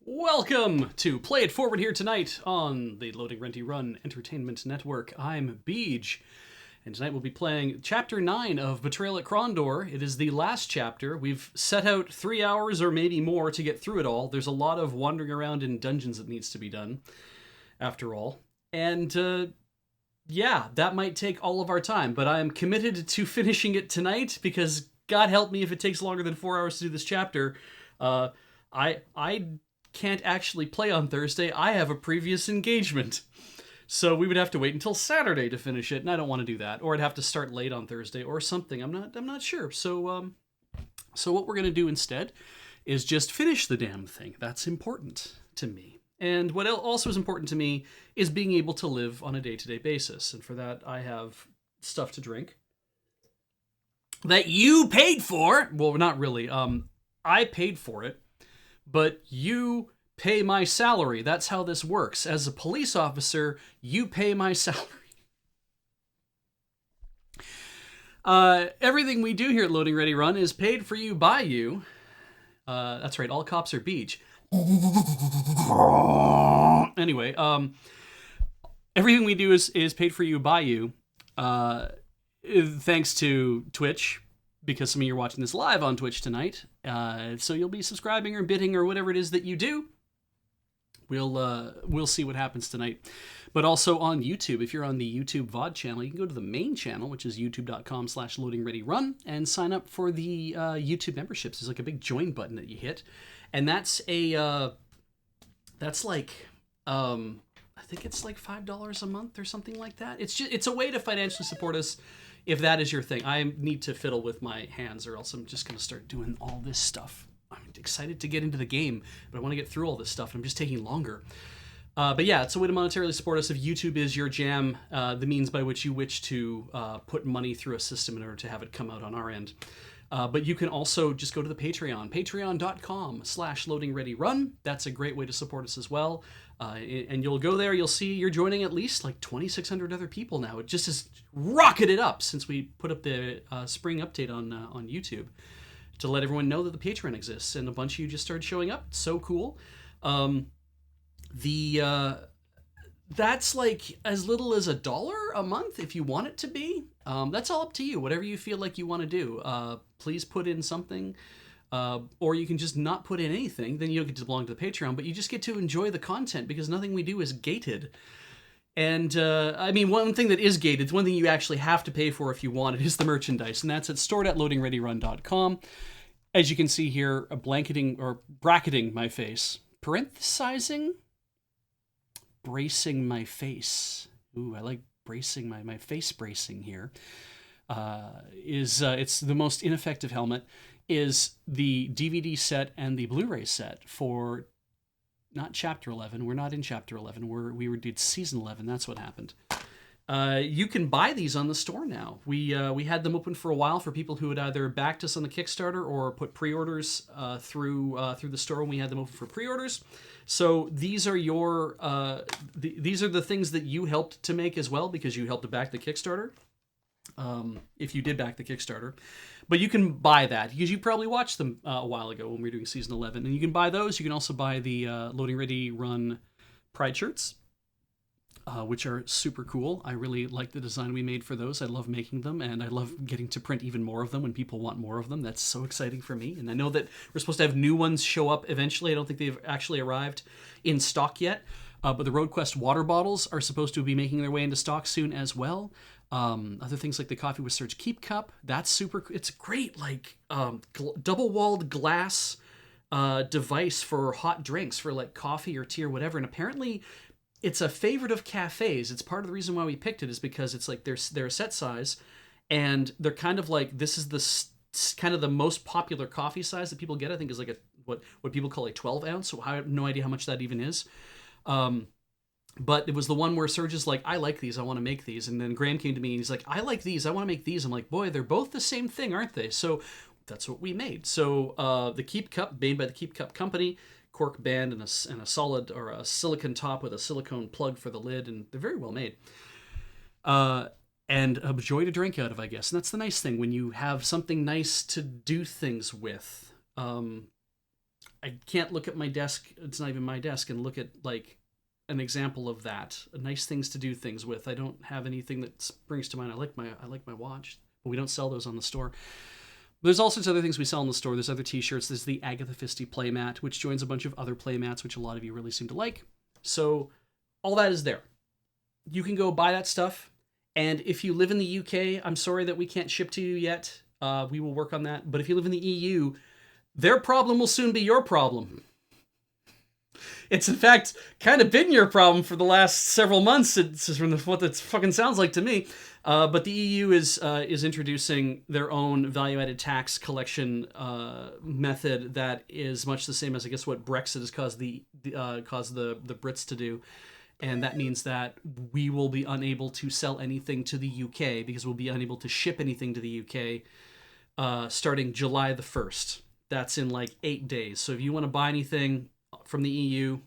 Welcome to Play It Forward here tonight on the Loading Renty Run Entertainment Network. I'm Beej, and tonight we'll be playing Chapter 9 of Betrayal at Krondor. It is the last chapter. We've set out 3 hours or maybe more to get through it all. There's a lot of wandering around in dungeons that needs to be done, after all. And, yeah, that might take all of our time, but I'm committed to finishing it tonight because God help me if it takes longer than 4 hours to do this chapter. I can't actually play on Thursday. I have a previous engagement. So we would have to wait until Saturday to finish it, and I don't want to do that. Or I'd have to start late on Thursday or something. I'm not sure. So what we're going to do instead is just finish the damn thing. That's important to me. And what also is important to me is being able to live on a day-to-day basis. And for that, I have stuff to drink that you paid for. Well, not really. I paid for it. But you pay my salary. That's how this works. As a police officer, you pay my salary. Everything we do here at Loading Ready Run is paid for you by you. That's right, all cops are Beach. Anyway, everything we do is paid for you by you. Thanks to Twitch, because some of you are watching this live on Twitch tonight. So you'll be subscribing or bidding or whatever it is that you do. We'll see what happens tonight. But also on YouTube, if you're on the YouTube VOD channel, you can go to the main channel, which is youtube.com/loadingreadyrun, and sign up for the YouTube memberships. There's like a big join button that you hit. And that's like, I think it's like $5 a month or something like that. It's a way to financially support us if that is your thing. I need to fiddle with my hands or else I'm just going to start doing all this stuff. I'm excited to get into the game, but I want to get through all this stuff, and I'm just taking longer. But yeah, it's a way to monetarily support us if YouTube is your jam, the means by which you wish to put money through a system in order to have it come out on our end. But you can also just go to the Patreon, patreon.com/loadingreadyrun. That's a great way to support us as well. And you'll go there, you'll see you're joining at least like 2,600 other people now. It just has rocketed up since we put up the spring update on YouTube to let everyone know that the Patreon exists. And a bunch of you just started showing up. It's so cool. That's like as little as $1 a month if you want it to be. That's all up to you. Whatever you feel like you want to do. Please put in something. Or you can just not put in anything. Then you don't get to belong to the Patreon, but you just get to enjoy the content because nothing we do is gated. And I mean, one thing that is gated, one thing you actually have to pay for if you want it, is the merchandise. And that's at stored@loadingreadyrun.com. As you can see here, blanketing or bracketing my face. Parenthesizing? Bracing my face. Ooh, I like bracing my face bracing here. It's the most ineffective helmet. Is the DVD set and the Blu-ray set for not Chapter 11. We're not in Chapter 11. We did Season 11. That's what happened. You can buy these on the store now. We had them open for a while for people who had either backed us on the Kickstarter or put pre-orders through the store when we had them open for pre-orders. So these are these are the things that you helped to make as well because you helped to back the Kickstarter. If you did back the Kickstarter. But you can buy that because you probably watched them a while ago when we were doing Season 11. And you can buy those. You can also buy the Loading Ready Run Pride shirts, which are super cool. I really like the design we made for those. I love making them, and I love getting to print even more of them when people want more of them. That's so exciting for me. And I know that we're supposed to have new ones show up eventually. I don't think they've actually arrived in stock yet. But the RoadQuest water bottles are supposed to be making their way into stock soon as well. Other things like the Coffee with Surge Keep Cup, that's super. It's a great like double-walled glass device for hot drinks, for like coffee or tea or whatever. And apparently, it's a favorite of cafes. It's part of the reason why we picked it is because it's like they're a set size, and they're kind of like this is the kind of the most popular coffee size that people get. I think is like what people call a 12 ounce. So I have no idea how much that even is. But it was the one where Serge is like, I like these, I want to make these. And then Graham came to me and he's like, I like these, I want to make these. I'm like, boy, they're both the same thing, aren't they? So that's what we made. So the Keep Cup, made by the Keep Cup company, cork band and a solid or a silicone top with a silicone plug for the lid, and they're very well made. And a joy to drink out of, I guess. And that's the nice thing when you have something nice to do things with. I can't look at my desk. It's not even my desk, and look at like an example of that. Nice things to do things with. I don't have anything that springs to mind. I like my watch, but we don't sell those on the store. There's all sorts of other things we sell in the store. There's other t-shirts. There's the Agatha Christie playmat, which joins a bunch of other playmats, which a lot of you really seem to like. So all that is there. You can go buy that stuff. And if you live in the UK, I'm sorry that we can't ship to you yet. We will work on that. But if you live in the EU, their problem will soon be your problem. It's, in fact, kind of been your problem for the last several months. It's from what it fucking sounds like to me. But the EU is introducing their own value-added tax collection method that is much the same as, I guess, what Brexit has caused the Brits to do. And that means that we will be unable to sell anything to the UK because we'll be unable to ship anything to the UK starting July the 1st. That's in like 8 days. So if you want to buy anything from the EU,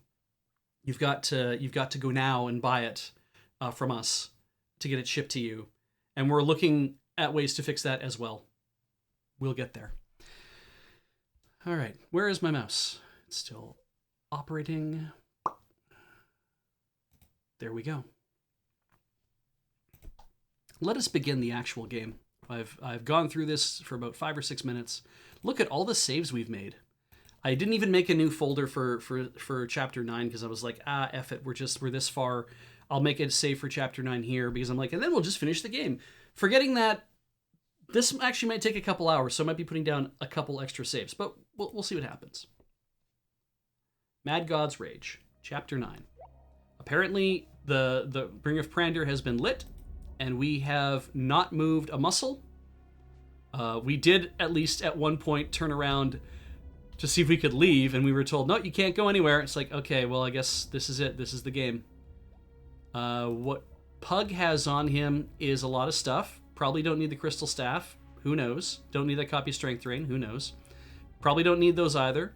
you've got to go now and buy it from us to get it shipped to you. And we're looking at ways to fix that as well. We'll get there. All right, where is my mouse? It's still operating. There we go. Let us begin the actual game. I've gone through this for about 5 or 6 minutes. Look at all the saves we've made. I didn't even make a new folder for chapter 9 because I was like, F it, we're this far. I'll make a save for chapter 9 here because I'm like, and then we'll just finish the game. Forgetting that this actually might take a couple hours, so I might be putting down a couple extra saves, but we'll see what happens. Mad God's Rage, chapter 9. Apparently, the Ring of Krondor has been lit, and we have not moved a muscle. We did, at least at one point, turn around to see if we could leave, and we were told, no, you can't go anywhere. It's like, okay, well, I guess this is it. This is the game. What Pug has on him is a lot of stuff. Probably don't need the Crystal Staff. Who knows? Don't need that copy of Strength Drain. Who knows? Probably don't need those either.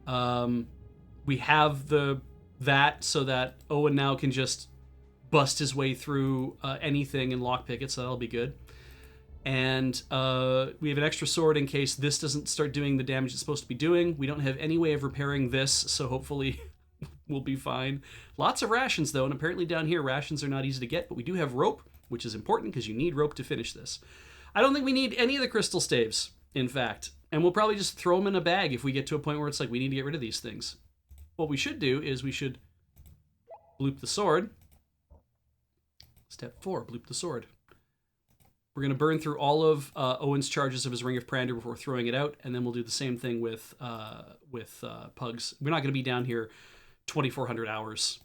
We have that so that Owen now can just bust his way through anything and lockpick it, so that'll be good. And we have an extra sword in case this doesn't start doing the damage it's supposed to be doing. We don't have any way of repairing this, so hopefully we'll be fine. Lots of rations, though, and apparently down here rations are not easy to get, but we do have rope, which is important because you need rope to finish this. I don't think we need any of the crystal staves, in fact, and we'll probably just throw them in a bag if we get to a point where it's like we need to get rid of these things. What we should do is we should bloop the sword. Step 4, bloop the sword. We're going to burn through all of Owen's charges of his Ring of Krondor before throwing it out, and then we'll do the same thing with Pugs. We're not going to be down here 2,400 hours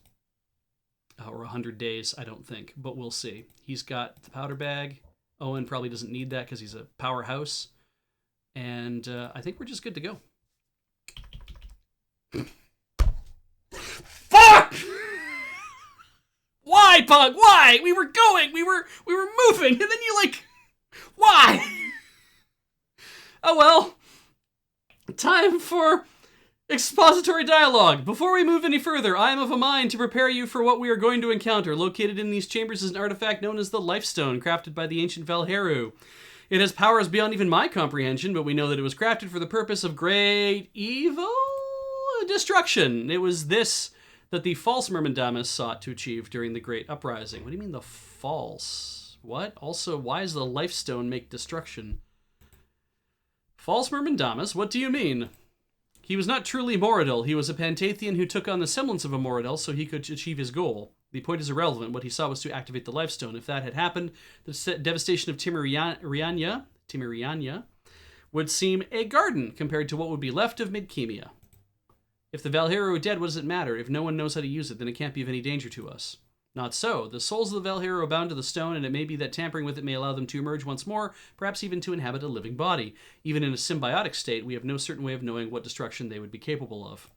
or 100 days, I don't think, but we'll see. He's got the powder bag. Owen probably doesn't need that because he's a powerhouse, and I think we're just good to go. Fuck! Why, Pug? Why? We were going. We were moving, and then you why? Oh well. Time for expository dialogue. Before we move any further, I am of a mind to prepare you for what we are going to encounter. Located in these chambers is an artifact known as the Lifestone, crafted by the ancient Valheru. It has powers beyond even my comprehension, but we know that it was crafted for the purpose of great evil destruction. It was this that the false Myrmindamus sought to achieve during the Great Uprising. What do you mean the false? What? Also, why does the Lifestone make destruction? False Myrmindamus? What do you mean? He was not truly Moradil. He was a Pantathian who took on the semblance of a Moradil so he could achieve his goal. The point is irrelevant. What he saw was to activate the Lifestone. If that had happened, the devastation of Timiriania would seem a garden compared to what would be left of Midkemia. If the Valheru are dead, what does it matter? If no one knows how to use it, then it can't be of any danger to us. Not so. The souls of the Valheru are bound to the stone, and it may be that tampering with it may allow them to emerge once more, perhaps even to inhabit a living body. Even in a symbiotic state, we have no certain way of knowing what destruction they would be capable of.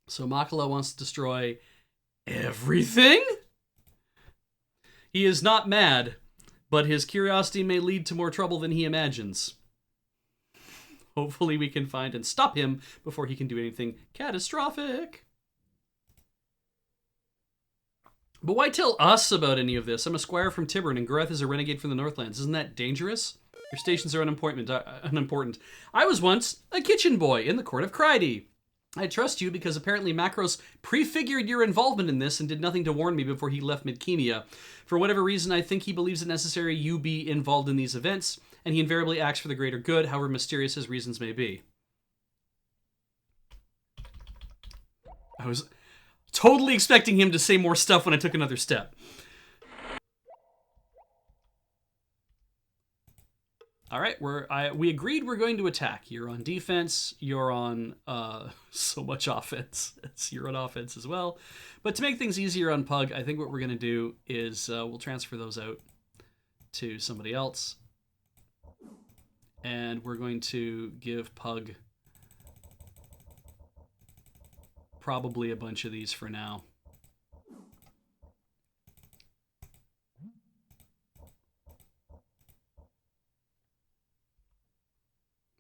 So Makala wants to destroy everything? He is not mad, but his curiosity may lead to more trouble than he imagines. Hopefully we can find and stop him before he can do anything catastrophic. But why tell us about any of this? I'm a squire from Tiburn, and Gareth is a renegade from the Northlands. Isn't that dangerous? Your stations are unimportant. I was once a kitchen boy in the court of Cryde. I trust you because apparently Macros prefigured your involvement in this and did nothing to warn me before he left Midkemia. For whatever reason, I think he believes it necessary you be involved in these events, and he invariably acts for the greater good, however mysterious his reasons may be. I was totally expecting him to say more stuff when I took another step. All right, we agreed we're going to attack. You're on defense. You're on so much offense. You're on offense as well. But to make things easier on Pug, I think what we're going to do is we'll transfer those out to somebody else. And we're going to give Pug probably a bunch of these for now.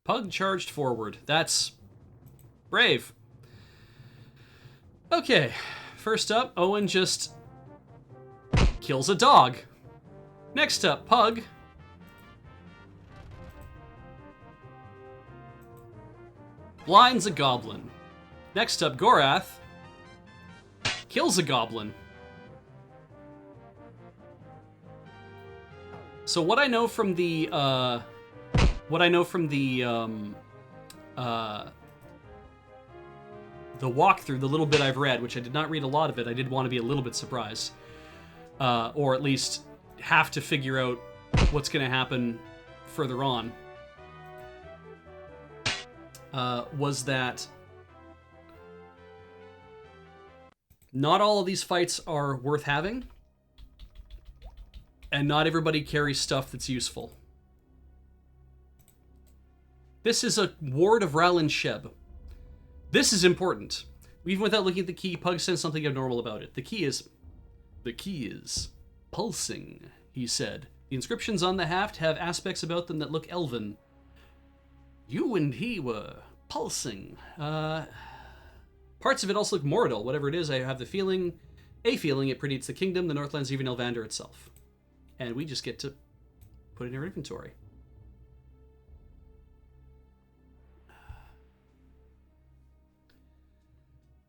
Pug charged forward. That's brave. Okay, first up, Owen just kills a dog. Next up, Pug blinds a goblin. Next up, Gorath kills a goblin. So what I know from the walkthrough, the little bit I've read, which I did not read a lot of it, I did want to be a little bit surprised, or at least have to figure out what's going to happen further on, was that not all of these fights are worth having, and not everybody carries stuff that's useful. This is a ward of Ralin Sheb. This is important. Even without looking at the key, Pug sensed something abnormal about it. The key is pulsing, he said. The inscriptions on the haft have aspects about them that look elven. You and he were pulsing. Parts of it also look mortal. Whatever it is, I have a feeling it predates the kingdom, the Northlands, even Elvander itself. And we just get to put it in our inventory.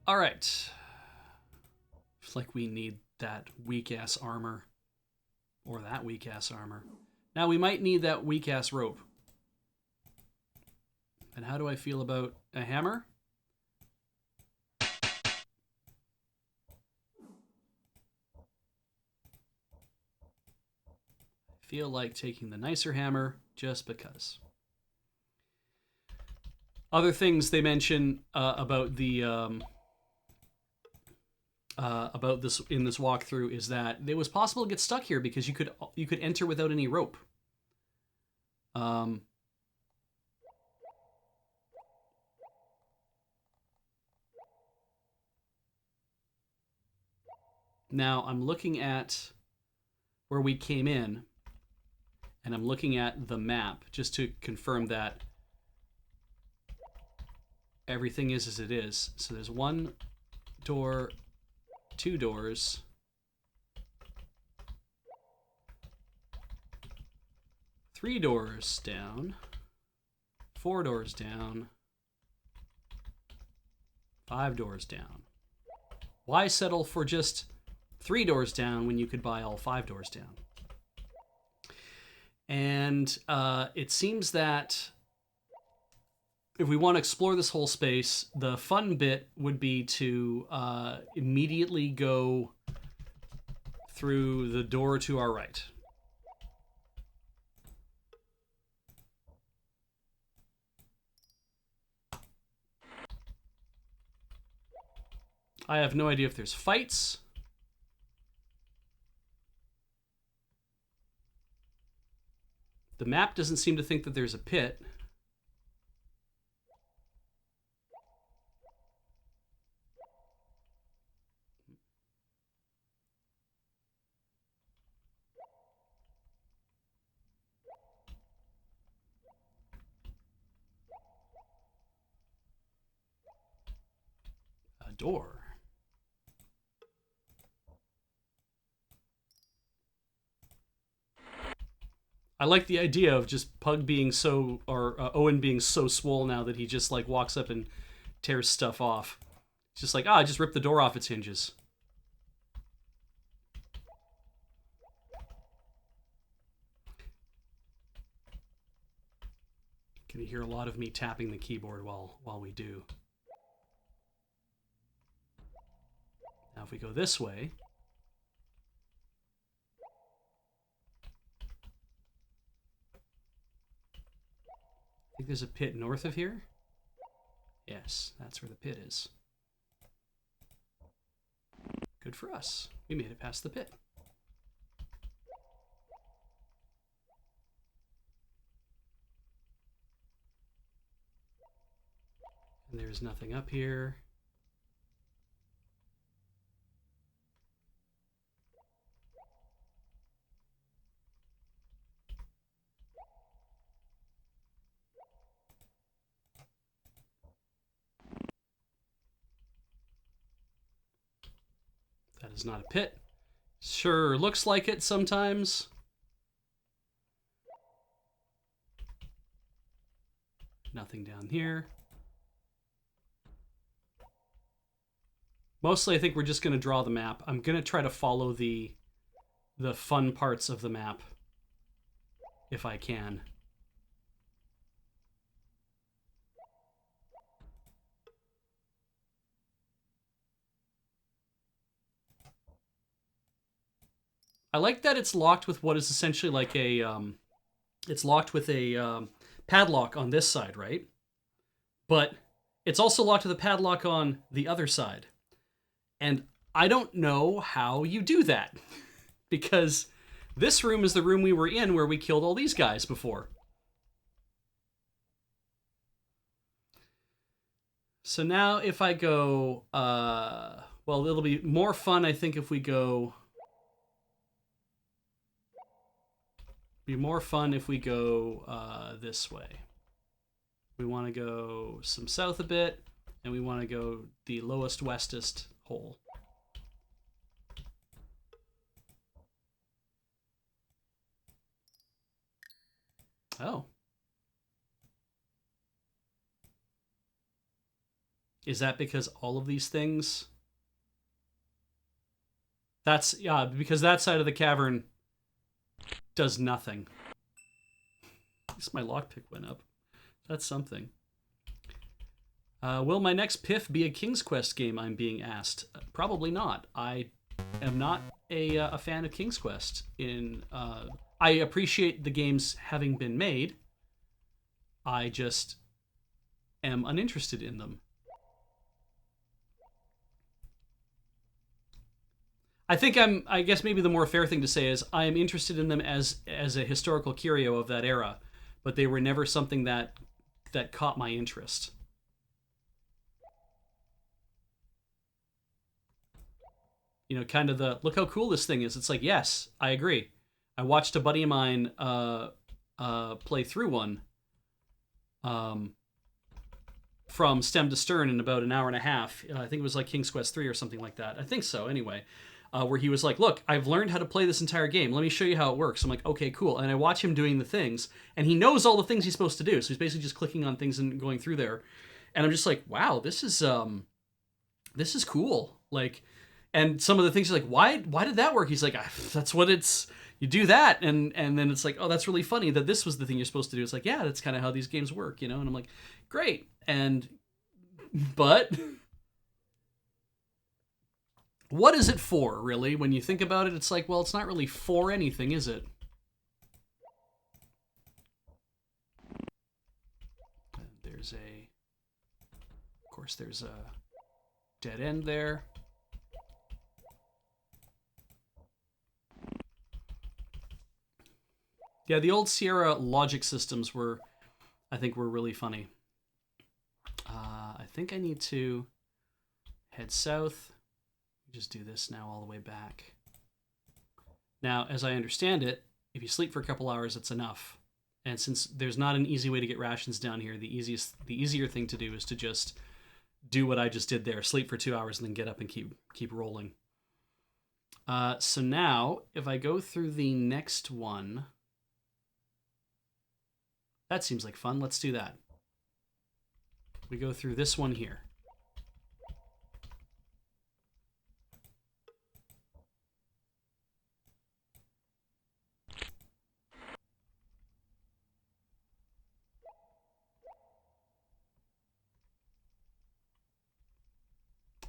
All right. Looks like we need that weak-ass armor. Or that weak-ass armor. Now, we might need that weak-ass rope. And how do I feel about a hammer? I feel like taking the nicer hammer just because. Other things they mention about the... about this in this walkthrough is that it was possible to get stuck here because you could enter without any rope. Now I'm looking at where we came in, and I'm looking at the map just to confirm that everything is as it is. So there's one door, two doors, three doors down, four doors down, five doors down. Why settle for just 3 doors down when you could buy all 5 doors down? And it seems that if we want to explore this whole space, the fun bit would be to immediately go through the door to our right. I have no idea if there's fights. The map doesn't seem to think that there's a pit. A door. I like the idea of just Pug being so, or Owen being so swole now that he just like walks up and tears stuff off. It's just like, I just ripped the door off its hinges. Can you hear a lot of me tapping the keyboard while we do? Now if we go this way, I think there's a pit north of here. Yes, that's where the pit is. Good for us. We made it past the pit. And there's nothing up here. That is not a pit. Sure looks like it sometimes. Nothing down here. Mostly I think we're just going to draw the map. I'm going to try to follow the fun parts of the map if I can. I like that it's locked with what is essentially like a, it's locked with a padlock on this side, right? But it's also locked with a padlock on the other side. And I don't know how you do that. Because this room is the room we were in where we killed all these guys before. So now if I go, well, it'll be more fun, I think, if we go... Be more fun if we go this way. We want to go some south a bit, and we want to go the lowest westest hole. Oh. Is that because all of these things... That's, yeah, because that side of the cavern does nothing. At least my lockpick went up. That's something. Will my next PIF be a King's Quest game, I'm being asked? Probably not. I am not a fan of King's Quest. I appreciate the games having been made. I just am uninterested in them. I guess maybe the more fair thing to say is I am interested in them as a historical curio of that era, but they were never something that caught my interest. You know, kind of the, look how cool this thing is. It's like, yes, I agree. I watched a buddy of mine play through one from stem to stern in about an hour and a half. I think it was like King's Quest 3 or something like that. I think so, anyway. Where he was like, look, I've learned how to play this entire game. Let me show you how it works. I'm like, okay, cool. And I watch him doing the things, and he knows all the things he's supposed to do. So he's basically just clicking on things and going through there. And I'm just like, wow, this is cool. Like, and some of the things are like, why did that work? He's like, that's what it's, you do that. And then it's like, oh, that's really funny that this was the thing you're supposed to do. It's like, yeah, that's kind of how these games work, you know? And I'm like, great. But what is it for, really? When you think about it, it's like, well, it's not really for anything, is it? And there's of course, there's a dead end there. Yeah, the old Sierra logic systems I think were really funny. I think I need to head south. Just do this now all the way back. Now, as I understand it, if you sleep for a couple hours, it's enough. And since there's not an easy way to get rations down here, the easier thing to do is to just do what I just did there. Sleep for 2 hours and then get up and keep rolling. So now, if I go through the next one... That seems like fun. Let's do that. We go through this one here.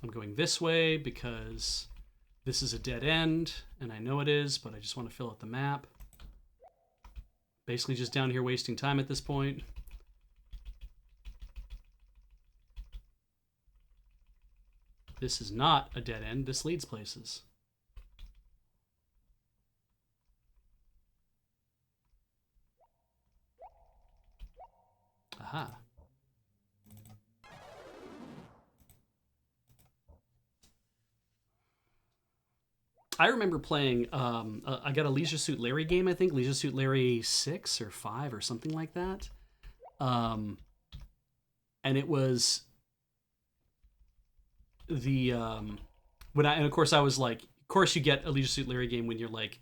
I'm going this way because this is a dead end, and I know it is, but I just want to fill out the map. Basically just down here wasting time at this point. This is not a dead end. This leads places. Aha. I remember playing, I got a Leisure Suit Larry game, I think. Leisure Suit Larry 6 or 5 or something like that. And it was the, and of course I was like, of course you get a Leisure Suit Larry game when you're like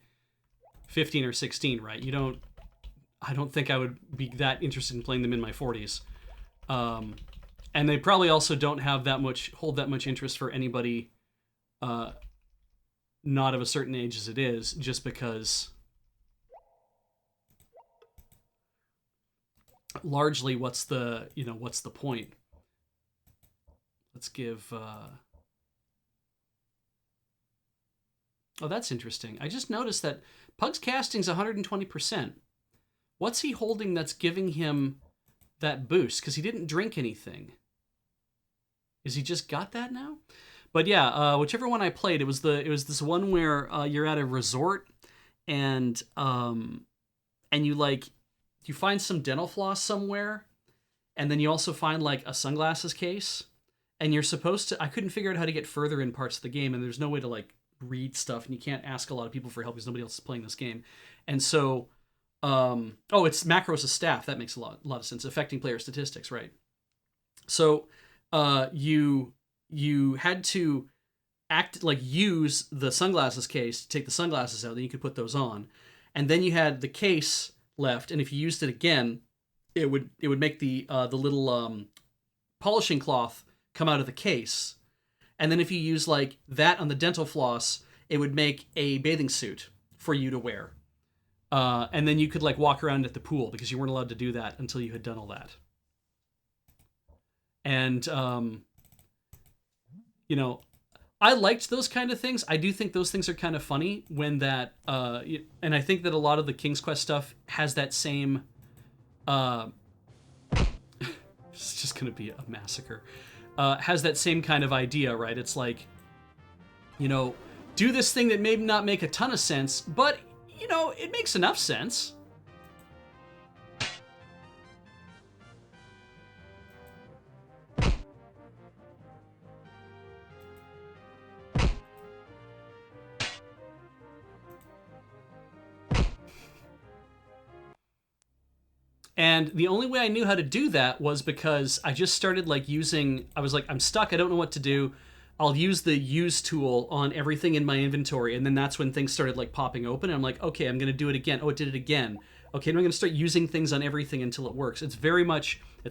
15 or 16, right? I don't think I would be that interested in playing them in my 40s. And they probably also don't have hold that much interest for anybody, not of a certain age as it is, just because largely what's the point? Let's give, oh, that's interesting. I just noticed that Pug's casting's 120%. What's he holding that's giving him that boost? Because he didn't drink anything. Is he just got that now? But yeah, whichever one I played, it was this one where you're at a resort and you find some dental floss somewhere, and then you also find like a sunglasses case, and you're supposed to. I couldn't figure out how to get further in parts of the game, and there's no way to like read stuff, and you can't ask a lot of people for help because nobody else is playing this game, and so. It's macros as staff. That makes a lot of sense. Affecting player statistics, right? So, you had to use the sunglasses case to take the sunglasses out. Then you could put those on, and then you had the case left. And if you used it again, it would make the little polishing cloth come out of the case. And then if you use like that on the dental floss, it would make a bathing suit for you to wear. And then you could like walk around at the pool because you weren't allowed to do that until you had done all that. And, I liked those kind of things. I do think those things are kind of funny when that, and I think that a lot of the King's Quest stuff has that same, it's just going to be a massacre, has that same kind of idea, right? It's like, do this thing that may not make a ton of sense, but it makes enough sense. And the only way I knew how to do that was because I just started I was like, I'm stuck, I don't know what to do. I'll use the use tool on everything in my inventory, and then that's when things started like popping open. And I'm like, okay, I'm gonna do it again. Oh, it did it again. Okay, and I'm gonna start using things on everything until it works. It's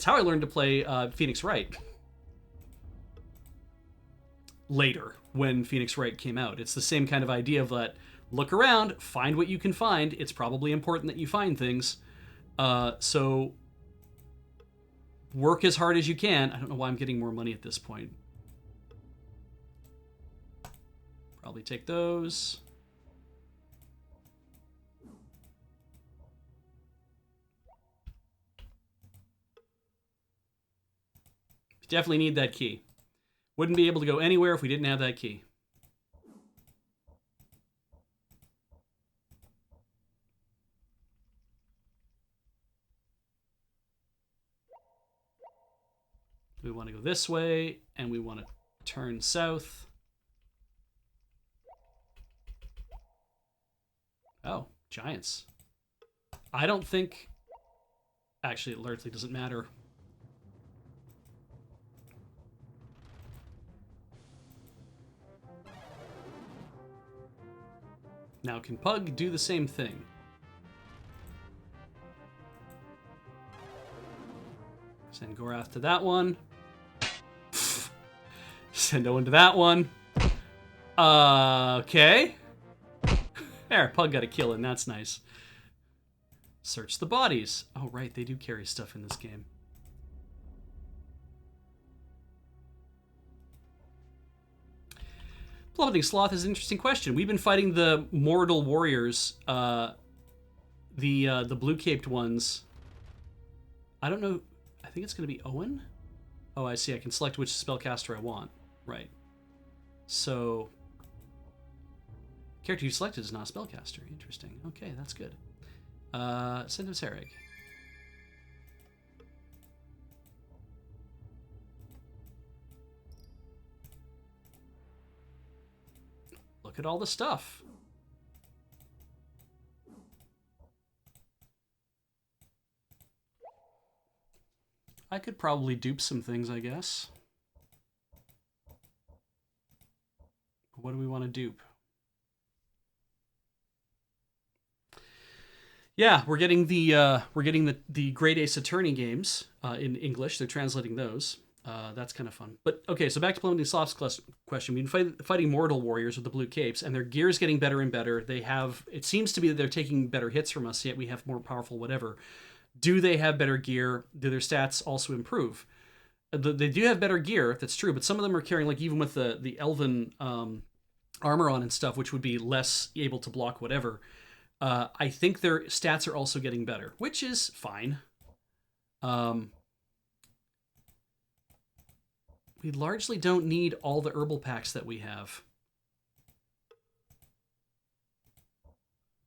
how I learned to play Phoenix Wright. Later, when Phoenix Wright came out, it's the same kind of idea of that. Look around, find what you can find. It's probably important that you find things. So work as hard as you can. I don't know why I'm getting more money at this point. Probably take those. Definitely need that key. Wouldn't be able to go anywhere if we didn't have that key. We want to go this way, and we want to turn south. Oh, giants. I don't think... Actually, it largely doesn't matter. Now, can Pug do the same thing? Send Gorath to that one. Send Owen to that one. Okay. There, Pug got a kill in. That's nice. Search the bodies. Oh, right. They do carry stuff in this game. Plummeting Sloth is an interesting question. We've been fighting the Mortal Warriors, the blue-caped ones. I don't know. I think it's going to be Owen. Oh, I see. I can select which spellcaster I want. Right. So, character you selected is not a spellcaster. Interesting. Okay, that's good. Send him Sareg. Look at all the stuff. I could probably dupe some things, I guess. What do we want to dupe? Yeah, we're getting the Great Ace Attorney games in English. They're translating those. That's kind of fun. But okay, so back to Plummeting Sloth's question. We've been fighting Mortal Warriors with the blue capes, and their gear's getting better and better. They have, it seems to be that they're taking better hits from us, yet we have more powerful whatever. Do they have better gear? Do their stats also improve? They do have better gear, that's true, but some of them are carrying, like, even with the elven armor on and stuff, which would be less able to block whatever. I think their stats are also getting better, which is fine. We largely don't need all the herbal packs that we have.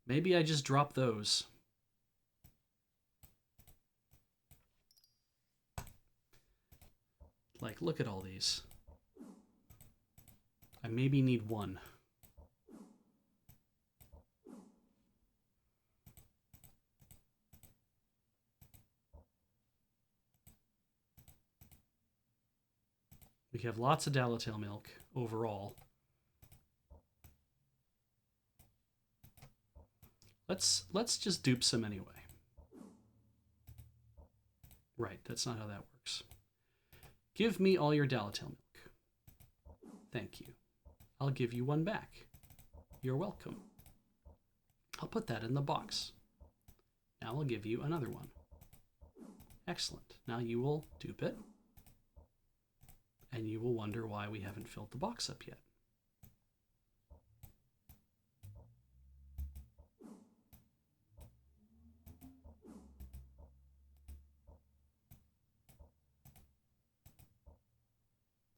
Maybe I just drop those. Like, look at all these. I maybe need one. We have lots of Dalatail milk overall. Let's just dupe some anyway. Right, that's not how that works. Give me all your Dalatail milk. Thank you. I'll give you one back. You're welcome. I'll put that in the box. Now I'll give you another one. Excellent. Now you will dupe it. And you will wonder why we haven't filled the box up yet.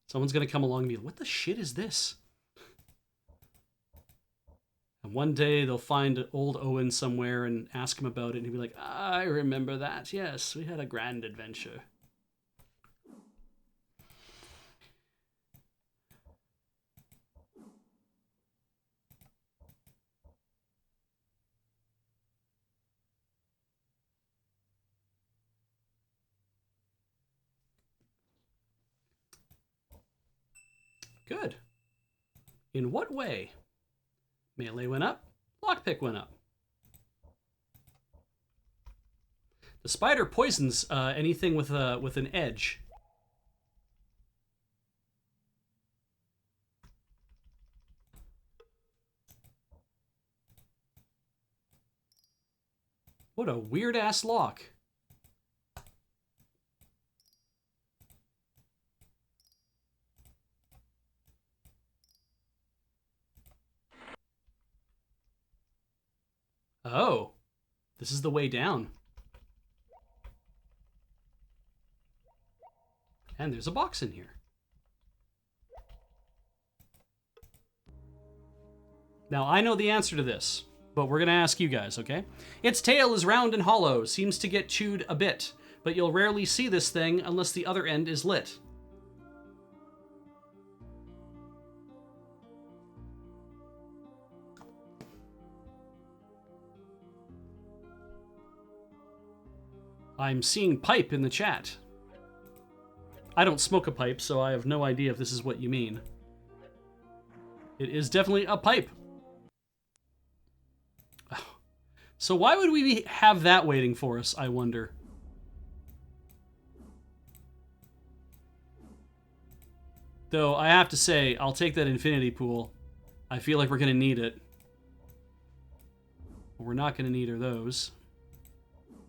Someone's going to come along and be like, what the shit is this? And one day they'll find old Owen somewhere and ask him about it, and he'll be like, I remember that. Yes, we had a grand adventure. Good. In what way? Melee went up, lockpick went up. The spider poisons anything with an edge. What a weird-ass lock. Oh, this is the way down. And there's a box in here. Now, I know the answer to this, but we're going to ask you guys, okay? Its tail is round and hollow, seems to get chewed a bit, but you'll rarely see this thing unless the other end is lit. I'm seeing pipe in the chat. I don't smoke a pipe, so I have no idea if this is what you mean. It is definitely a pipe. So why would we have that waiting for us, I wonder? Though, I have to say, I'll take that infinity pool. I feel like we're going to need it. What we're not going to need are those.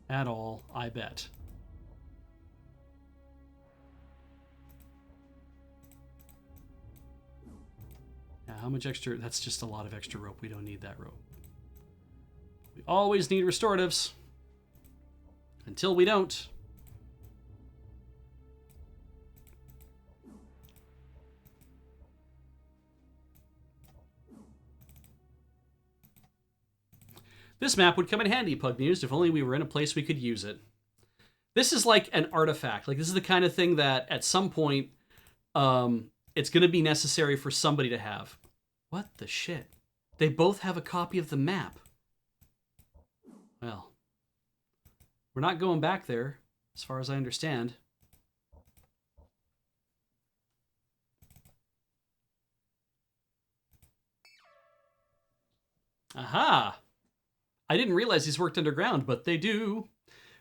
At all, I bet. Now, how much extra? That's just a lot of extra rope. We don't need that rope. We always need restoratives. Until we don't. This map would come in handy, Pug mused, if only we were in a place we could use it. This is like an artifact. Like, this is the kind of thing that at some point, it's going to be necessary for somebody to have. What the shit? They both have a copy of the map. Well, we're not going back there, as far as I understand. Aha! I didn't realize these worked underground, but they do.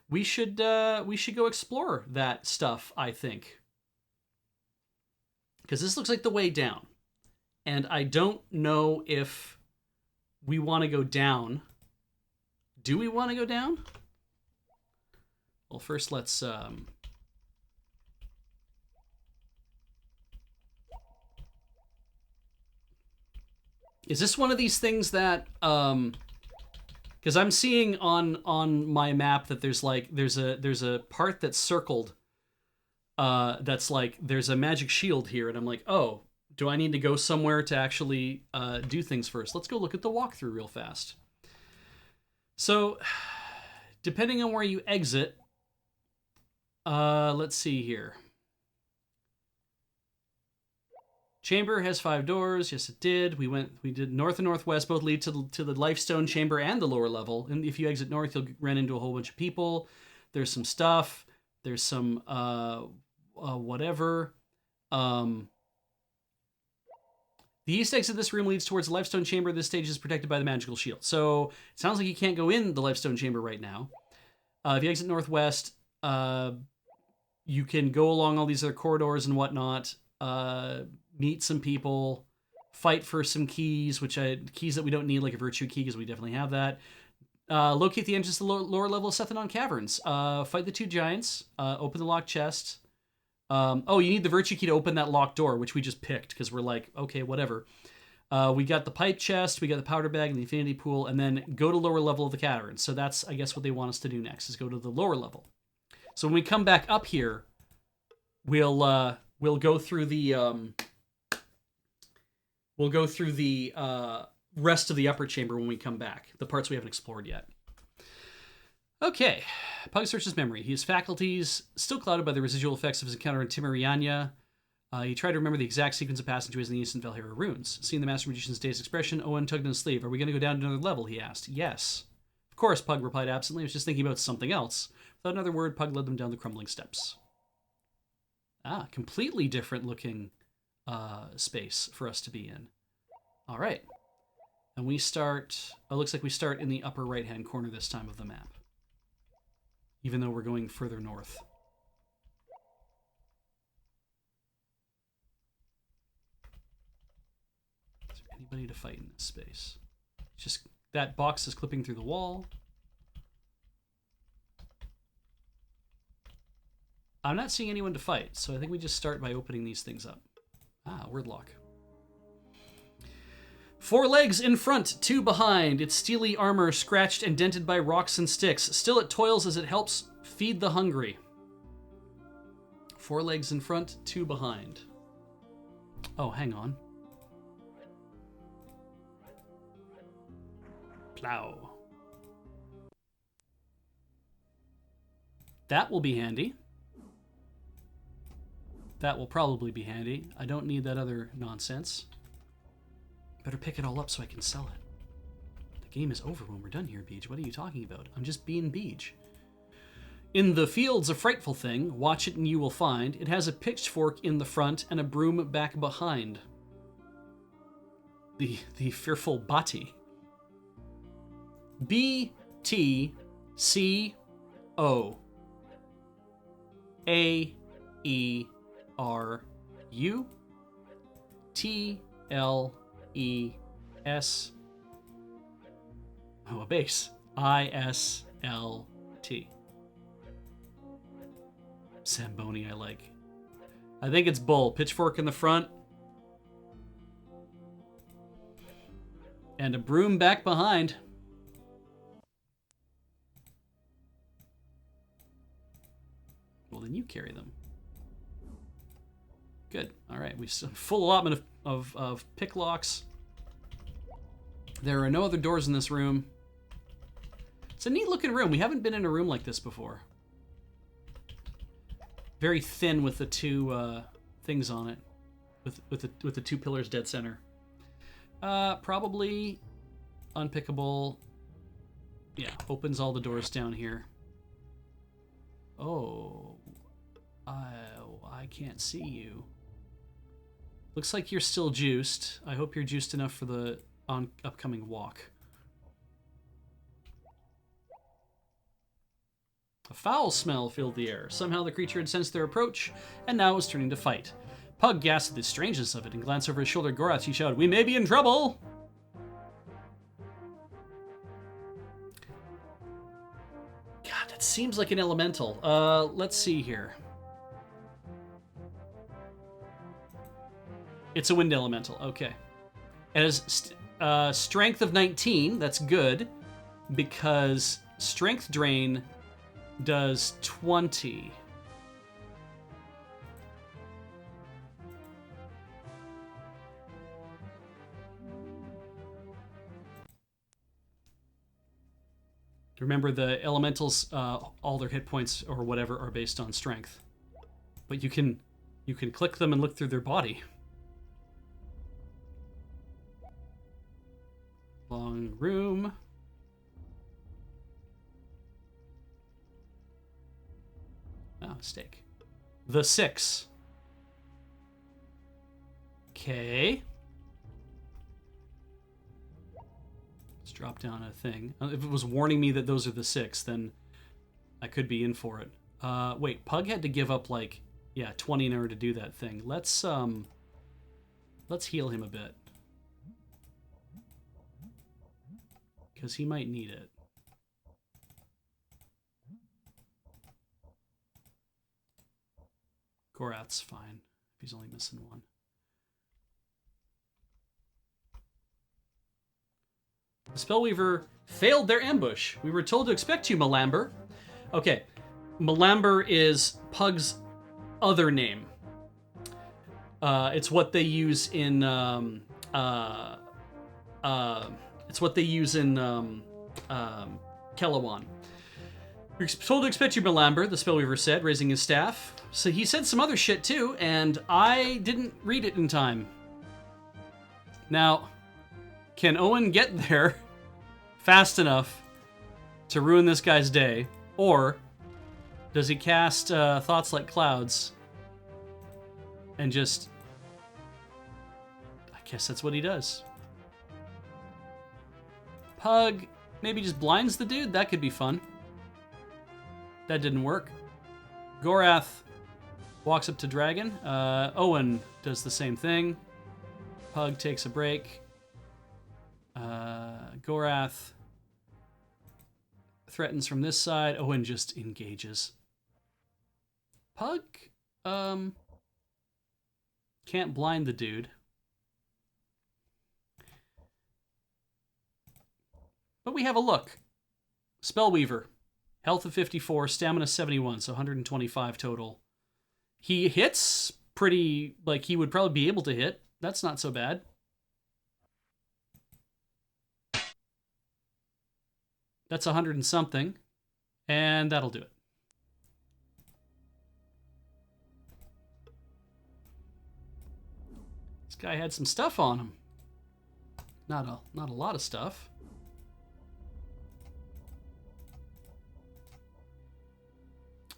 We should go explore that stuff, I think. Because this looks like the way down. And I don't know if we want to go down. Do we want to go down? Well, first let's... Is this one of these things that... Because I'm seeing on my map that there's a part that's circled. That's like there's a magic shield here, and I'm like, oh, do I need to go somewhere to actually do things first? Let's go look at the walkthrough real fast. So, depending on where you exit, let's see here. Chamber has 5 doors. Yes, it did. We did north and northwest, both lead to the Lifestone Chamber and the lower level. And if you exit north, you'll run into a whole bunch of people. There's some stuff. There's some whatever. The east exit of this room leads towards the Lifestone Chamber. This stage is protected by the magical shield. So it sounds like you can't go in the Lifestone Chamber right now. If you exit northwest, you can go along all these other corridors and whatnot. Meet some people, fight for some keys, keys that we don't need, like a virtue key, because we definitely have that. Locate the entrance to the lower level of Sethanon Caverns. Fight the 2 giants. Open the locked chest. Oh, you need the virtue key to open that locked door, which we just picked, because we're like, okay, whatever. We got the pipe chest, we got the powder bag, and the infinity pool, and then go to lower level of the caverns. So that's, I guess, what they want us to do next, is go to the lower level. So when we come back up here, we'll go through the... We'll go through the rest of the upper chamber when we come back, the parts we haven't explored yet. Okay, Pug searches memory. His faculties still clouded by the residual effects of his encounter in Timiriania. He tried to remember the exact sequence of passageways in the Eastern Valhalla runes. Seeing the Master Magician's dazed expression, Owen tugged on his sleeve. Are we going to go down to another level, he asked. Yes. Of course, Pug replied absently. He was just thinking about something else. Without another word, Pug led them down the crumbling steps. Ah, completely different looking... space for us to be in. All right. And we start... It looks like we start in the upper right-hand corner this time of the map. Even though we're going further north. Is there anybody to fight in this space? Just that box is clipping through the wall. I'm not seeing anyone to fight, so I think we just start by opening these things up. Ah, word lock. 4 legs in front, 2 behind. Its steely armor scratched and dented by rocks and sticks. Still it toils as it helps feed the hungry. 4 legs in front, 2 behind. Oh, hang on. Plow. That will be handy. That will probably be handy. I don't need that other nonsense. Better pick it all up so I can sell it. The game is over when we're done here, Beej. What are you talking about? I'm just being Beej. In the field's a frightful thing. Watch it and you will find. It has a pitchfork in the front and a broom back behind. The fearful Bati. B-T-C-O. A-E-R-U. T-L-E-S. Oh, a base. I-S-L-T. Zamboni, I like. I think it's bull. Pitchfork in the front. And a broom back behind. Well, then you carry them. Good. All right, we've full allotment of pick locks. There are no other doors in this room. It's a neat looking room. We haven't been in a room like this before. Very thin with the two things on it, with the two pillars dead center. Probably unpickable. Yeah, opens all the doors down here. Oh, I can't see you. Looks like you're still juiced. I hope you're juiced enough for the upcoming walk. A foul smell filled the air. Somehow the creature had sensed their approach, and now was turning to fight. Pug gasped at the strangeness of it and glanced over his shoulder at Gorath. He shouted, "We may be in trouble!" God, that seems like an elemental. Let's see here. It's a wind elemental. Okay. It has strength of 19. That's good, because strength drain does 20. Remember, the elementals, all their hit points or whatever are based on strength, but you can click them and look through their body. Long room. Oh, mistake. The 6. Okay. Let's drop down a thing. If it was warning me that those are the 6, then I could be in for it. Wait, Pug had to give up, like, yeah, 20 in order to do that thing. Let's heal him a bit, because he might need it. Gorath's fine if he's only missing one. The Spellweaver failed their ambush. We were told to expect you, Malamber. Okay, Malamber is Pug's other name. It's what they use in it's what they use in Kelawon. We're told to expect you, Malamber, the Spellweaver said, raising his staff. So he said some other shit too, and I didn't read it in time. Now, can Owen get there fast enough to ruin this guy's day? Or does he cast Thoughts Like Clouds and just... I guess that's what he does. Pug maybe just blinds the dude? That could be fun. That didn't work. Gorath walks up to Dragon. Owen does the same thing. Pug takes a break. Gorath threatens from this side. Owen just engages. Pug can't blind the dude. But we have a look. Spellweaver. Health of 54, stamina 71, so 125 total. He hits pretty, like he would probably be able to hit. That's not so bad. That's 100 and something. And that'll do it. This guy had some stuff on him. Not a lot of stuff.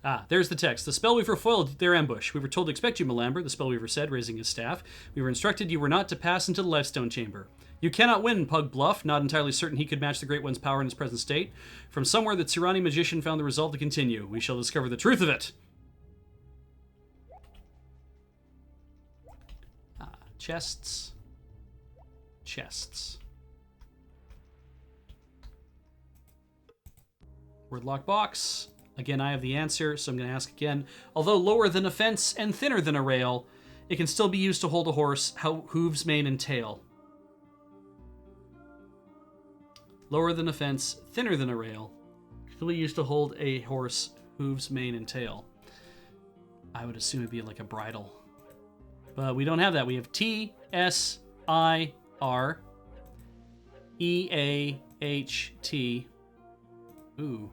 Ah, there's the text. The Spellweaver foiled their ambush. We were told to expect you, Malamber, the Spellweaver said, raising his staff. We were instructed you were not to pass into the Lifestone Chamber. You cannot win, Pug bluffed, not entirely certain he could match the Great One's power in his present state. From somewhere, the Tsirani magician found the resolve to continue. We shall discover the truth of it. Ah, chests. Chests. Wordlock box. Again, I have the answer, so I'm going to ask again. Although lower than a fence and thinner than a rail, it can still be used to hold a horse, hooves, mane, and tail. Lower than a fence, thinner than a rail. Still used to hold a horse, hooves, mane, and tail. I would assume it'd be like a bridle. But we don't have that. We have T-S-I-R-E-A-H-T. Ooh.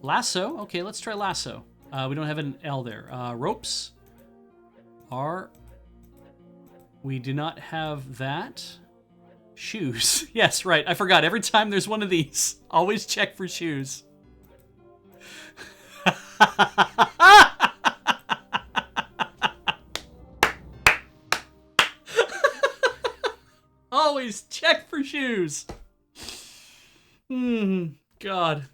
Lasso. Okay, let's try lasso. We don't have an L there. Ropes. R. We do not have that. Shoes. Yes, right. I forgot. Every time there's one of these, always check for shoes. Always check for shoes. God.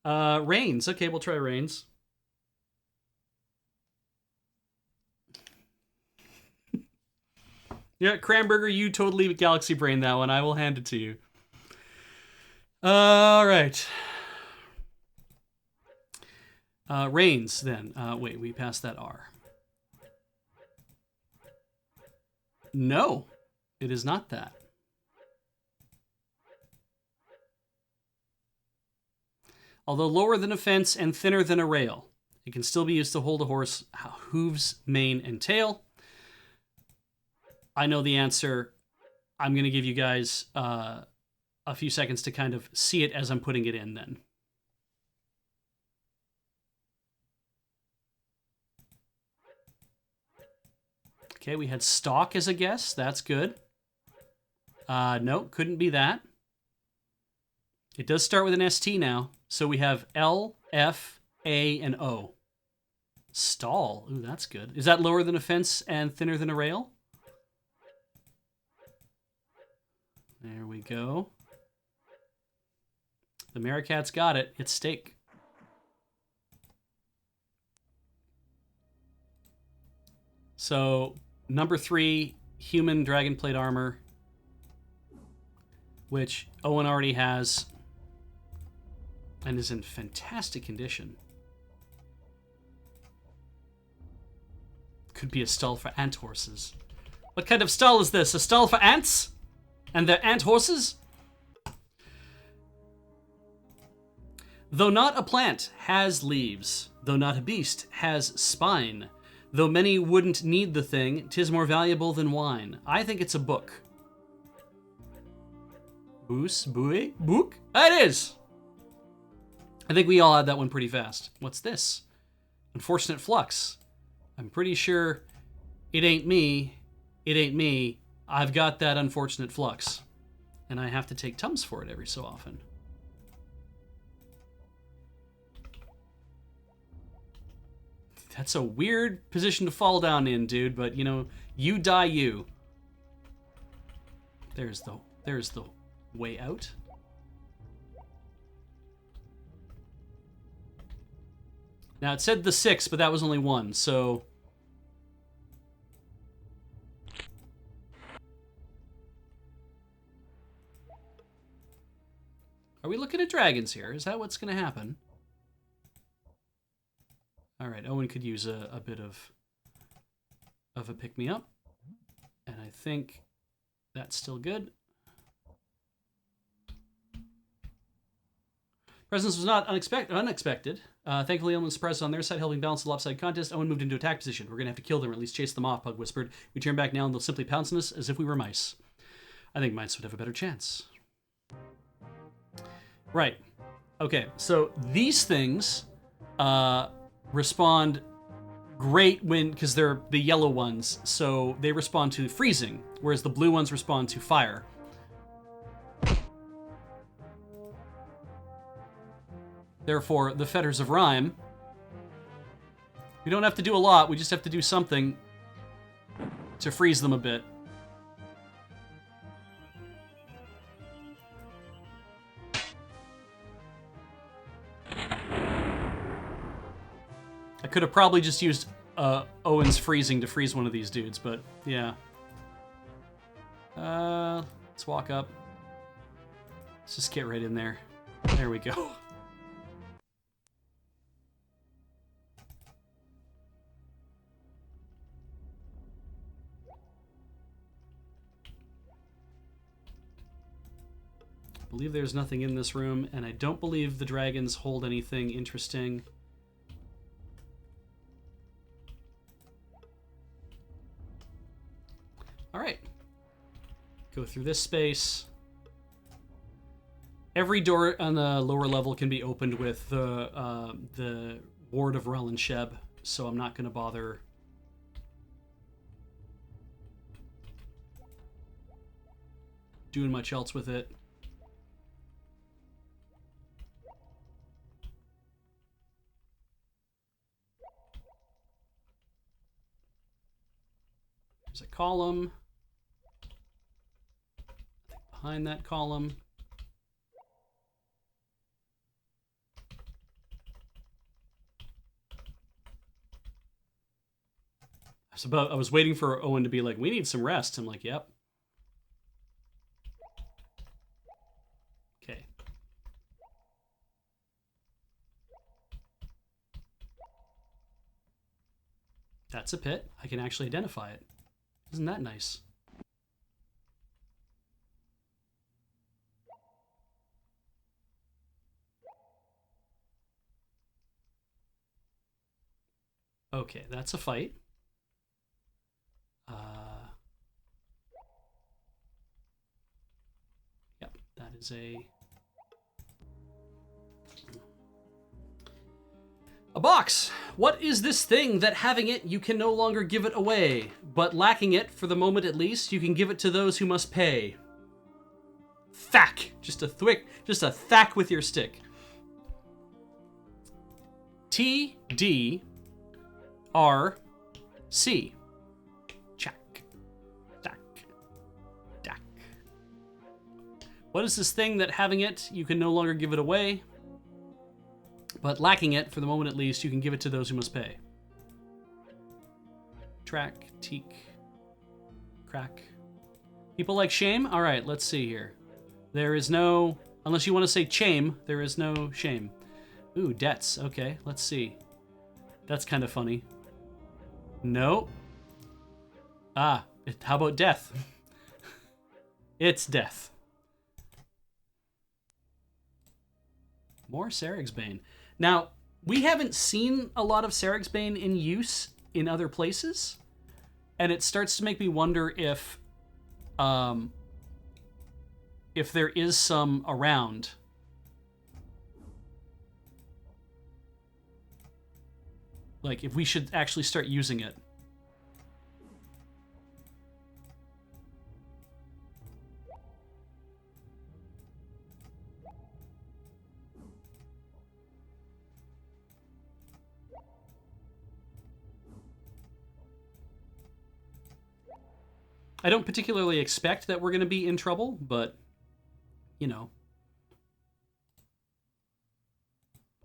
Reins. Okay, we'll try reins. Yeah, Cranberger, you totally galaxy brain that one. I will hand it to you. All right. Reins, then. Wait, we passed that R. No, it is not that. Although lower than a fence and thinner than a rail, it can still be used to hold a horse, hooves, mane, and tail. I know the answer. I'm going to give you guys a few seconds to kind of see it as I'm putting it in then. Okay, we had stalk as a guess. That's good. No, couldn't be that. It does start with an ST now. So we have L, F, A, and O. Stall. Ooh, that's good. Is that lower than a fence and thinner than a rail? There we go. The Maricat's got it. It's steak. So, number 3, human dragon plate armor, which Owen already has and is in fantastic condition. Could be a stall for ant horses. What kind of stall is this? A stall for ants? And their ant horses? Though not a plant, has leaves. Though not a beast, has spine. Though many wouldn't need the thing, 'tis more valuable than wine. I think it's a book. Boos? Booey? Book? It is! I think we all had that one pretty fast. What's this? Unfortunate flux. I'm pretty sure it ain't me. It ain't me. I've got that unfortunate flux. And I have to take Tums for it every so often. That's a weird position to fall down in, dude, but you know, you die you. There's the way out. Now it said the 6, but that was only 1, so are we looking at dragons here? Is that what's going to happen? All right, Owen could use a bit of a pick-me-up. And I think that's still good. Presence was not unexpected. Thankfully, Owen was surprised on their side, helping balance the lopsided contest. Owen moved into attack position. We're going to have to kill them or at least chase them off, Pug whispered. We turn back now and they'll simply pounce on us as if we were mice. I think mice would have a better chance. Right. Okay, so these things respond great because they're the yellow ones, so they respond to freezing, whereas the blue ones respond to fire. Therefore, the fetters of rhyme. We don't have to do a lot, we just have to do something to freeze them a bit. I could have probably just used Owen's freezing to freeze one of these dudes, but yeah. Let's walk up. Let's just get right in there. There we go. believe there's nothing in this room, and I don't believe the dragons hold anything interesting. All right. Go through this space. Every door on the lower level can be opened with the Ward of Rel and Sheb, so I'm not going to bother doing much else with it. There's a column. Behind that column. I was waiting for Owen to be like, we need some rest. I'm like, yep. Okay. That's a pit. I can actually identify it. Isn't that nice? Okay, that's a fight. Yep, that is a box. What is this thing that having it, you can no longer give it away, but lacking it, for the moment at least, you can give it to those who must pay? Thack! Just a thack with your stick. TDRC. Check. Dack. Dack. What is this thing that having it, you can no longer give it away, but lacking it, for the moment at least, you can give it to those who must pay? Track, teak, crack. People like shame? All right, let's see here. There is no, unless you want to say chame, there is no shame. Ooh, debts. Okay, let's see. That's kind of funny. No. Ah, how about death? It's death. More Sarig's Bane. Now, we haven't seen a lot of Sarig's Bane in use in other places, and it starts to make me wonder if there is some around. Like, if we should actually start using it. I don't particularly expect that we're going to be in trouble, but, you know.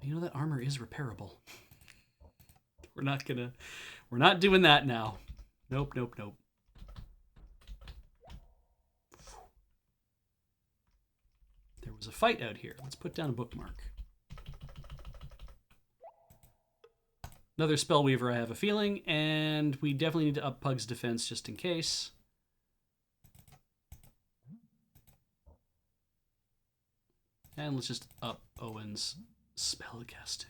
You know, that armor is repairable. We're not doing that now. Nope, nope, nope. There was a fight out here. Let's put down a bookmark. Another Spellweaver, I have a feeling, and we definitely need to up Pug's defense just in case. And let's just up Owen's spellcasting.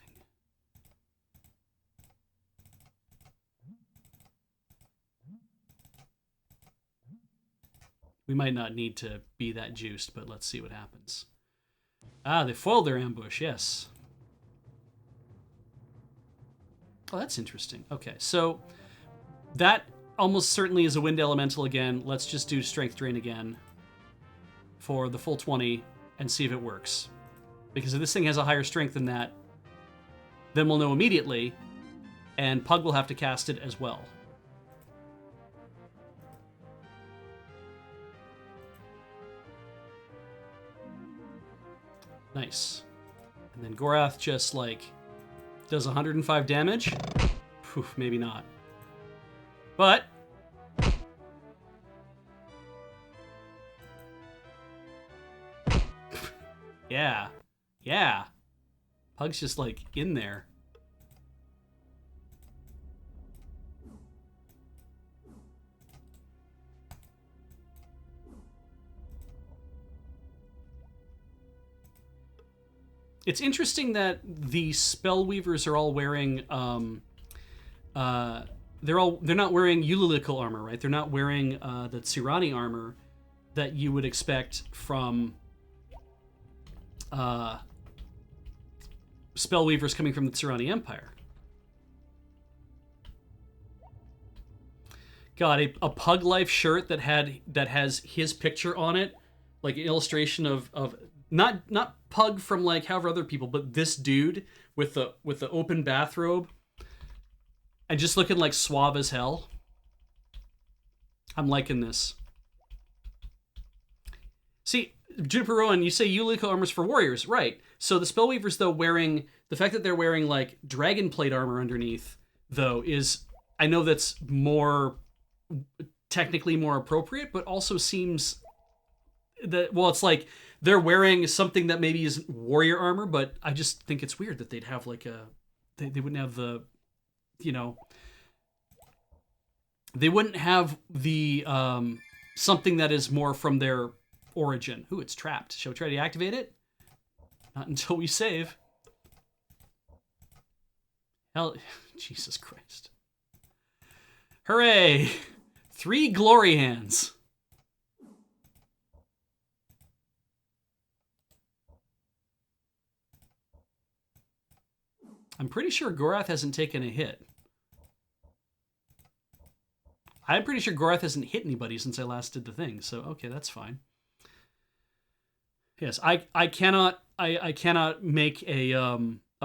We might not need to be that juiced, but let's see what happens. Ah, they foiled their ambush, yes. Oh, that's interesting. Okay, so that almost certainly is a wind elemental again. Let's just do strength drain again for the full 20 and see if it works. Because if this thing has a higher strength than that, then we'll know immediately, and Pug will have to cast it as well. Nice. And then Gorath just, like, does 105 damage. Poof, maybe not. But yeah. Yeah. Pug's just, like, in there. It's interesting that the Spellweavers are all wearing they're not wearing Ulilical armor, right? They're not wearing the Tsirani armor that you would expect from Spellweavers coming from the Tsirani Empire. God, a Pug Life shirt that has his picture on it, like an illustration of not Pug from like however other people, but this dude with the open bathrobe and just looking like suave as hell. I'm liking this. See, Juniper Rowan, you say Ulilical armor's for warriors, right? So the Spellweavers, though, the fact that they're wearing like dragon plate armor underneath, though, is, I know that's more technically more appropriate, but also seems that, well, it's like they're wearing something that maybe isn't warrior armor, but I just think it's weird that they'd have like they wouldn't have the, you know, they wouldn't have the something that is more from their origin. Ooh, it's trapped. Shall we try to deactivate it? Not until we save. Hell, Jesus Christ. Hooray! 3 glory hands. I'm pretty sure Gorath hasn't taken a hit. I'm pretty sure Gorath hasn't hit anybody since I last did the thing, so okay, that's fine. Yes, I cannot make a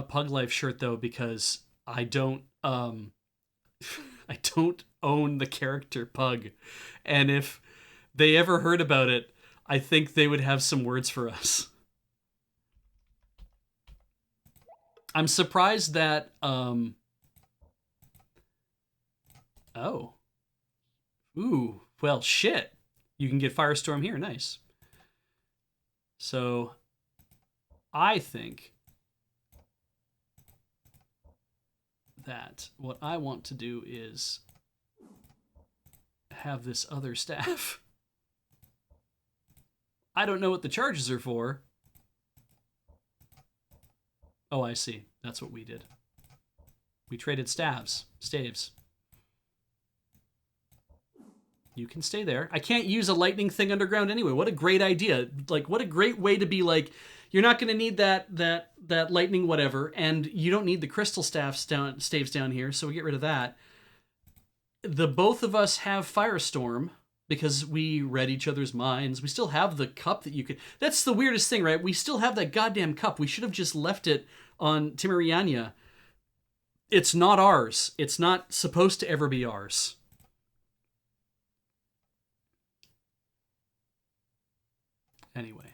Pug Life shirt though, because I don't I don't own the character Pug, and if they ever heard about it, I think they would have some words for us. I'm surprised that oh. Ooh, well, shit. You can get Firestorm here, nice. So I think that what I want to do is have this other staff. I don't know what the charges are for. Oh, I see. That's what we did. We traded staves. You can stay there. I can't use a lightning thing underground anyway. What a great idea. Like, what a great way to be like, you're not going to need that lightning whatever, and you don't need the crystal staves down here, so we get rid of that. The both of us have Firestorm because we read each other's minds. We still have the cup that you could... That's the weirdest thing, right? We still have that goddamn cup. We should have just left it on Timiriania. It's not ours. It's not supposed to ever be ours. Anyway,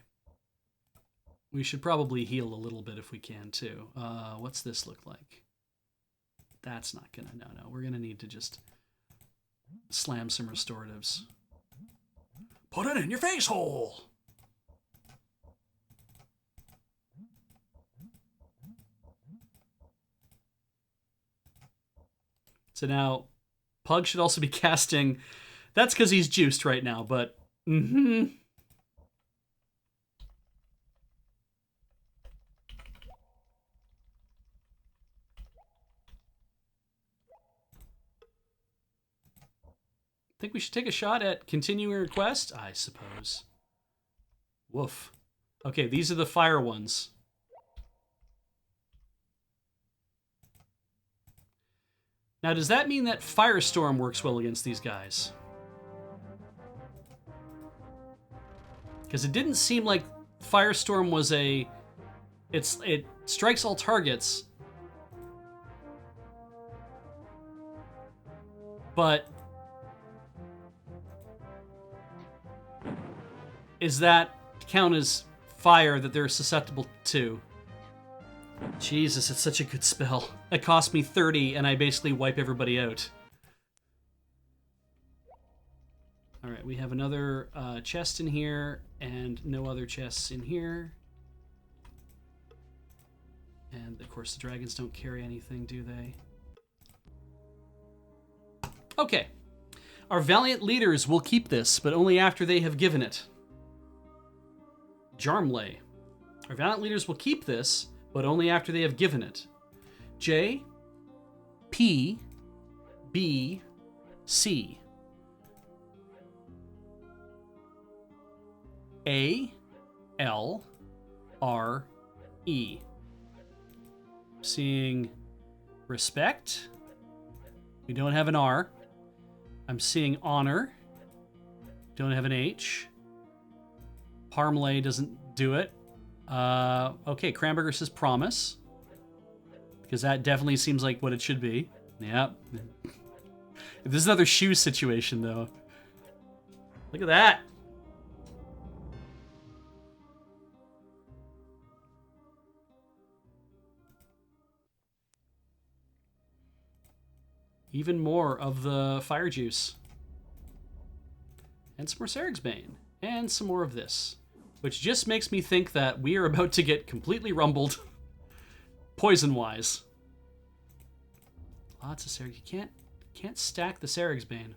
we should probably heal a little bit if we can too. What's this look like? That's not gonna, no. We're gonna need to just slam some restoratives. Put it in your face hole! So now, Pug should also be casting, that's because he's juiced right now, but think we should take a shot at continuing our quest? I suppose. Woof. Okay, these are the fire ones. Now, does that mean that Firestorm works well against these guys? Because it didn't seem like Firestorm was a... It strikes all targets. But... Is that count as fire that they're susceptible to? Jesus, it's such a good spell. It cost me 30 and I basically wipe everybody out. Alright, we have another chest in here and no other chests in here. And of course the dragons don't carry anything, do they? Okay. Our valiant leaders will keep this, but only after they have given it. Jarmley. Our valiant leaders will keep this, but only after they have given it. J, P, B, C. A, L, R, E. Seeing respect. We don't have an R. I'm seeing honor. Don't have an H. Parmalee doesn't do it. Okay, Cranberger says promise. Because that definitely seems like what it should be. Yep. This is another shoe situation, though. Look at that. Even more of the fire juice. And some more Sarig's Bane. And some more of this. Which just makes me think that we are about to get completely rumbled. Poison-wise. Lots of Sarig's. You can't stack the Sarig's Bane.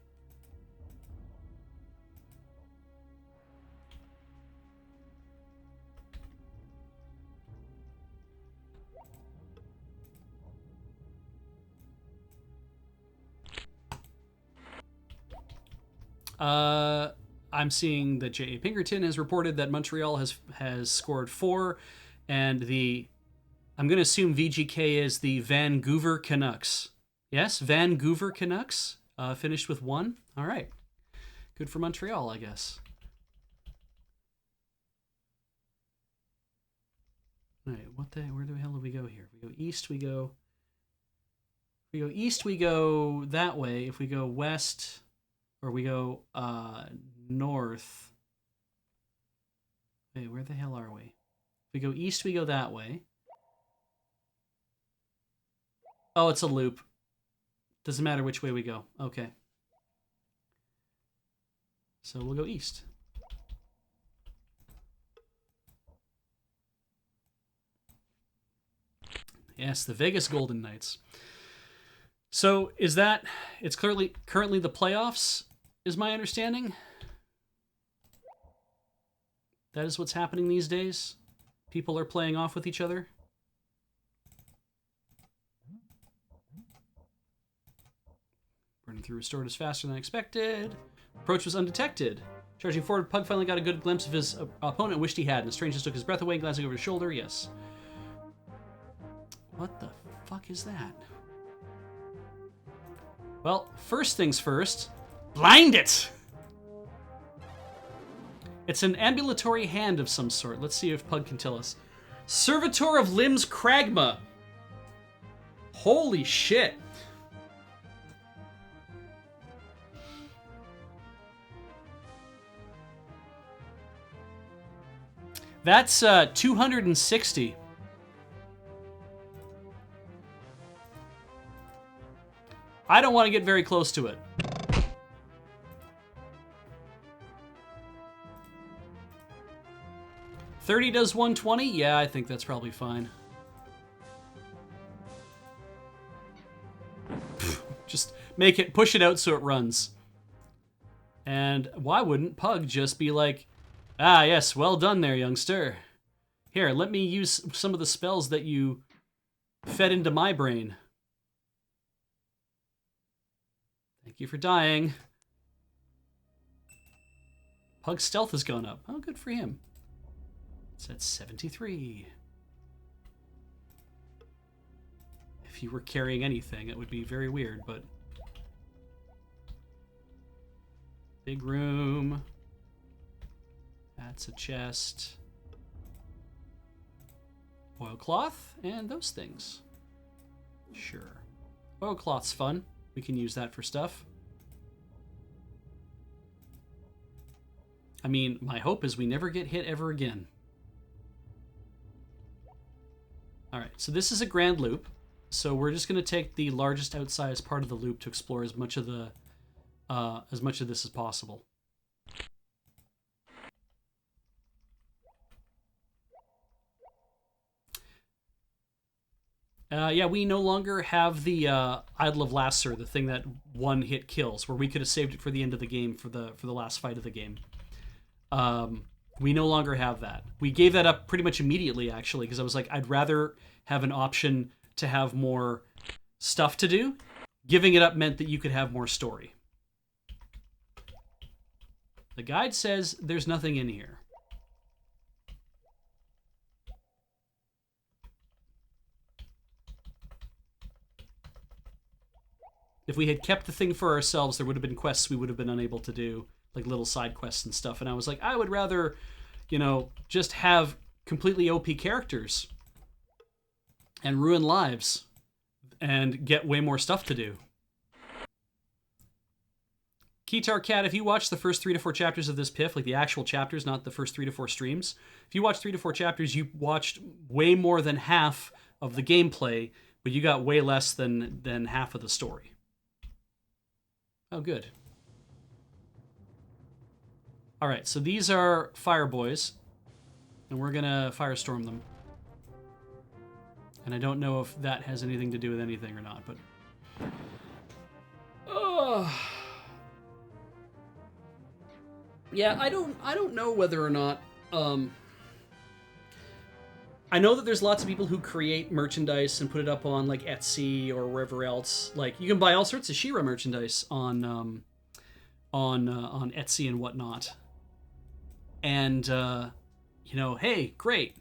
I'm seeing that J.A. Pinkerton has reported that Montreal has scored 4, and I'm going to assume VGK is the Vancouver Canucks. Yes, Vancouver Canucks finished with 1. All right, good for Montreal, I guess. All right, where the hell do we go here? We go east. We go east. We go that way. If we go west. Or we go north. Wait, where the hell are we? If we go east, we go that way. Oh, it's a loop. Doesn't matter which way we go. Okay. So we'll go east. Yes, the Vegas Golden Knights. So is that... It's currently the playoffs, is my understanding. That is what's happening these days. People are playing off with each other. Burning through restored faster than expected. Approach was undetected. Charging forward, Pug finally got a good glimpse of his opponent and wished he had. And Strange took his breath away, glancing over his shoulder. Yes. What the fuck is that? Well, first things first. Blind it! It's an ambulatory hand of some sort. Let's see if Pug can tell us. Servitor of Limbs Kragma. Holy shit. That's 260. I don't want to get very close to it. $30 does 120? Yeah, I think that's probably fine. Just push it out so it runs. And why wouldn't Pug just be like, ah, yes, well done there, youngster. Here, let me use some of the spells that you fed into my brain. Thank you for dying. Pug's stealth has gone up. Oh, good for him. It's at 73. If you were carrying anything, it would be very weird, but... Big room. That's a chest. Oilcloth, and those things. Sure. Oilcloth's fun. We can use that for stuff. I mean, my hope is we never get hit ever again. Alright, so this is a grand loop. So we're just going to take the largest outsized part of the loop to explore as much of this as possible. Yeah, we no longer have the Idol of Lasser, the thing that one hit kills, where we could have saved it for the end of the game, for the last fight of the game. We no longer have that. We gave that up pretty much immediately, actually, because I was like, I'd rather have an option to have more stuff to do. Giving it up meant that you could have more story. The guide says there's nothing in here. If we had kept the thing for ourselves, there would have been quests we would have been unable to do, like little side quests and stuff. And I was like, I would rather, you know, just have completely OP characters and ruin lives and get way more stuff to do. Keytar Cat, if you watch the first 3 to 4 chapters of this PIF, like the actual chapters, not the first 3 to 4 streams, if you watch 3 to 4 chapters, you watched way more than half of the gameplay, but you got way less than half of the story. Oh, good. All right, so these are fire boys, and we're gonna firestorm them. And I don't know if that has anything to do with anything or not, but... Yeah, I don't know whether or not... I know that there's lots of people who create merchandise and put it up on like Etsy or wherever else. Like you can buy all sorts of She-Ra merchandise on Etsy and whatnot. And you know, hey, great.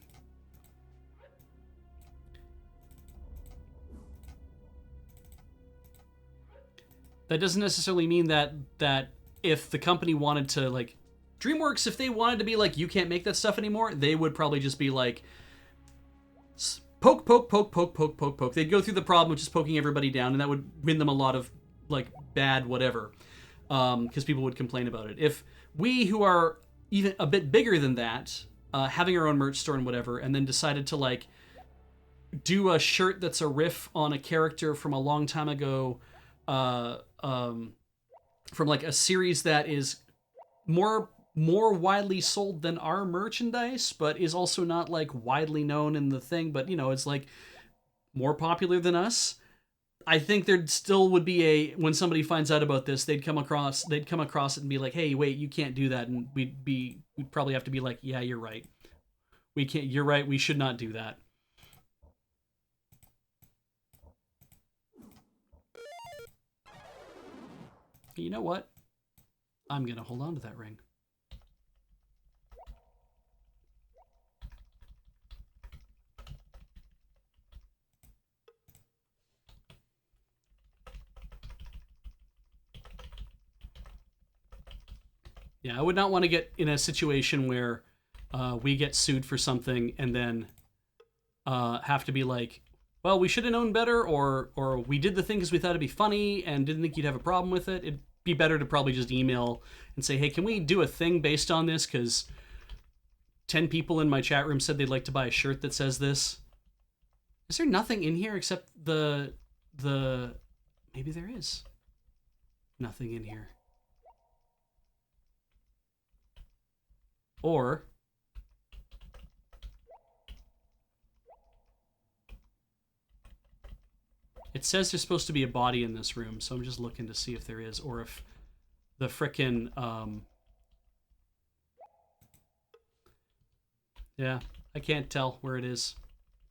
That doesn't necessarily mean that if the company wanted to, like, DreamWorks, if they wanted to be like, you can't make that stuff anymore, they would probably just be like, poke, poke, poke, poke, poke, poke, poke. They'd go through the problem of just poking everybody down, and that would win them a lot of, like, bad whatever, because people would complain about it. If we, who are even a bit bigger than that, having our own merch store and whatever, and then decided to, like, do a shirt that's a riff on a character from a long time ago, from like a series that is more widely sold than our merchandise, but is also not like widely known in the thing, but you know, it's like more popular than us. I think there still would be when somebody finds out about this, they'd come across it and be like, hey, wait, you can't do that. And we'd probably have to be like, yeah, you're right. You're right. We should not do that. You know what? I'm going to hold on to that ring. Yeah, I would not want to get in a situation where we get sued for something and then have to be like, well, we should have known better, or we did the thing because we thought it'd be funny and didn't think you'd have a problem with it. It'd be better to probably just email and say, hey, can we do a thing based on this? Because 10 people in my chat room said they'd like to buy a shirt that says this. Is there nothing in here except the... Maybe there is. Nothing in here. Or... it says there's supposed to be a body in this room, so I'm just looking to see if there is, or if the frickin', yeah, I can't tell where it is.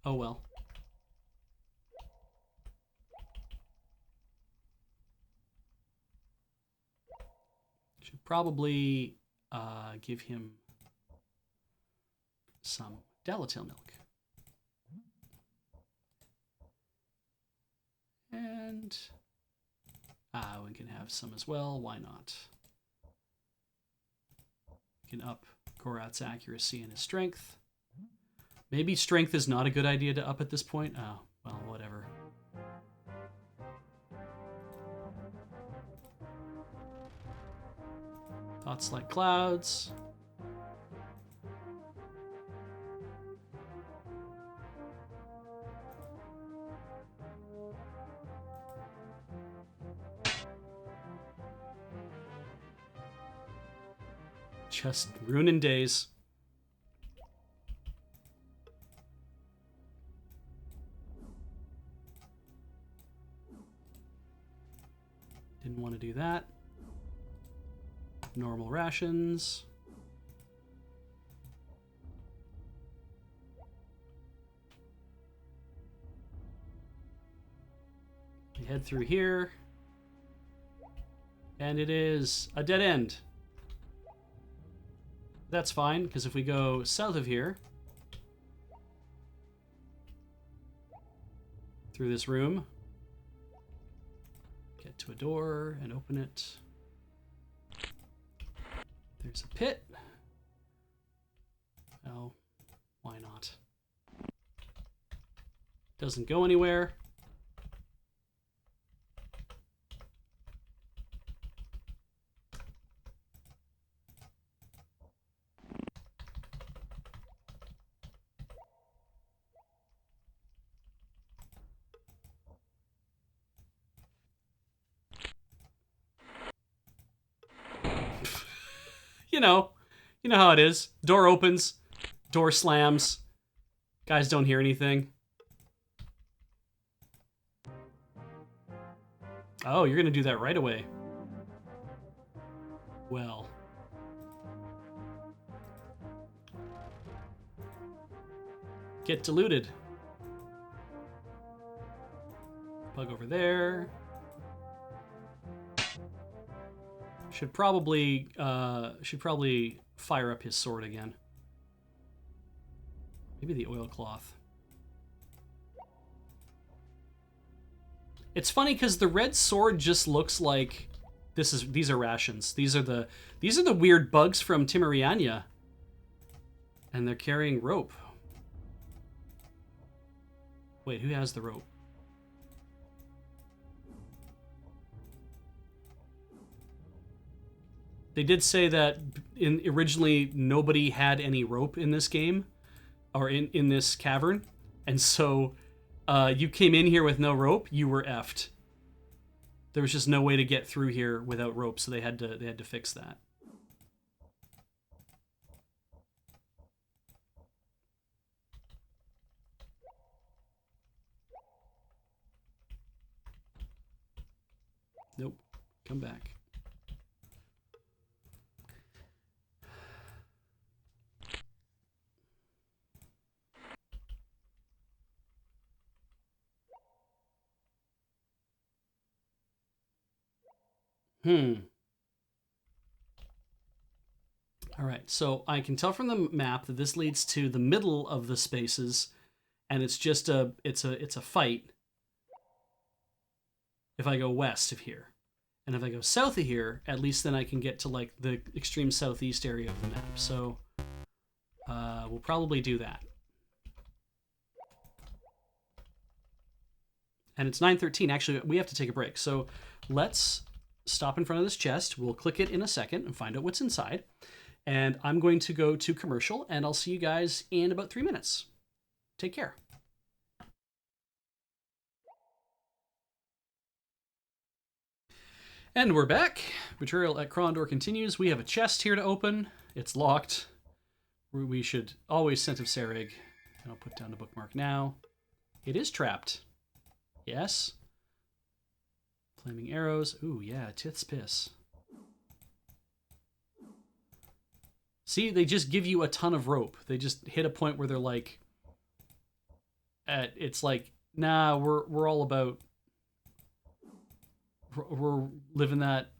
Oh well. Should probably give him some Delatail milk. And we can have some as well. Why not? We can up Gorat's accuracy and his strength. Maybe strength is not a good idea to up at this point. Oh, well, whatever. Thoughts like clouds. Just ruining days. Didn't want to do that. Normal rations. head through here. And it is a dead end. That's fine, because if we go south of here, through this room, get to a door and open it. There's a pit. Oh, why not? Doesn't go anywhere. You know how it is. Door opens, door slams. Guys don't hear anything. Oh, you're gonna do that right away. Well. Get diluted. Bug over there. Should probably fire up his sword again. Maybe the oilcloth. It's funny because the red sword just looks like these are rations. These are the weird bugs from Timuriania. And they're carrying rope. Wait, who has the rope? They did say that originally nobody had any rope in this game, or in this cavern, and so you came in here with no rope, you were effed. There was just no way to get through here without rope, so they had to fix that. Nope. Come back. All right, so I can tell from the map that this leads to the middle of the spaces, and it's just it's a fight. If I go west of here, and if I go south of here, at least then I can get to like the extreme southeast area of the map. So we'll probably do that. And it's 9:13. Actually, we have to take a break. So let's stop in front of this chest. We'll click it in a second and find out what's inside. And I'm going to go to commercial, and I'll see you guys in about 3 minutes. Take care. And we're back. Betrayal at Krondor continues. We have a chest here to open. It's locked. We should always scent of Serig. I'll put down the bookmark now. It is trapped. Yes. Flaming arrows. Ooh, yeah, tits piss. See, they just give you a ton of rope. They just hit a point where they're like, it's like, nah, we're all about, we're living that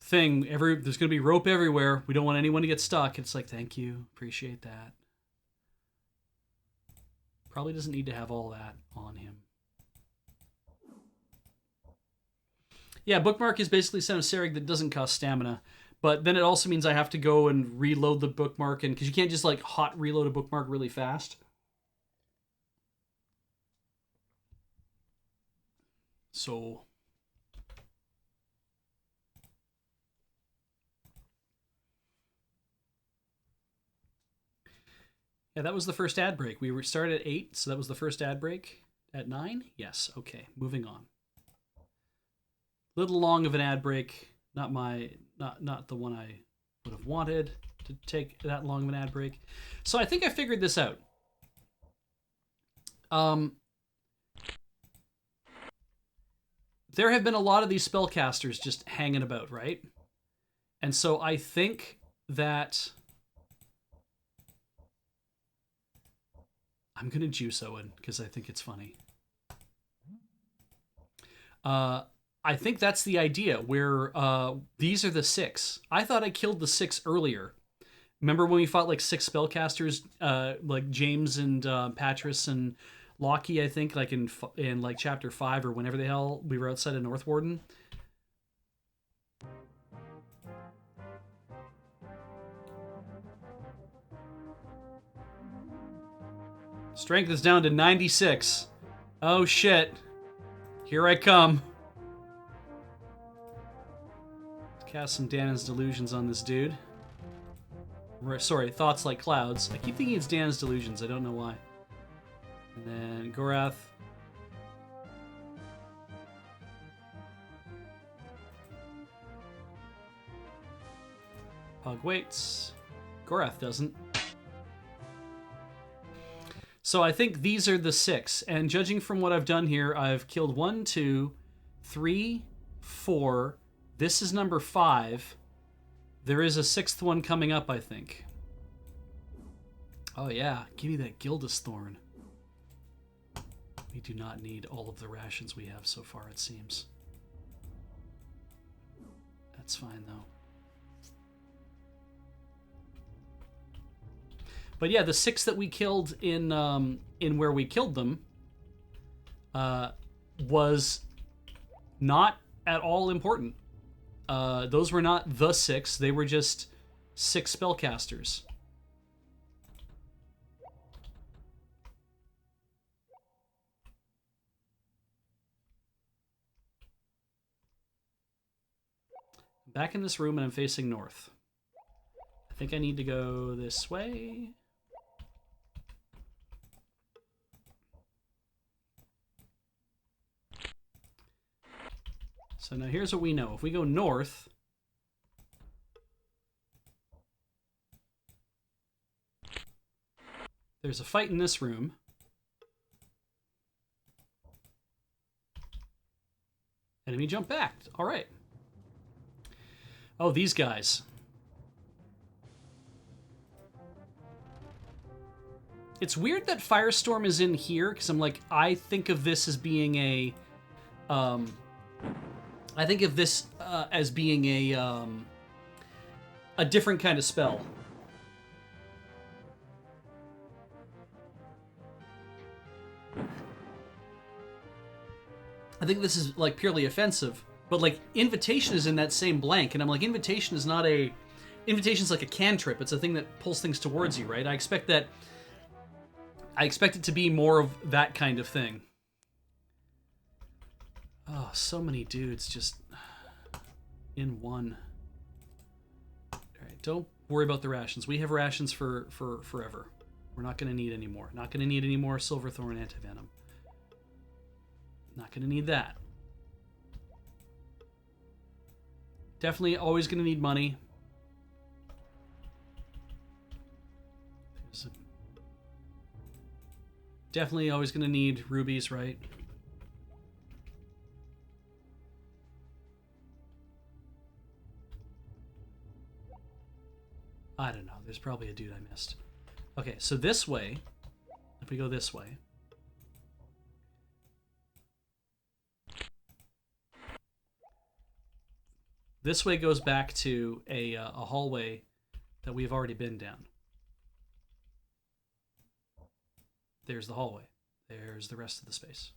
thing. There's gonna be rope everywhere. We don't want anyone to get stuck. It's like, thank you, appreciate that. Probably doesn't need to have all that on him. Yeah, bookmark is basically Son of Serig that doesn't cost stamina. But then it also means I have to go and reload the bookmark, and because you can't just like hot reload a bookmark really fast. So yeah, that was the first ad break. We started at 8, so that was the first ad break. At 9? Yes. Okay, moving on. Little long of an ad break. Not the one I would have wanted to take that long of an ad break. So I think I figured this out. There have been a lot of these spellcasters just hanging about, right? And so I think that I'm going to juice Owen because I think it's funny. I think that's the idea, where these are the 6. I thought I killed the 6 earlier. Remember when we fought like 6 spellcasters, like James and Patris and Loki, I think, like in like chapter 5 or whenever the hell we were outside of North Warden? Strength is down to 96. Oh shit. Here I come. Let's cast some Danon's Delusions on this dude. Sorry, Thoughts Like Clouds. I keep thinking it's Danon's Delusions. I don't know why. And then Gorath. Pug waits. Gorath doesn't. So I think these are the 6. And judging from what I've done here, I've killed 1, 2, 3, 4. This is number 5. There is a 6th one coming up, I think. Oh yeah, give me that Gildas Thorn. We do not need all of the rations we have so far, it seems. That's fine, though. But yeah, the 6 that we killed in where we killed them was not at all important. Those were not the 6. They were just 6 spellcasters. Back in this room, and I'm facing north. I think I need to go this way. So now here's what we know. If we go north, there's a fight in this room. Enemy jump back. All right. Oh, these guys. It's weird that Firestorm is in here, because I'm like, I think of this as being a... I think of this as being a different kind of spell. I think this is like purely offensive, but like Invitation is in that same blank, and I'm like, Invitation is not a... Invitation's like a cantrip. It's a thing that pulls things towards you, right? I expect it to be more of that kind of thing. Oh, so many dudes just in one. All right, don't worry about the rations. We have rations for forever. We're not going to need any more. Not going to need any more Silverthorn Antivenom. Not going to need that. Definitely always going to need money. Definitely always going to need rubies, right? I don't know. There's probably a dude I missed. Okay, so this way, if we go this way, this way goes back to a hallway that we've already been down. There's the hallway. There's the rest of the space.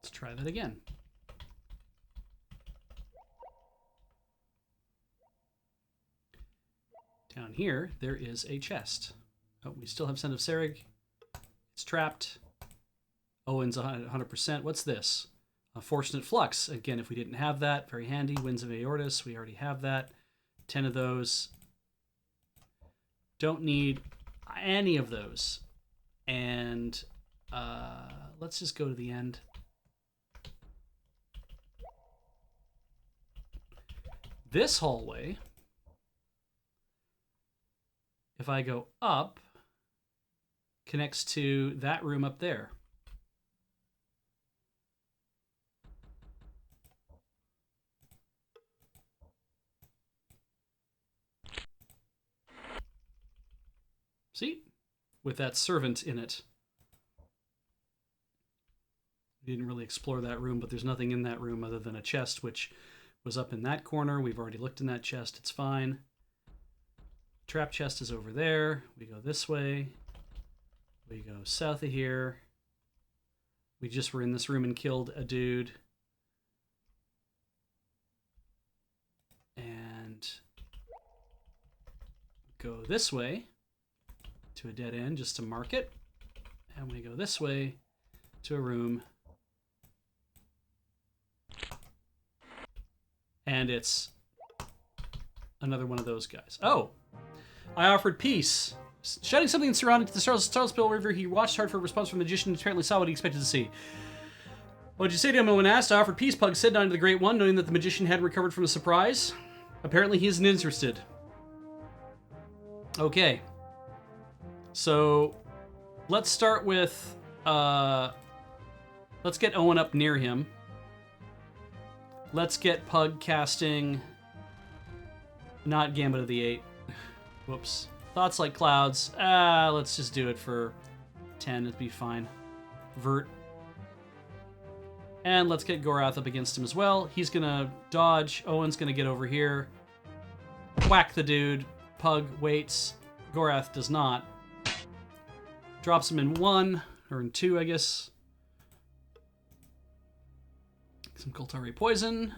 Let's try that again. Down here, there is a chest. Oh, we still have Scent of Serig. It's trapped. Owen's 100%. What's this? A Fortunate Flux. Again, if we didn't have that, very handy. Winds of Aortus, we already have that. 10 of those. Don't need any of those. And let's just go to the end. This hallway, if I go up, connects to that room up there. See? With that servant in it. We didn't really explore that room, but there's nothing in that room other than a chest, which was up in that corner. We've already looked in that chest. It's fine. Trap chest is over there. We go this way. We go south of here. We just were in this room and killed a dude. And go this way to a dead end just to mark it. And we go this way to a room. And it's another one of those guys. Oh! I offered peace. Shouting something surrounding the Starspill River, he watched hard for a response from the magician and apparently saw what he expected to see. What'd you say to him when asked? I offered peace, Pug said, down to the Great One, knowing that the magician hadn't recovered from the surprise. Apparently he isn't interested. Okay. So, let's start with, let's get Owen up near him. Let's get Pug casting, not Gambit of the Eight. Whoops. Thoughts like clouds. Let's just do it for 10. It'd be fine. Vert. And let's get Gorath up against him as well. He's gonna dodge. Owen's gonna get over here. Whack the dude. Pug waits. Gorath does not. Drops him in 1, or in 2, I guess. Some Koltari poison.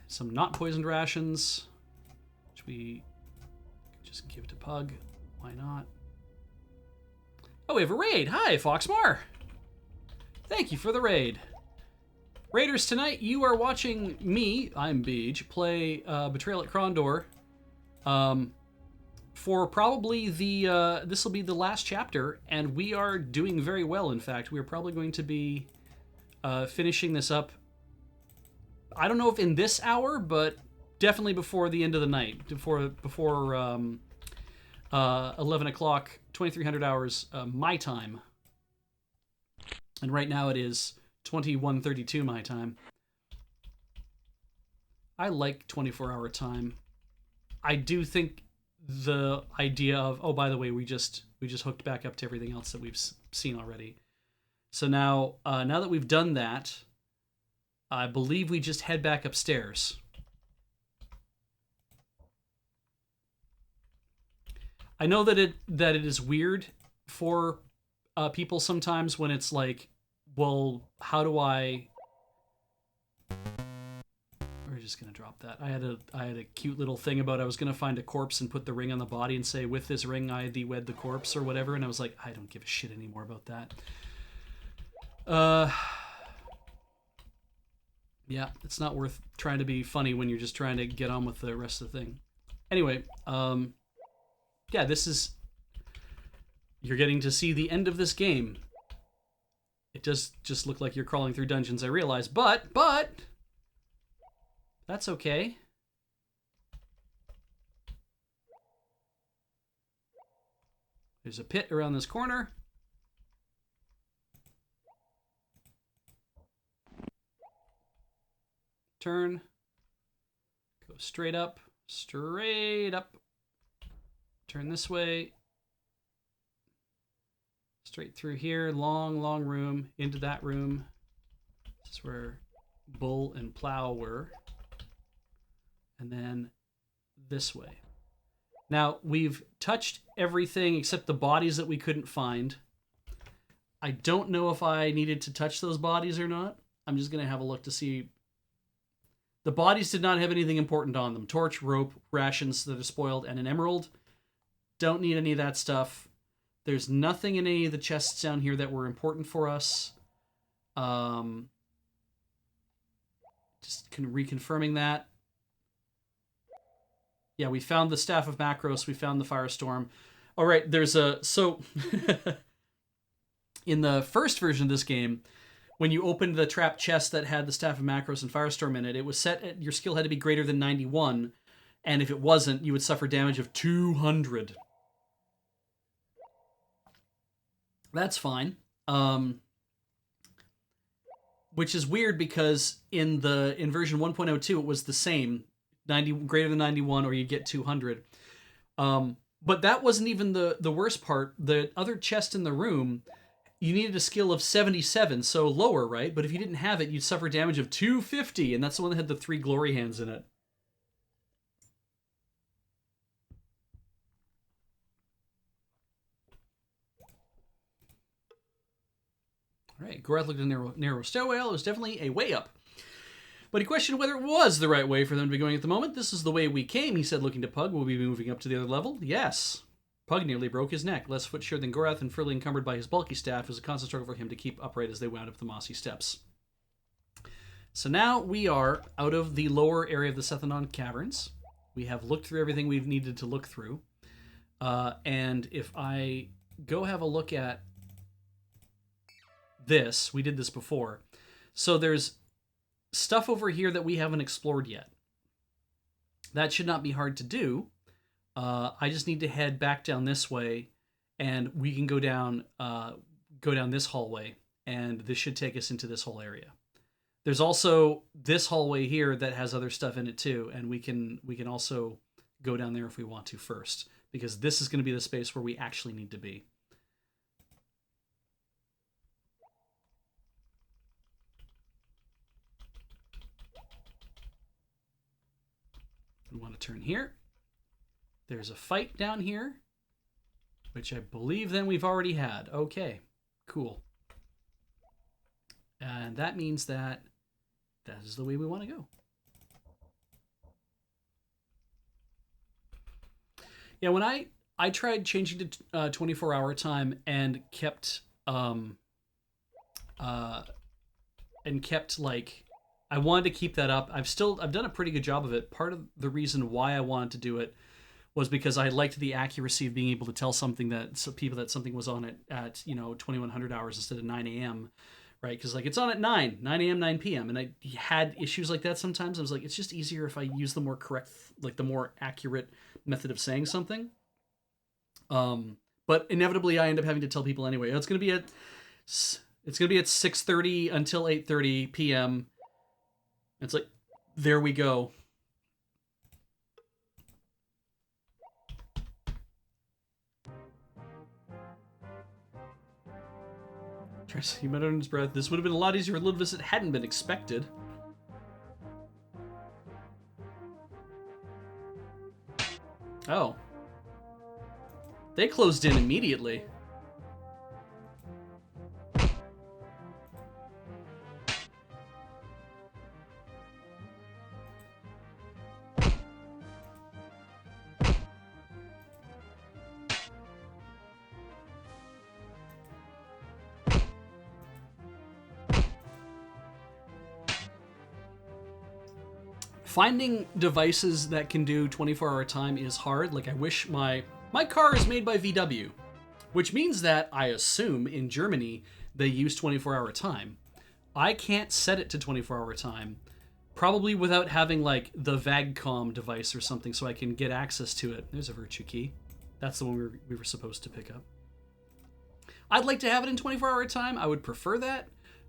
Some not poisoned rations. Which we just give it to Pug. Why not? Oh, we have a raid. Hi, Foxmar. Thank you for the raid. Raiders, tonight you are watching me, I'm Beej, play Betrayal at Krondor. For probably the, this will be the last chapter, and we are doing very well, in fact. We are probably going to be finishing this up, I don't know if in this hour, but definitely before the end of the night, before 11 o'clock, 2300 hours my time. And right now it is 21:32 my time. I like 24-hour time. I do think the idea of, oh, by the way, we just hooked back up to everything else that we've seen already. So now that we've done that, I believe we just head back upstairs. I know that it is weird for people sometimes when it's like, well, how do I... We're just gonna drop that. I had a cute little thing about I was gonna find a corpse and put the ring on the body and say, with this ring I thee wed the corpse or whatever, and I was like, I don't give a shit anymore about that. Yeah, it's not worth trying to be funny when you're just trying to get on with the rest of the thing. Anyway, yeah, this is... You're getting to see the end of this game. It does just look like you're crawling through dungeons, I realize, but... That's okay. There's a pit around this corner. Turn. Go straight up. Straight up. Turn this way. Straight through here. Long, long room. Into that room. This is where Bull and Plow were. And then this way. Now, we've touched everything except the bodies that we couldn't find. I don't know if I needed to touch those bodies or not. I'm just going to have a look to see. The bodies did not have anything important on them. Torch, rope, rations that are spoiled, and an emerald. Don't need any of that stuff. There's nothing in any of the chests down here that were important for us. Just reconfirming that. Yeah, we found the Staff of Macros. We found the Firestorm. All right, there's a... So, in the first version of this game, when you opened the trap chest that had the Staff of Macros and Firestorm in it, it was set at... Your skill had to be greater than 91, and if it wasn't, you would suffer damage of 200. That's fine. Which is weird because in version 1.02, it was the same. 90 greater than 91 or you get 200. But that wasn't even the worst part. The other chest in the room, you needed a skill of 77, so lower, right? But if you didn't have it, you'd suffer damage of 250, and that's the one that had the 3 glory hands in it. All right, Gorath looked at a narrow stairway. It was definitely a way up. But he questioned whether it was the right way for them to be going at the moment. This is the way we came, he said, looking to Pug. Will we be moving up to the other level? Yes. Pug nearly broke his neck, less foot-sure than Gorath and furly encumbered by his bulky staff. It was a constant struggle for him to keep upright as they wound up the mossy steps. So now we are out of the lower area of the Sethanon Caverns. We have looked through everything we've needed to look through. And if I go have a look at this, we did this before. So there's stuff over here that we haven't explored yet. That should not be hard to do. I just need to head back down this way, and we can go down this hallway, and this should take us into this whole area. There's also this hallway here that has other stuff in it too, and we can also go down there if we want to first, because this is going to be the space where we actually need to be. We want to turn here. There's a fight down here, which I believe then we've already had. Okay, cool. And that means that is the way we want to go. Yeah, when I tried changing to 24-hour time and kept like, I wanted to keep that up. I've done a pretty good job of it. Part of the reason why I wanted to do it was because I liked the accuracy of being able to tell something that something was on at 2100 hours instead of 9 a.m. Right? Because like it's on at 9 a.m., 9 p.m. And I had issues like that sometimes. I was like, it's just easier if I use the more correct, like the more accurate method of saying something. But inevitably I end up having to tell people anyway. It's gonna be at 6:30 until 8:30 p.m. It's like, there we go. He muttered under his breath. This would have been a lot easier if Little Visit hadn't been expected. Oh. They closed in immediately. Finding devices that can do 24-hour time is hard. Like, I wish my car is made by VW, which means that I assume in Germany they use 24-hour time. I can't set it to 24-hour time, probably without having like the VAGCOM device or something so I can get access to it. There's a virtue key. That's the one we were supposed to pick up. I'd like to have it in 24-hour time. I would prefer that.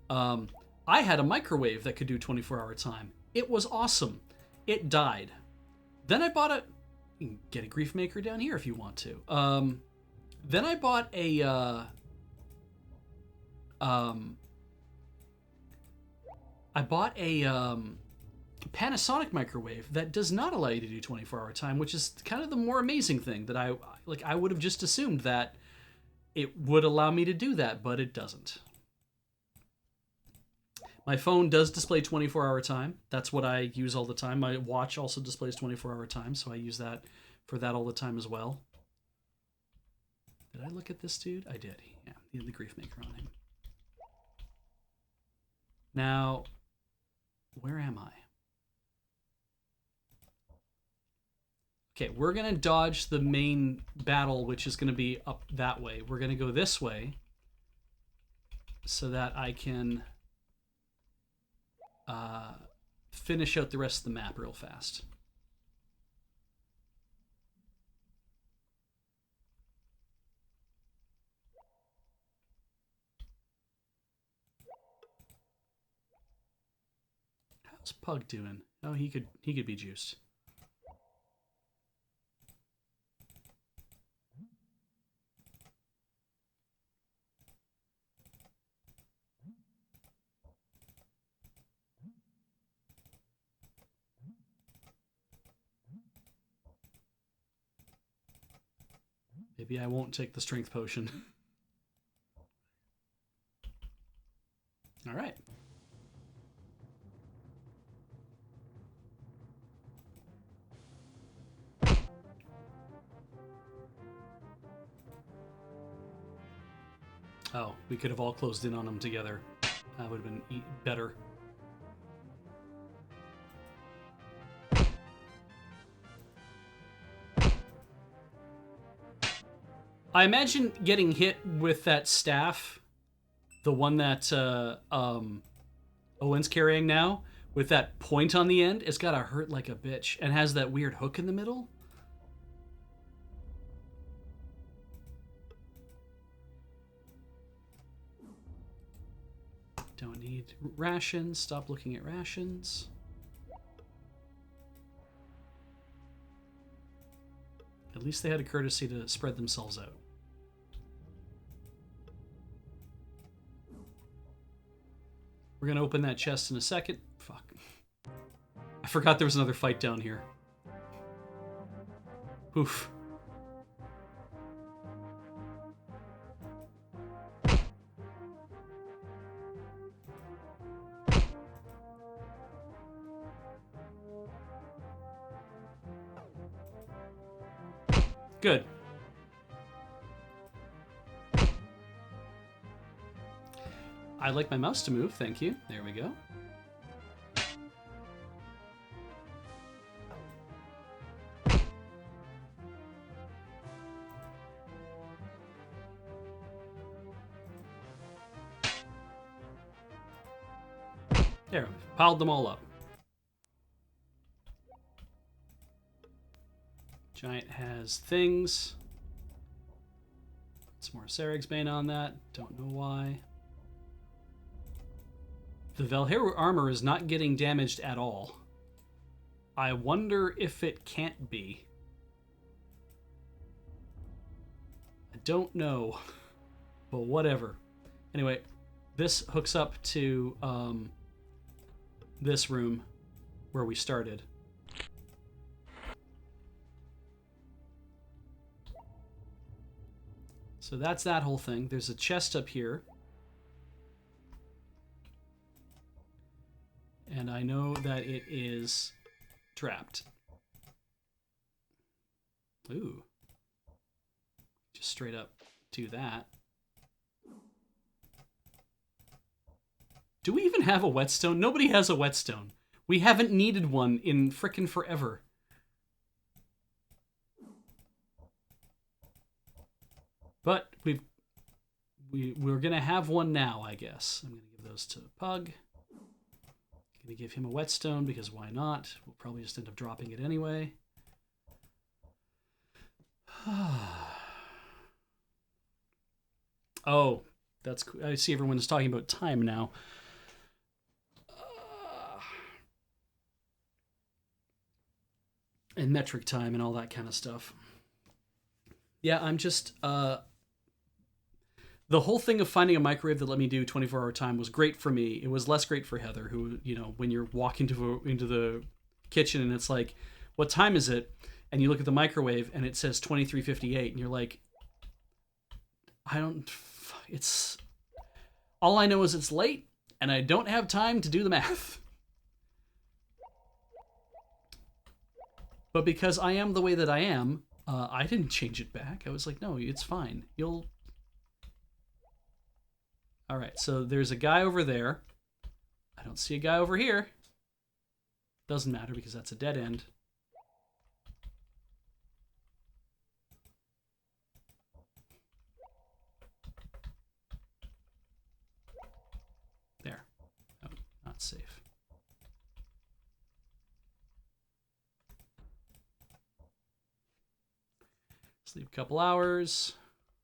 I had a microwave that could do 24-hour time. It was awesome. It died. Then I bought you can get a grief maker down here if you want to. Then I bought a Panasonic microwave that does not allow you to do 24-hour time, which is kind of the more amazing thing that I would have just assumed that it would allow me to do that, but it doesn't. My phone does display 24-hour time. That's what I use all the time. My watch also displays 24-hour time, so I use that for that all the time as well. Did I look at this dude? I did. Yeah, he had the grief maker on him. Now, where am I? Okay, we're going to dodge the main battle, which is going to be up that way. We're going to go this way so that I can finish out the rest of the map real fast. How's Pug doing? Oh, he could be juiced. Maybe I won't take the strength potion. All right. Oh, we could have all closed in on them together. That would have been better. I imagine getting hit with that staff, the one that Owen's carrying now, with that point on the end, it's gotta hurt like a bitch, and has that weird hook in the middle. Don't need rations. Stop looking at rations. At least they had a courtesy to spread themselves out. We're gonna open that chest in a second. Fuck. I forgot there was another fight down here. Oof. Good. I'd like my mouse to move, thank you. There we go. There, piled them all up. Giant has things. Put some more Sarig's Bane on that. Don't know why. The Valheru armor is not getting damaged at all. I wonder if it can't be. I don't know, but whatever. Anyway, this hooks up to this room where we started. So that's that whole thing. There's a chest up here. And I know that it is trapped. Ooh. Just straight up do that. Do we even have a whetstone? Nobody has a whetstone. We haven't needed one in frickin' forever. But we're gonna have one now, I guess. I'm gonna give those to Pug. Gonna give him a whetstone because why not? We'll probably just end up dropping it anyway. Oh, that's cool. I see everyone's talking about time now. And metric time and all that kind of stuff. Yeah, I'm just the whole thing of finding a microwave that let me do 24-hour time was great for me. It was less great for Heather, who, you know, when you're walking into the kitchen and it's like, what time is it? And you look at the microwave and it says 23:58 and you're like, it's, all I know is it's late and I don't have time to do the math. But because I am the way that I am, I didn't change it back. I was like, no, it's fine. All right, so there's a guy over there. I don't see a guy over here. Doesn't matter because that's a dead end. There. Oh, not safe. Sleep a couple hours.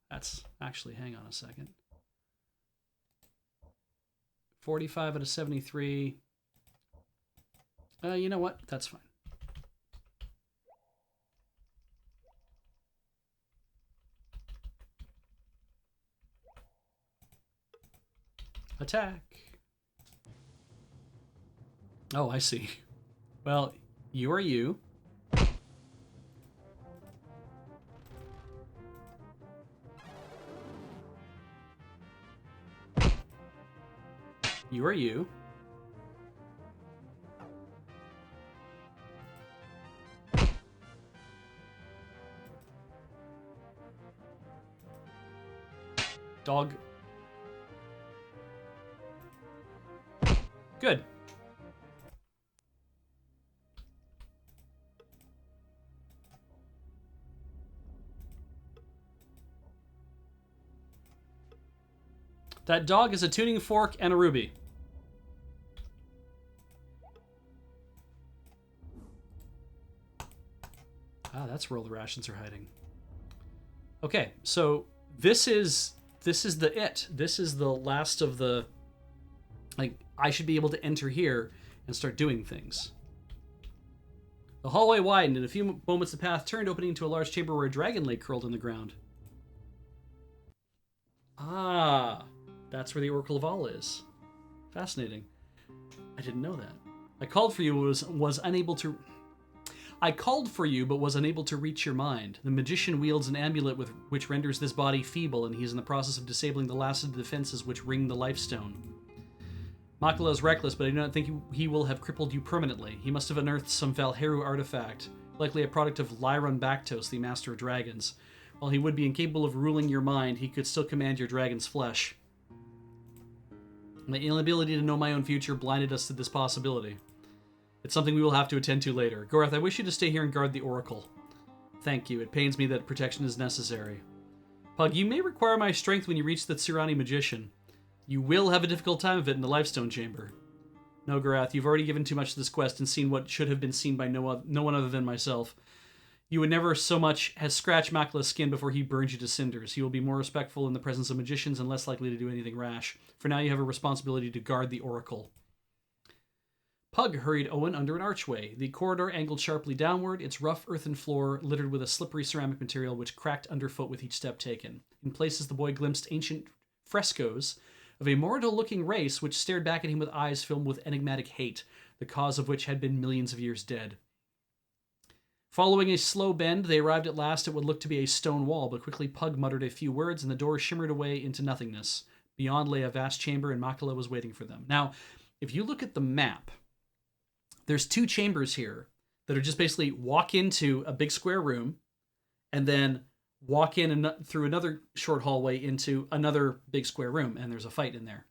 That's actually, hang on a second. 45 out of 73. You know what? That's fine. Attack. Oh, I see. Well, you are you. You are you. Dog. Good. That dog is a tuning fork and a ruby. Ah, that's where all the rations are hiding. Okay, so this is the it. This is the last of the, like, I should be able to enter here and start doing things. The hallway widened. In a few moments, the path turned, opening into a large chamber where a dragon lay curled in the ground. Ah, that's where the Oracle of All is. Fascinating. I didn't know that. I called for you, was unable to... I called for you, but was unable to reach your mind. The magician wields an amulet which renders this body feeble, and he is in the process of disabling the last of the defenses which ring the Lifestone. Makala is reckless, but I do not think he will have crippled you permanently. He must have unearthed some Valheru artifact, likely a product of Lyron Baktos, the Master of Dragons. While he would be incapable of ruling your mind, he could still command your dragon's flesh. My inability to know my own future blinded us to this possibility. It's something we will have to attend to later. Gorath, I wish you to stay here and guard the Oracle. Thank you. It pains me that protection is necessary. Pug, you may require my strength when you reach the Tsirani Magician. You will have a difficult time of it in the Lifestone Chamber. No, Gorath, you've already given too much to this quest and seen what should have been seen by no one other than myself. You would never so much as scratch Makala's skin before he burns you to cinders. He will be more respectful in the presence of magicians and less likely to do anything rash. For now, you have a responsibility to guard the Oracle. Pug hurried Owen under an archway. The corridor angled sharply downward, its rough earthen floor littered with a slippery ceramic material which cracked underfoot with each step taken. In places, the boy glimpsed ancient frescoes of a mortal-looking race which stared back at him with eyes filled with enigmatic hate, the cause of which had been millions of years dead. Following a slow bend, they arrived at last at what looked to be a stone wall, but quickly Pug muttered a few words and the door shimmered away into nothingness. Beyond lay a vast chamber, and Makala was waiting for them. Now, if you look at the map, there's two chambers here that are just basically walk into a big square room and then walk in and through another short hallway into another big square room, and there's a fight in there.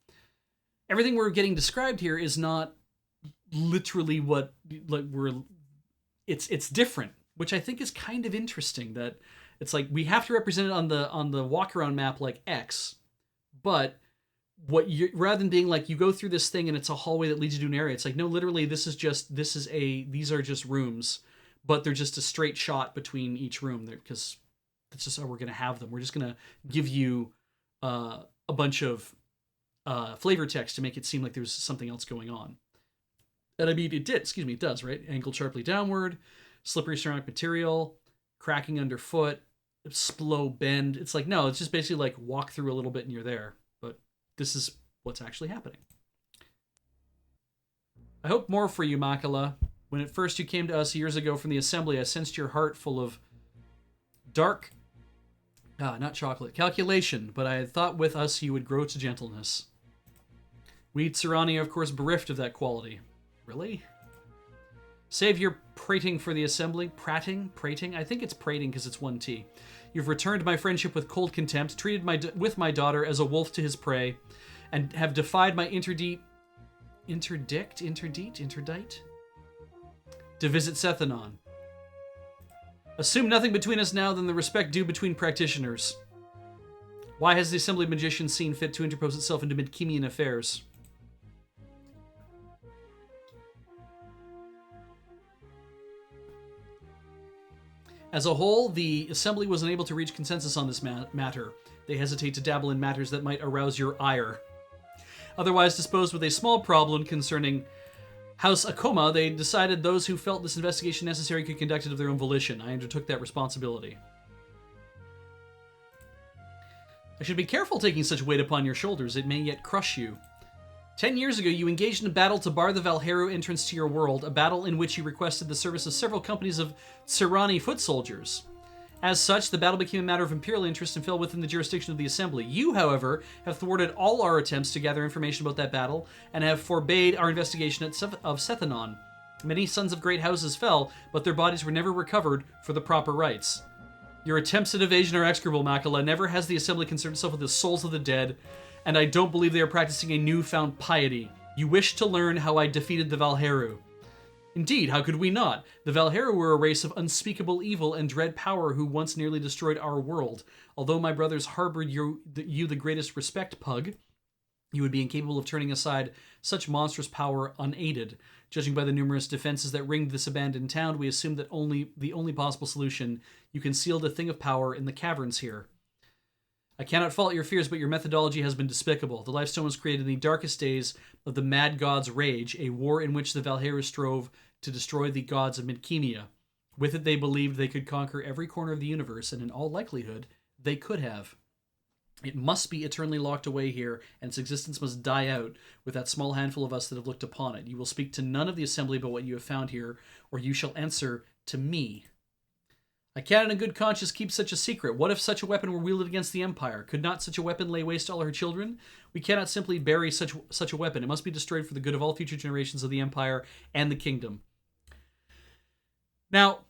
Everything we're getting described here is not literally what it's different, which I think is kind of interesting, that it's like we have to represent it on the walk around map like X, but rather than being like you go through this thing and it's a hallway that leads you to an area, it's like, no, literally these are just rooms, but they're just a straight shot between each room there, because that's just how we're going to have them. We're just going to give you a bunch of flavor text to make it seem like there's something else going on. And I mean, it does, right? Angled sharply downward, slippery ceramic material, cracking underfoot, slow bend. It's like, no, it's just basically like walk through a little bit and you're there. But this is what's actually happening. I hope more for you, Makala. When at first you came to us years ago from the assembly, I sensed your heart full of not chocolate, calculation, but I had thought with us you would grow to gentleness. We Tsirani are, of course, bereft of that quality. Really? Save your prating for the assembly. Prating? I think it's prating because it's one T. You've returned my friendship with cold contempt, treated with my daughter as a wolf to his prey, and have defied my interdict to visit Sethanon. Assume nothing between us now than the respect due between practitioners. Why has the Assembly of Magicians seen fit to interpose itself into Midkemian affairs? As a whole, the Assembly was unable to reach consensus on this matter. They hesitate to dabble in matters that might arouse your ire. Otherwise disposed with a small problem concerning House Akoma, they decided those who felt this investigation necessary could conduct it of their own volition. I undertook that responsibility. I should be careful taking such weight upon your shoulders. It may yet crush you. 10 years ago, you engaged in a battle to bar the Valheru entrance to your world, a battle in which you requested the service of several companies of Tsirani foot soldiers. As such, the battle became a matter of imperial interest and fell within the jurisdiction of the Assembly. You, however, have thwarted all our attempts to gather information about that battle and have forbade our investigation of Sethanon. Many sons of great houses fell, but their bodies were never recovered for the proper rites. Your attempts at evasion are execrable, Makala. Never has the Assembly concerned itself with the souls of the dead, and I don't believe they are practicing a newfound piety. You wish to learn how I defeated the Valheru. Indeed, how could we not? The Valheru were a race of unspeakable evil and dread power who once nearly destroyed our world. Although my brothers harbored you the greatest respect, Pug, you would be incapable of turning aside such monstrous power unaided. Judging by the numerous defenses that ringed this abandoned town, we assume that the only possible solution, you concealed a thing of power in the caverns here. I cannot fault your fears, but your methodology has been despicable. The Lifestone was created in the darkest days of the Mad God's Rage, a war in which the Valheru strove to destroy the gods of Midkemia. With it, they believed they could conquer every corner of the universe, and in all likelihood, they could have. It must be eternally locked away here, and its existence must die out with that small handful of us that have looked upon it. You will speak to none of the Assembly about what you have found here, or you shall answer to me. I cannot in good conscience keep such a secret. What if such a weapon were wielded against the Empire? Could not such a weapon lay waste to all her children? We cannot simply bury such a weapon. It must be destroyed for the good of all future generations of the Empire and the Kingdom. Now,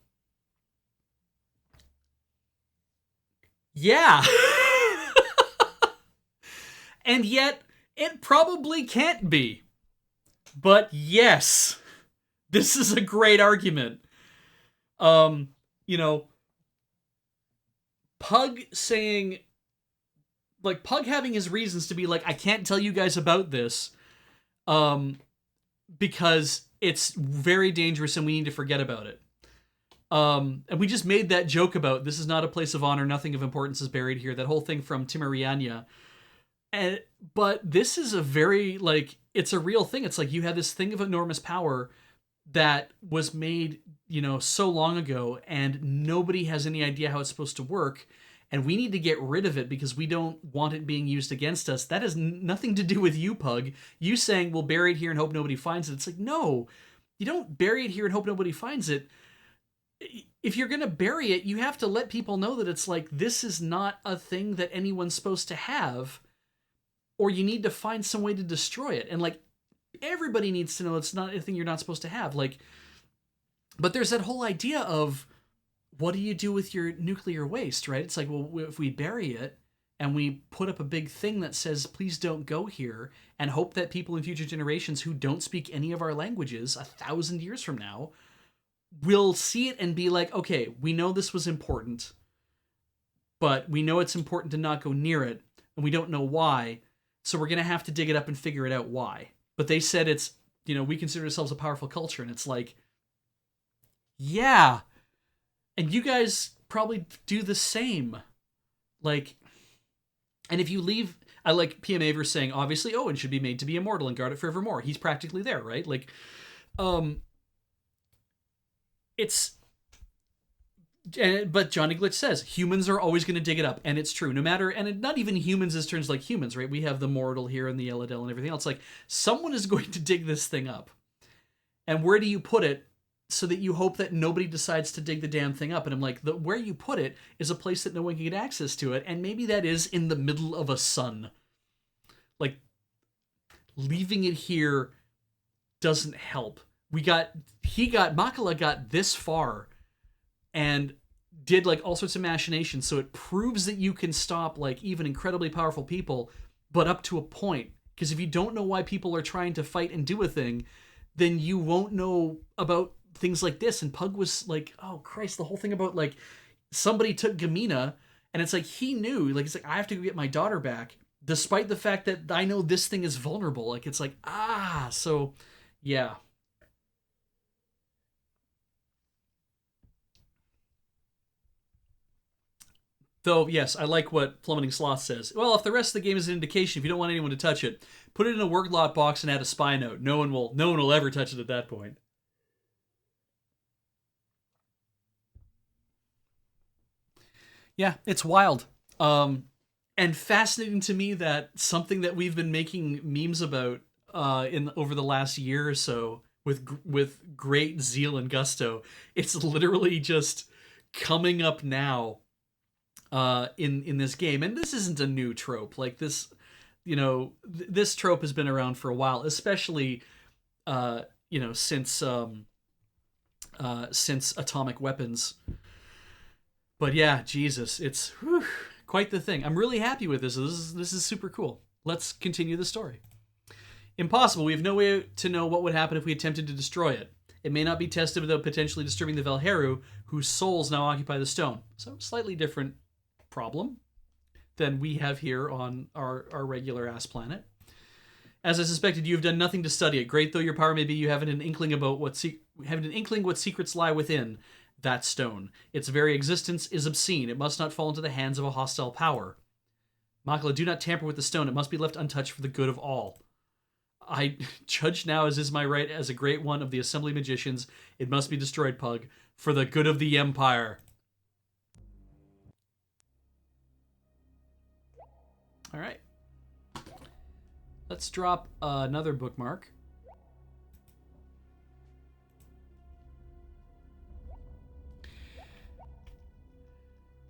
yeah. And yet, it probably can't be. But yes, this is a great argument. Pug saying, like, Pug having his reasons to be like, I can't tell you guys about this, because it's very dangerous and we need to forget about it. And we just made that joke about, this is not a place of honor, nothing of importance is buried here, that whole thing from Timuriania. But this is a very, like, it's a real thing. It's like you have this thing of enormous power that was made, so long ago, and nobody has any idea how it's supposed to work, and we need to get rid of it because we don't want it being used against us. That has nothing to do with you, Pug. You saying, we'll bury it here and hope nobody finds it. It's like, no, you don't bury it here and hope nobody finds it. If you're going to bury it, you have to let people know that it's like, this is not a thing that anyone's supposed to have, or you need to find some way to destroy it. And, like, everybody needs to know it's not a thing you're not supposed to have. Like, but there's that whole idea of, what do you do with your nuclear waste, right? It's like, well, if we bury it and we put up a big thing that says, please don't go here, and hope that people in future generations who don't speak any of our languages 1,000 years from now will see it and be like, okay, we know this was important, but we know it's important to not go near it, and we don't know why, so we're going to have to dig it up and figure it out why. But they said it's, we consider ourselves a powerful culture, and it's like, yeah, and you guys probably do the same. Like, and if you leave, I like PM Aver saying, obviously, Owen should be made to be immortal and guard it forevermore. He's practically there, right? Like, but Johnny Glitch says, humans are always going to dig it up, and it's true. No matter, and not even humans as terms like humans, right? We have the Mortal here and the Eladel and everything else. Like, someone is going to dig this thing up. And where do you put it so that you hope that nobody decides to dig the damn thing up? And I'm like, where you put it is a place that no one can get access to it, and maybe that is in the middle of a sun. Like, leaving it here doesn't help. Makala got this far and did, like, all sorts of machinations, so it proves that you can stop, like, even incredibly powerful people, but up to a point. Because if you don't know why people are trying to fight and do a thing, then you won't know about things like this. And Pug was like, oh Christ, the whole thing about, like, somebody took Gamina, and it's like, he knew, like, it's like, I have to go get my daughter back, despite the fact that I know this thing is vulnerable. Like, it's like, so, yeah. Though, yes, I like what Plummeting Sloth says. Well, if the rest of the game is an indication, if you don't want anyone to touch it, put it in a word lot box and add a spy note. No one will ever touch it at that point. Yeah, it's wild. And fascinating to me that something that we've been making memes about over the last year or so with great zeal and gusto, it's literally just coming up now in this game, and this isn't a new trope. Like this, this trope has been around for a while, especially since atomic weapons. But yeah, Jesus, it's quite the thing. I'm really happy with this. This is super cool. Let's continue the story. Impossible. We have no way to know what would happen if we attempted to destroy it. It may not be tested without potentially disturbing the Valheru, whose souls now occupy the stone. So, slightly different problem than we have here on our regular ass planet. As I suspected, you have done nothing to study it. Great though your power may be, you haven't an inkling about what secrets lie within that stone. Its very existence is obscene. It must not fall into the hands of a hostile power. Makala, do not tamper with the stone. It must be left untouched for the good of all. I judge now, as is my right as a great one of the assembly magicians. It must be destroyed, Pug, for the good of the Empire. All right. Let's drop another bookmark.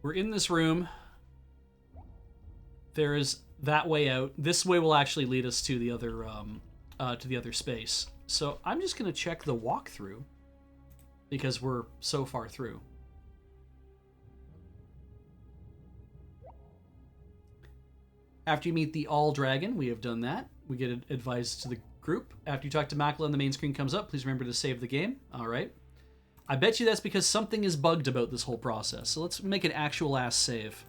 We're in this room. There is that way out. This way will actually lead us to the other space. So I'm just going to check the walkthrough because we're so far through. After you meet the All Dragon, we have done that. We get advised to the group. After you talk to Makala and the main screen comes up, please remember to save the game. All right. I bet you that's because something is bugged about this whole process. So let's make an actual ass save.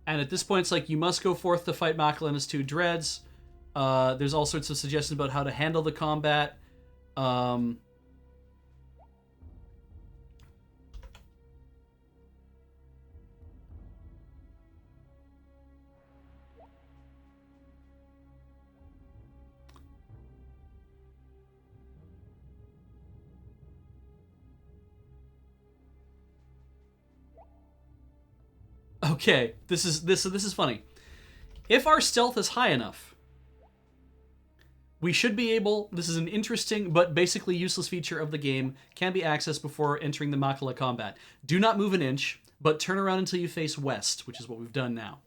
And at this point, it's like you must go forth to fight Makala and his two dreads. There's all sorts of suggestions about how to handle the combat. Okay, this is funny. If our stealth is high enough, we should be able... This is an interesting but basically useless feature of the game. Can be accessed before entering the Makala combat. Do not move an inch, but turn around until you face west, which is what we've done now.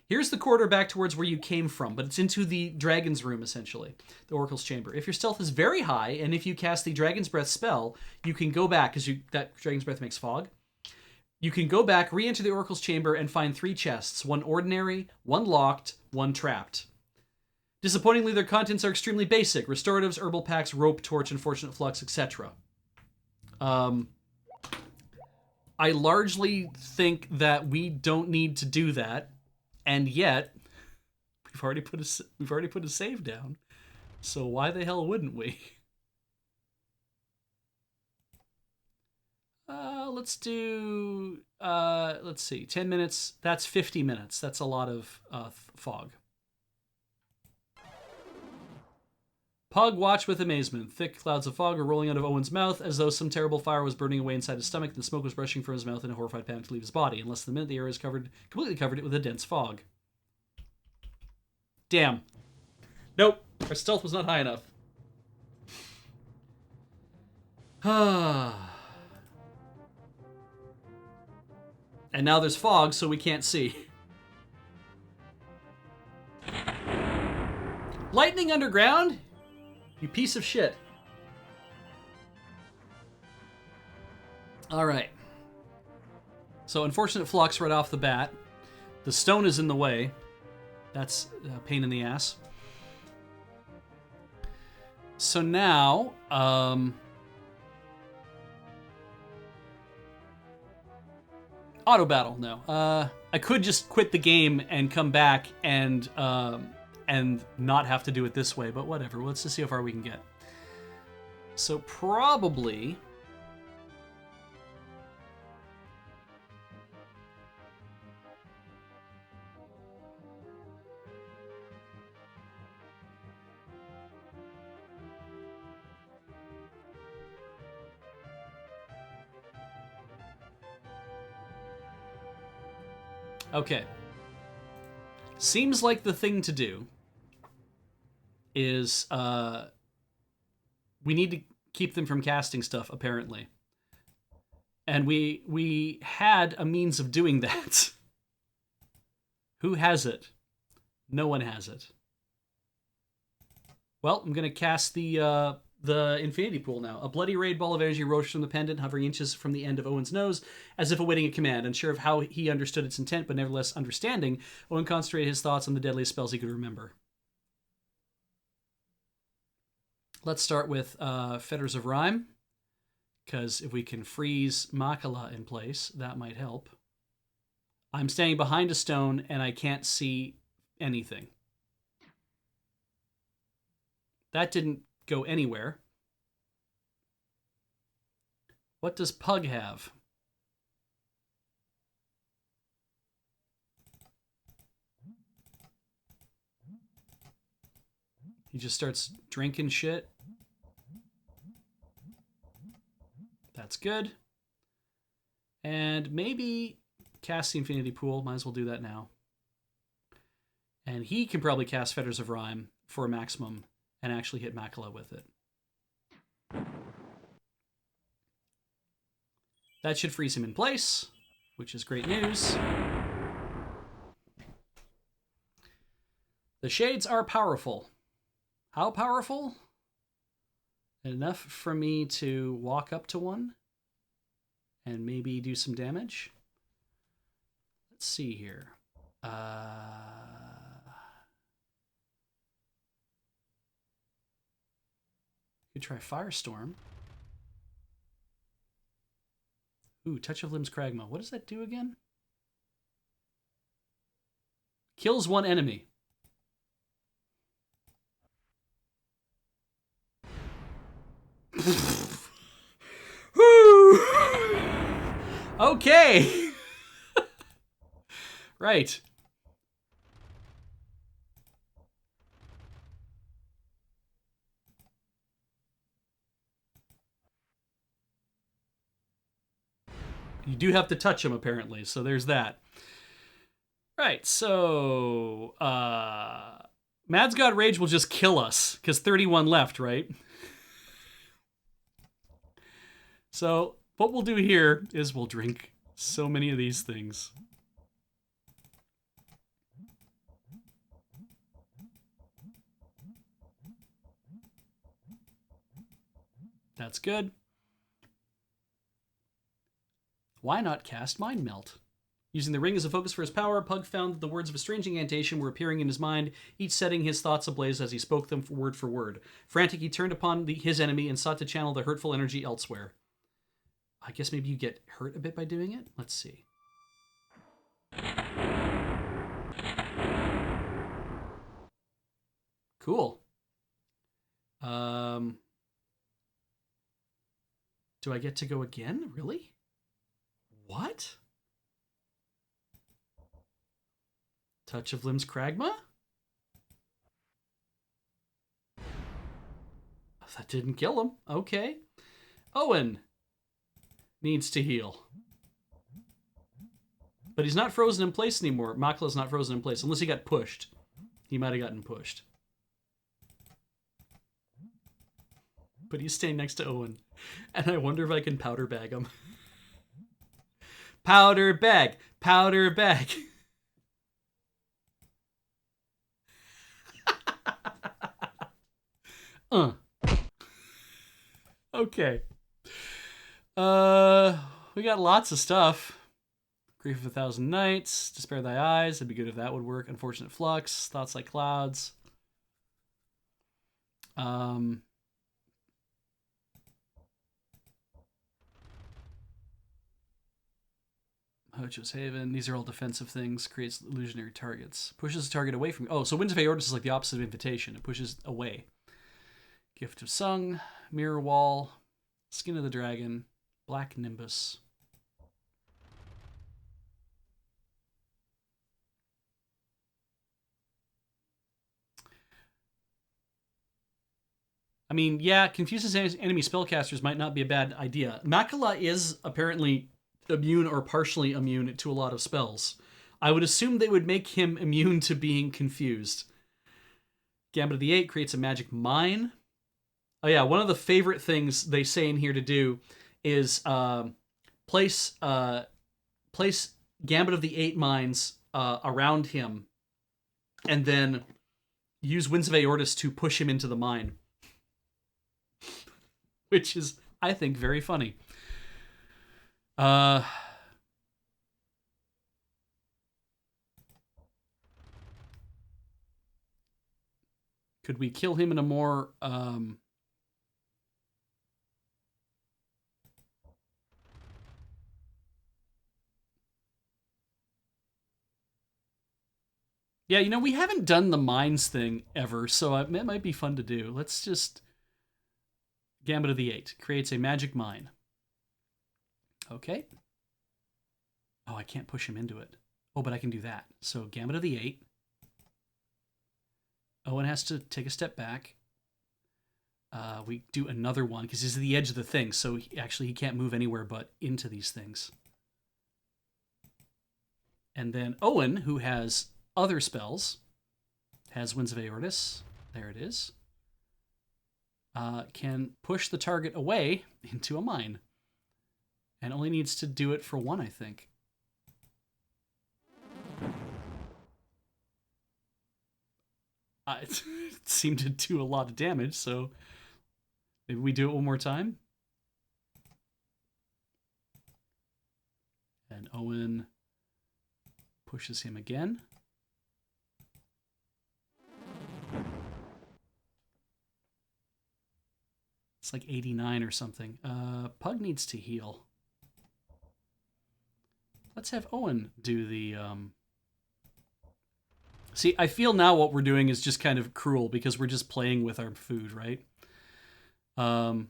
Here's the corridor back towards where you came from, but it's into the Dragon's Room, essentially. The Oracle's Chamber. If your stealth is very high, and if you cast the Dragon's Breath spell, you can go back, because that Dragon's Breath makes fog. You can go back, re-enter the Oracle's Chamber, and find 3 chests. 1 ordinary, 1 locked, 1 trapped. Disappointingly, their contents are extremely basic. Restoratives, herbal packs, rope, torch, unfortunate flux, etc. I largely think that we don't need to do that, and yet we've already put a save down. So why the hell wouldn't we? Let's do, let's see, 10 minutes. That's 50 minutes. That's a lot of fog. Pug watched with amazement. Thick clouds of fog were rolling out of Owen's mouth as though some terrible fire was burning away inside his stomach. The smoke was rushing from his mouth in a horrified panic to leave his body. In less than a minute, the air is completely covered it with a dense fog. Damn. Nope. Our stealth was not high enough. And now there's fog, so we can't see. Lightning underground? You piece of shit. Alright. So, unfortunate flux right off the bat. The stone is in the way. That's a pain in the ass. So now, auto battle, no. I could just quit the game and come back and not have to do it this way, but whatever. Let's just see how far we can get. So probably... Okay. Seems like the thing to do is we need to keep them from casting stuff, apparently. And we had a means of doing that. Who has it? No one has it. Well, I'm going to cast the Infinity Pool now. A bloody rayed ball of energy rose from the pendant, hovering inches from the end of Owen's nose, as if awaiting a command. Unsure of how he understood its intent, but nevertheless understanding, Owen concentrated his thoughts on the deadliest spells he could remember. Let's start with Fetters of Rhyme, because if we can freeze Makala in place, that might help. I'm standing behind a stone, and I can't see anything. That didn't go anywhere. What does Pug have? He just starts drinking shit. That's good. And maybe cast the Infinity Pool. Might as well do that now. And he can probably cast Fetters of Rhyme for a maximum and actually hit Makala with it. That should freeze him in place, which is great news. The shades are powerful. How powerful? Enough for me to walk up to one and maybe do some damage. Let's see here. Could try Firestorm. Ooh, Touch of Limbs Kragma. What does that do again? Kills one enemy. Okay. Right. You do have to touch him, apparently, so there's that. Right, so Mad's God Rage will just kill us, because 31 left, right? So what we'll do here is we'll drink so many of these things. That's good. Why not cast Mind Melt? Using the ring as a focus for his power, Pug found that the words of a strange incantation were appearing in his mind, each setting his thoughts ablaze as he spoke them word for word. Frantic, he turned upon his enemy and sought to channel the hurtful energy elsewhere. I guess maybe you get hurt a bit by doing it? Let's see. Cool. Do I get to go again? Really? What? Touch of Limbs Kragma? That didn't kill him. Okay. Owen needs to heal. But he's not frozen in place anymore. Makala's not frozen in place, unless he got pushed. He might have gotten pushed. But he's staying next to Owen. And I wonder if I can powder bag him. Powder bag! Powder bag! Okay. We got lots of stuff. Grief of 1,000 Nights, Despair Thy Eyes, it'd be good if that would work. Unfortunate Flux, Thoughts Like Clouds. Hojo's Haven, these are all defensive things, creates illusionary targets. Pushes the target away from... Oh, so Winds of Aortus is like the opposite of Invitation. It pushes away. Gift of Sung, Mirror Wall, Skin of the Dragon, Black Nimbus. I mean, yeah, confuses enemy spellcasters might not be a bad idea. Makala is apparently immune or partially immune to a lot of spells. I would assume they would make him immune to being confused. Gambit of the Eight creates a magic mine. Oh yeah, one of the favorite things they say in here to do is place Gambit of the Eight mines around him, and then use Winds of Aortus to push him into the mine. Which is, I think, very funny. Could we kill him in a more... Yeah, you know, we haven't done the mines thing ever, so it might be fun to do. Let's just... Gambit of the Eight creates a magic mine. Okay. Oh, I can't push him into it. Oh, but I can do that. So Gambit of the Eight. Owen has to take a step back. We do another one because he's at the edge of the thing, so he can't move anywhere but into these things. And then Owen, who has other spells, has Winds of Aortus. There it is. Can push the target away into a mine. And only needs to do it for one, I think. It seemed to do a lot of damage, so maybe we do it one more time. And Owen pushes him again. It's like 89 or something. Pug needs to heal. Let's have Owen do the... See, I feel now what we're doing is just kind of cruel because we're just playing with our food, right? And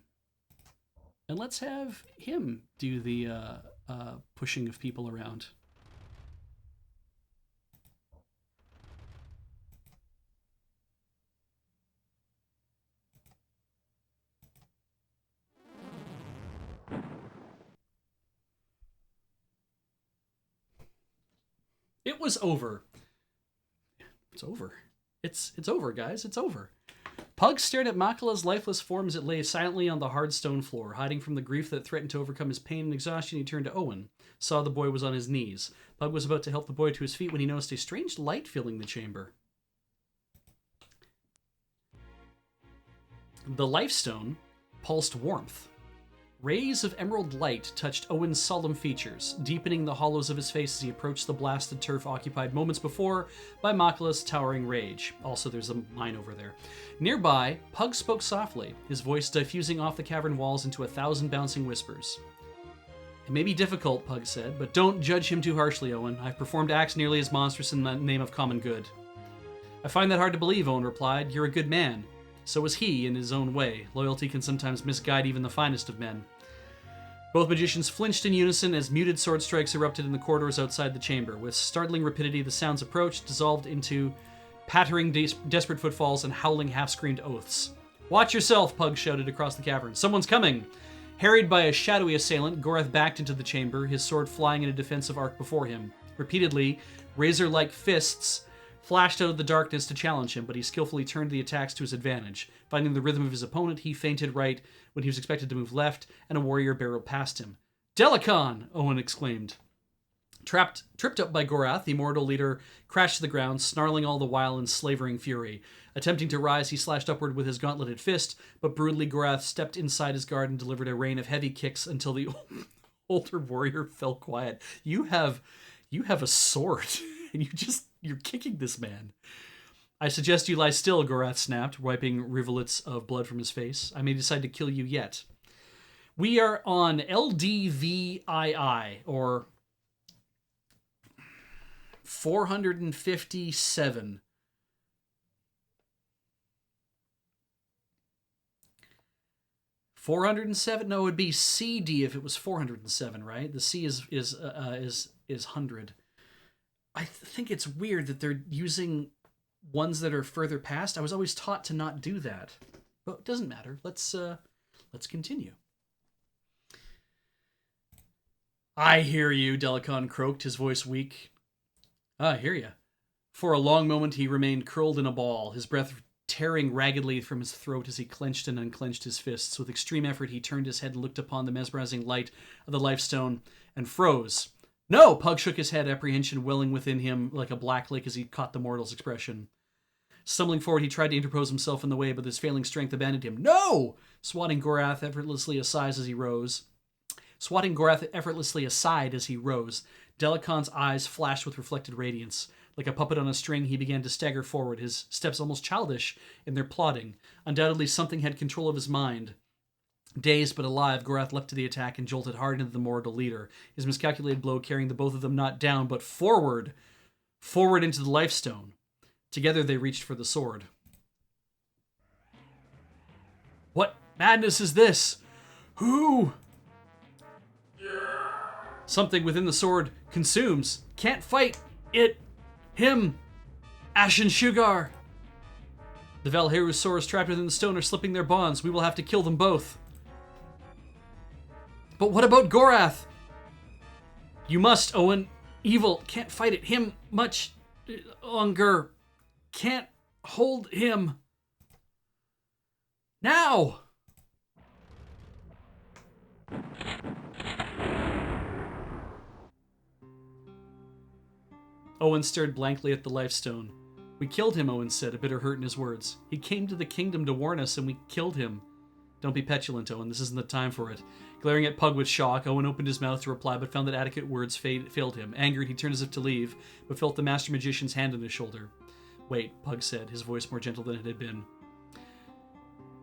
let's have him do the pushing of people around. It was over. It's over. It's over, guys. It's over. Pug stared at Makala's lifeless form as it lay silently on the hard stone floor. Hiding from the grief that threatened to overcome his pain and exhaustion, he turned to Owen. Saw the boy was on his knees. Pug was about to help the boy to his feet when he noticed a strange light filling the chamber. The life stone pulsed warmth. Rays of emerald light touched Owen's solemn features, deepening the hollows of his face as he approached the blasted turf occupied moments before by Makala's towering rage. Also, there's a mine over there. Nearby, Pug spoke softly, his voice diffusing off the cavern walls into 1,000 bouncing whispers. It may be difficult, Pug said, but don't judge him too harshly, Owen. I've performed acts nearly as monstrous in the name of common good. I find that hard to believe, Owen replied. You're a good man. So was he, in his own way. Loyalty can sometimes misguide even the finest of men. Both magicians flinched in unison as muted sword strikes erupted in the corridors outside the chamber. With startling rapidity, the sounds approached, dissolved into pattering, desperate footfalls and howling, half-screamed oaths. Watch yourself, Pug shouted across the cavern. Someone's coming! Harried by a shadowy assailant, Gorath backed into the chamber, his sword flying in a defensive arc before him. Repeatedly, razor-like fists flashed out of the darkness to challenge him, but he skillfully turned the attacks to his advantage. Finding the rhythm of his opponent, he feinted right when he was expected to move left, and a warrior barreled past him. Delicon! Owen exclaimed. Tripped up by Gorath, the immortal leader crashed to the ground, snarling all the while in slavering fury. Attempting to rise, he slashed upward with his gauntleted fist, but brutally Gorath stepped inside his guard and delivered a rain of heavy kicks until the older warrior fell quiet. You have a sword, and you're kicking this man. I suggest you lie still, Gorath snapped, wiping rivulets of blood from his face. I may decide to kill you yet. We are on LDVII, or 457. No, it would be CD if it was 407, right? The C is 100. I think it's weird that they're using ones that are further past. I was always taught to not do that, but it doesn't matter. Let's continue. I hear you, Delicon croaked, his voice weak. I hear you. For a long moment he remained curled in a ball, his breath tearing raggedly from his throat as he clenched and unclenched his fists. With extreme effort he turned his head and looked upon the mesmerizing light of the lifestone and froze. No! Pug shook his head, apprehension welling within him like a black lake as he caught the mortal's expression. Stumbling forward, he tried to interpose himself in the way, but his failing strength abandoned him. No! Swatting Gorath effortlessly aside as he rose. Delacon's eyes flashed with reflected radiance. Like a puppet on a string, he began to stagger forward, his steps almost childish in their plodding. Undoubtedly, something had control of his mind. Dazed but alive, Gorath leapt to the attack and jolted hard into the mortal leader, his miscalculated blow carrying the both of them not down, but forward into the lifestone. Together they reached for the sword. What madness is this? Who? Something within the sword consumes. Can't fight it. Him. Ashen Shugar. The Valheru's swords trapped within the stone are slipping their bonds. We will have to kill them both. But what about Gorath? You must, Owen. Evil. Can't fight it. Him much longer. Can't hold him. Now! Owen stared blankly at the lifestone. We killed him, Owen said, a bitter hurt in his words. He came to the kingdom to warn us, and we killed him. Don't be petulant, Owen. This isn't the time for it. Glaring at Pug with shock, Owen opened his mouth to reply, but found that adequate words failed him. Angered, he turned as if to leave, but felt the master magician's hand on his shoulder. Wait, Pug said, his voice more gentle than it had been.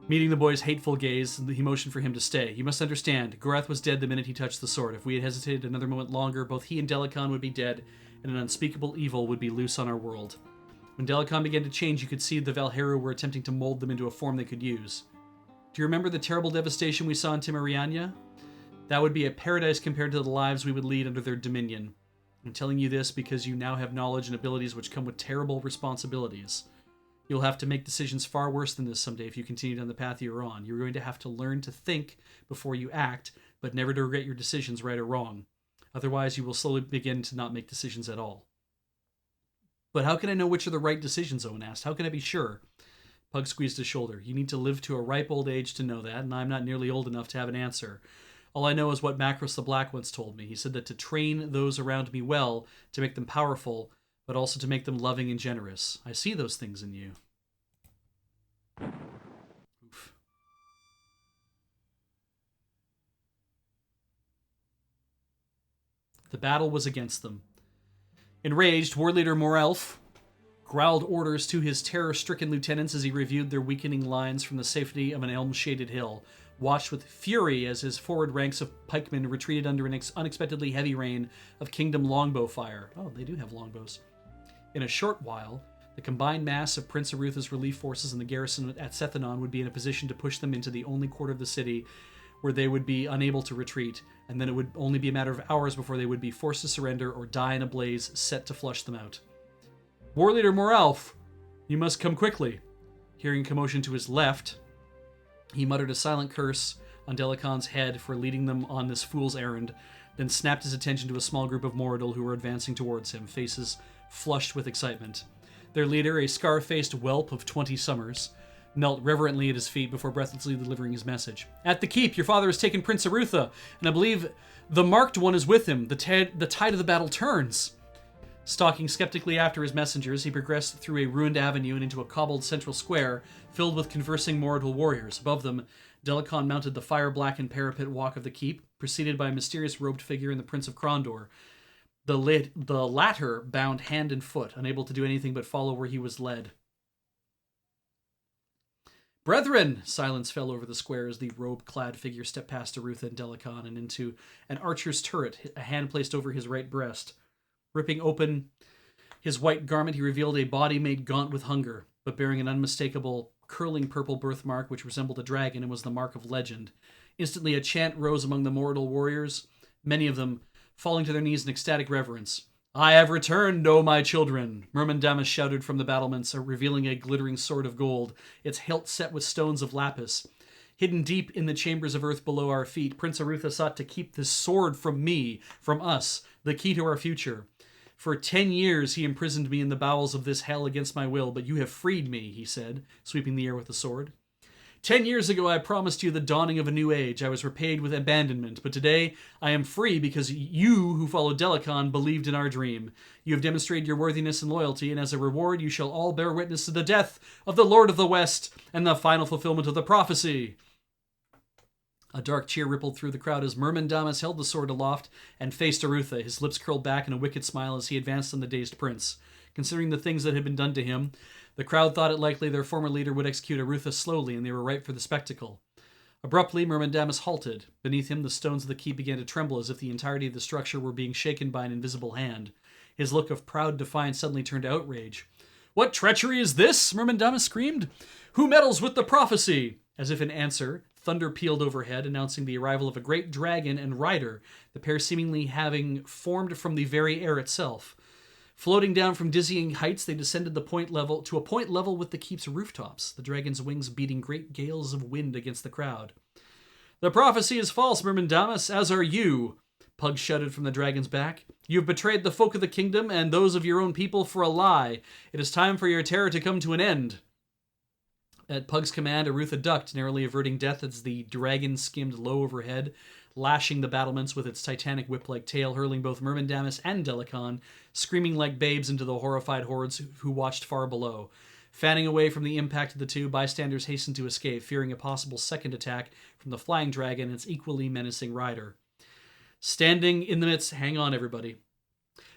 Meeting the boy's hateful gaze, he motioned for him to stay. You must understand, Gorath was dead the minute he touched the sword. If we had hesitated another moment longer, both he and Delacon would be dead, and an unspeakable evil would be loose on our world. When Delacon began to change, you could see the Valheru were attempting to mold them into a form they could use. Do you remember the terrible devastation we saw in Timariania? That would be a paradise compared to the lives we would lead under their dominion. I'm telling you this because you now have knowledge and abilities which come with terrible responsibilities. You'll have to make decisions far worse than this someday if you continue down the path you're on. You're going to have to learn to think before you act, but never to regret your decisions, right or wrong. Otherwise, you will slowly begin to not make decisions at all. But how can I know which are the right decisions, Owen asked. How can I be sure? Pug squeezed his shoulder. You need to live to a ripe old age to know that, and I'm not nearly old enough to have an answer. All I know is what Macros the Black once told me. He said that to train those around me well, to make them powerful, but also to make them loving and generous. I see those things in you. Oof. The battle was against them. Enraged, war leader Morelf growled orders to his terror-stricken lieutenants as he reviewed their weakening lines from the safety of an elm-shaded hill, watched with fury as his forward ranks of pikemen retreated under an unexpectedly heavy rain of kingdom longbow fire. Oh, they do have longbows. In a short while, the combined mass of Prince Arutha's relief forces and the garrison at Sethanon would be in a position to push them into the only quarter of the city where they would be unable to retreat, and then it would only be a matter of hours before they would be forced to surrender or die in a blaze set to flush them out. War leader Moralf, you must come quickly. Hearing commotion to his left, he muttered a silent curse on Delacon's head for leading them on this fool's errand, then snapped his attention to a small group of Moradil who were advancing towards him, faces flushed with excitement. Their leader, a scar-faced whelp of 20 summers, knelt reverently at his feet before breathlessly delivering his message. At the keep, your father has taken Prince Arutha, and I believe the marked one is with him. The tide of the battle turns. Stalking skeptically after his messengers, he progressed through a ruined avenue and into a cobbled central square filled with conversing Moradil warriors. Above them, Delacon mounted the fire-blackened parapet walk of the keep, preceded by a mysterious robed figure in the Prince of Krondor. The latter bound hand and foot, unable to do anything but follow where he was led. Brethren! Silence fell over the square as the robe-clad figure stepped past Arutha and Delacon and into an archer's turret, a hand placed over his right breast. Ripping open his white garment, he revealed a body made gaunt with hunger, but bearing an unmistakable, curling purple birthmark which resembled a dragon and was the mark of legend. Instantly a chant rose among the Moradil warriors, many of them falling to their knees in ecstatic reverence. I have returned, O my children! Myrmindamus shouted from the battlements, revealing a glittering sword of gold, its hilt set with stones of lapis. Hidden deep in the chambers of earth below our feet, Prince Arutha sought to keep this sword from me, from us, the key to our future. For 10 years he imprisoned me in the bowels of this hell against my will, but you have freed me, he said, sweeping the air with the sword. 10 years ago I promised you the dawning of a new age. I was repaid with abandonment, but today I am free because you, who followed Delicon, believed in our dream. You have demonstrated your worthiness and loyalty, and as a reward you shall all bear witness to the death of the Lord of the West and the final fulfillment of the prophecy. A dark cheer rippled through the crowd as Myrmendamus held the sword aloft and faced Arutha, his lips curled back in a wicked smile as he advanced on the dazed prince. Considering the things that had been done to him, the crowd thought it likely their former leader would execute Arutha slowly, and they were ripe for the spectacle. Abruptly, Myrmendamus halted. Beneath him, the stones of the keep began to tremble as if the entirety of the structure were being shaken by an invisible hand. His look of proud defiance suddenly turned to outrage. "What treachery is this?" Myrmendamus screamed. "Who meddles with the prophecy?" As if in answer, thunder pealed overhead, announcing the arrival of a great dragon and rider, the pair seemingly having formed from the very air itself. Floating down from dizzying heights, they descended to a point level with the keep's rooftops, the dragon's wings beating great gales of wind against the crowd. "The prophecy is false, Myrmendamus, as are you," Pug shouted from the dragon's back. "You have betrayed the folk of the kingdom and those of your own people for a lie. It is time for your terror to come to an end." At Pug's command, Arutha ducked, narrowly averting death as the dragon skimmed low overhead, lashing the battlements with its titanic whip-like tail, hurling both Myrmendamus and Delicon, screaming like babes into the horrified hordes who watched far below. Fanning away from the impact of the two, bystanders hastened to escape, fearing a possible second attack from the flying dragon and its equally menacing rider. Hang on, everybody.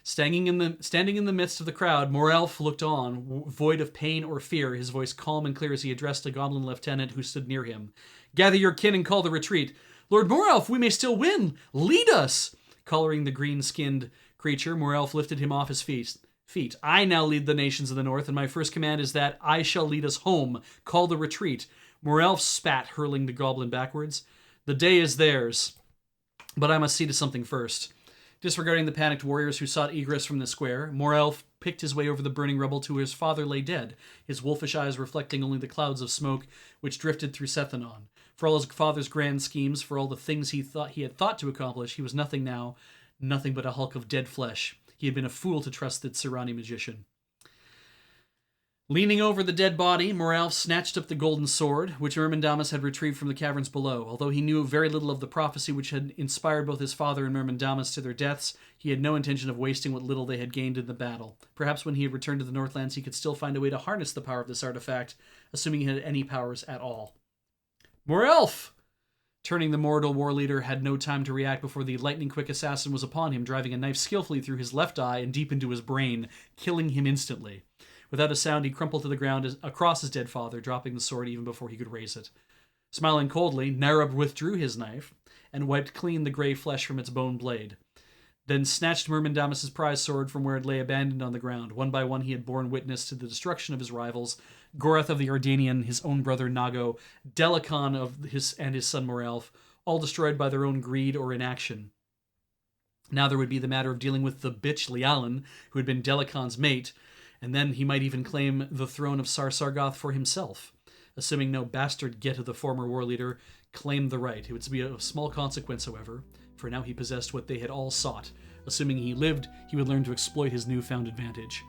Standing in the midst of the crowd, Morelf looked on, void of pain or fear, his voice calm and clear as he addressed a goblin lieutenant who stood near him. "Gather your kin and call the retreat. Lord Morelf, we may still win. Lead us!" Collaring the green-skinned creature, Morelf lifted him off his feet. "I now lead the nations of the north, and my first command is that I shall lead us home. Call the retreat." Morelf spat, hurling the goblin backwards. "The day is theirs, but I must see to something first." Disregarding the panicked warriors who sought egress from the square, Morelf picked his way over the burning rubble to where his father lay dead, his wolfish eyes reflecting only the clouds of smoke which drifted through Sethanon. For all his father's grand schemes, for all the things he had thought to accomplish, he was nothing now, nothing but a hulk of dead flesh. He had been a fool to trust the Tsirani magician. Leaning over the dead body, Morelf snatched up the golden sword, which Myrmendamus had retrieved from the caverns below. Although he knew very little of the prophecy which had inspired both his father and Myrmendamus to their deaths, he had no intention of wasting what little they had gained in the battle. Perhaps when he had returned to the Northlands, he could still find a way to harness the power of this artifact, assuming he had any powers at all. "Morelf!" Turning, the mortal war leader had no time to react before the lightning-quick assassin was upon him, driving a knife skillfully through his left eye and deep into his brain, killing him instantly. Without a sound, he crumpled to the ground across his dead father, dropping the sword even before he could raise it. Smiling coldly, Narab withdrew his knife and wiped clean the gray flesh from its bone blade, then snatched Myrmendamus' prize sword from where it lay abandoned on the ground. One by one he had borne witness to the destruction of his rivals, Gorath of the Ardanian, his own brother Nago, Delicon and his son Morelf, all destroyed by their own greed or inaction. Now there would be the matter of dealing with the bitch Lialan, who had been Delicon's mate, and then he might even claim the throne of Sar-Sargoth for himself. Assuming no bastard get of the former war leader claimed the right. It would be of small consequence, however, for now he possessed what they had all sought. Assuming he lived, he would learn to exploit his newfound advantage.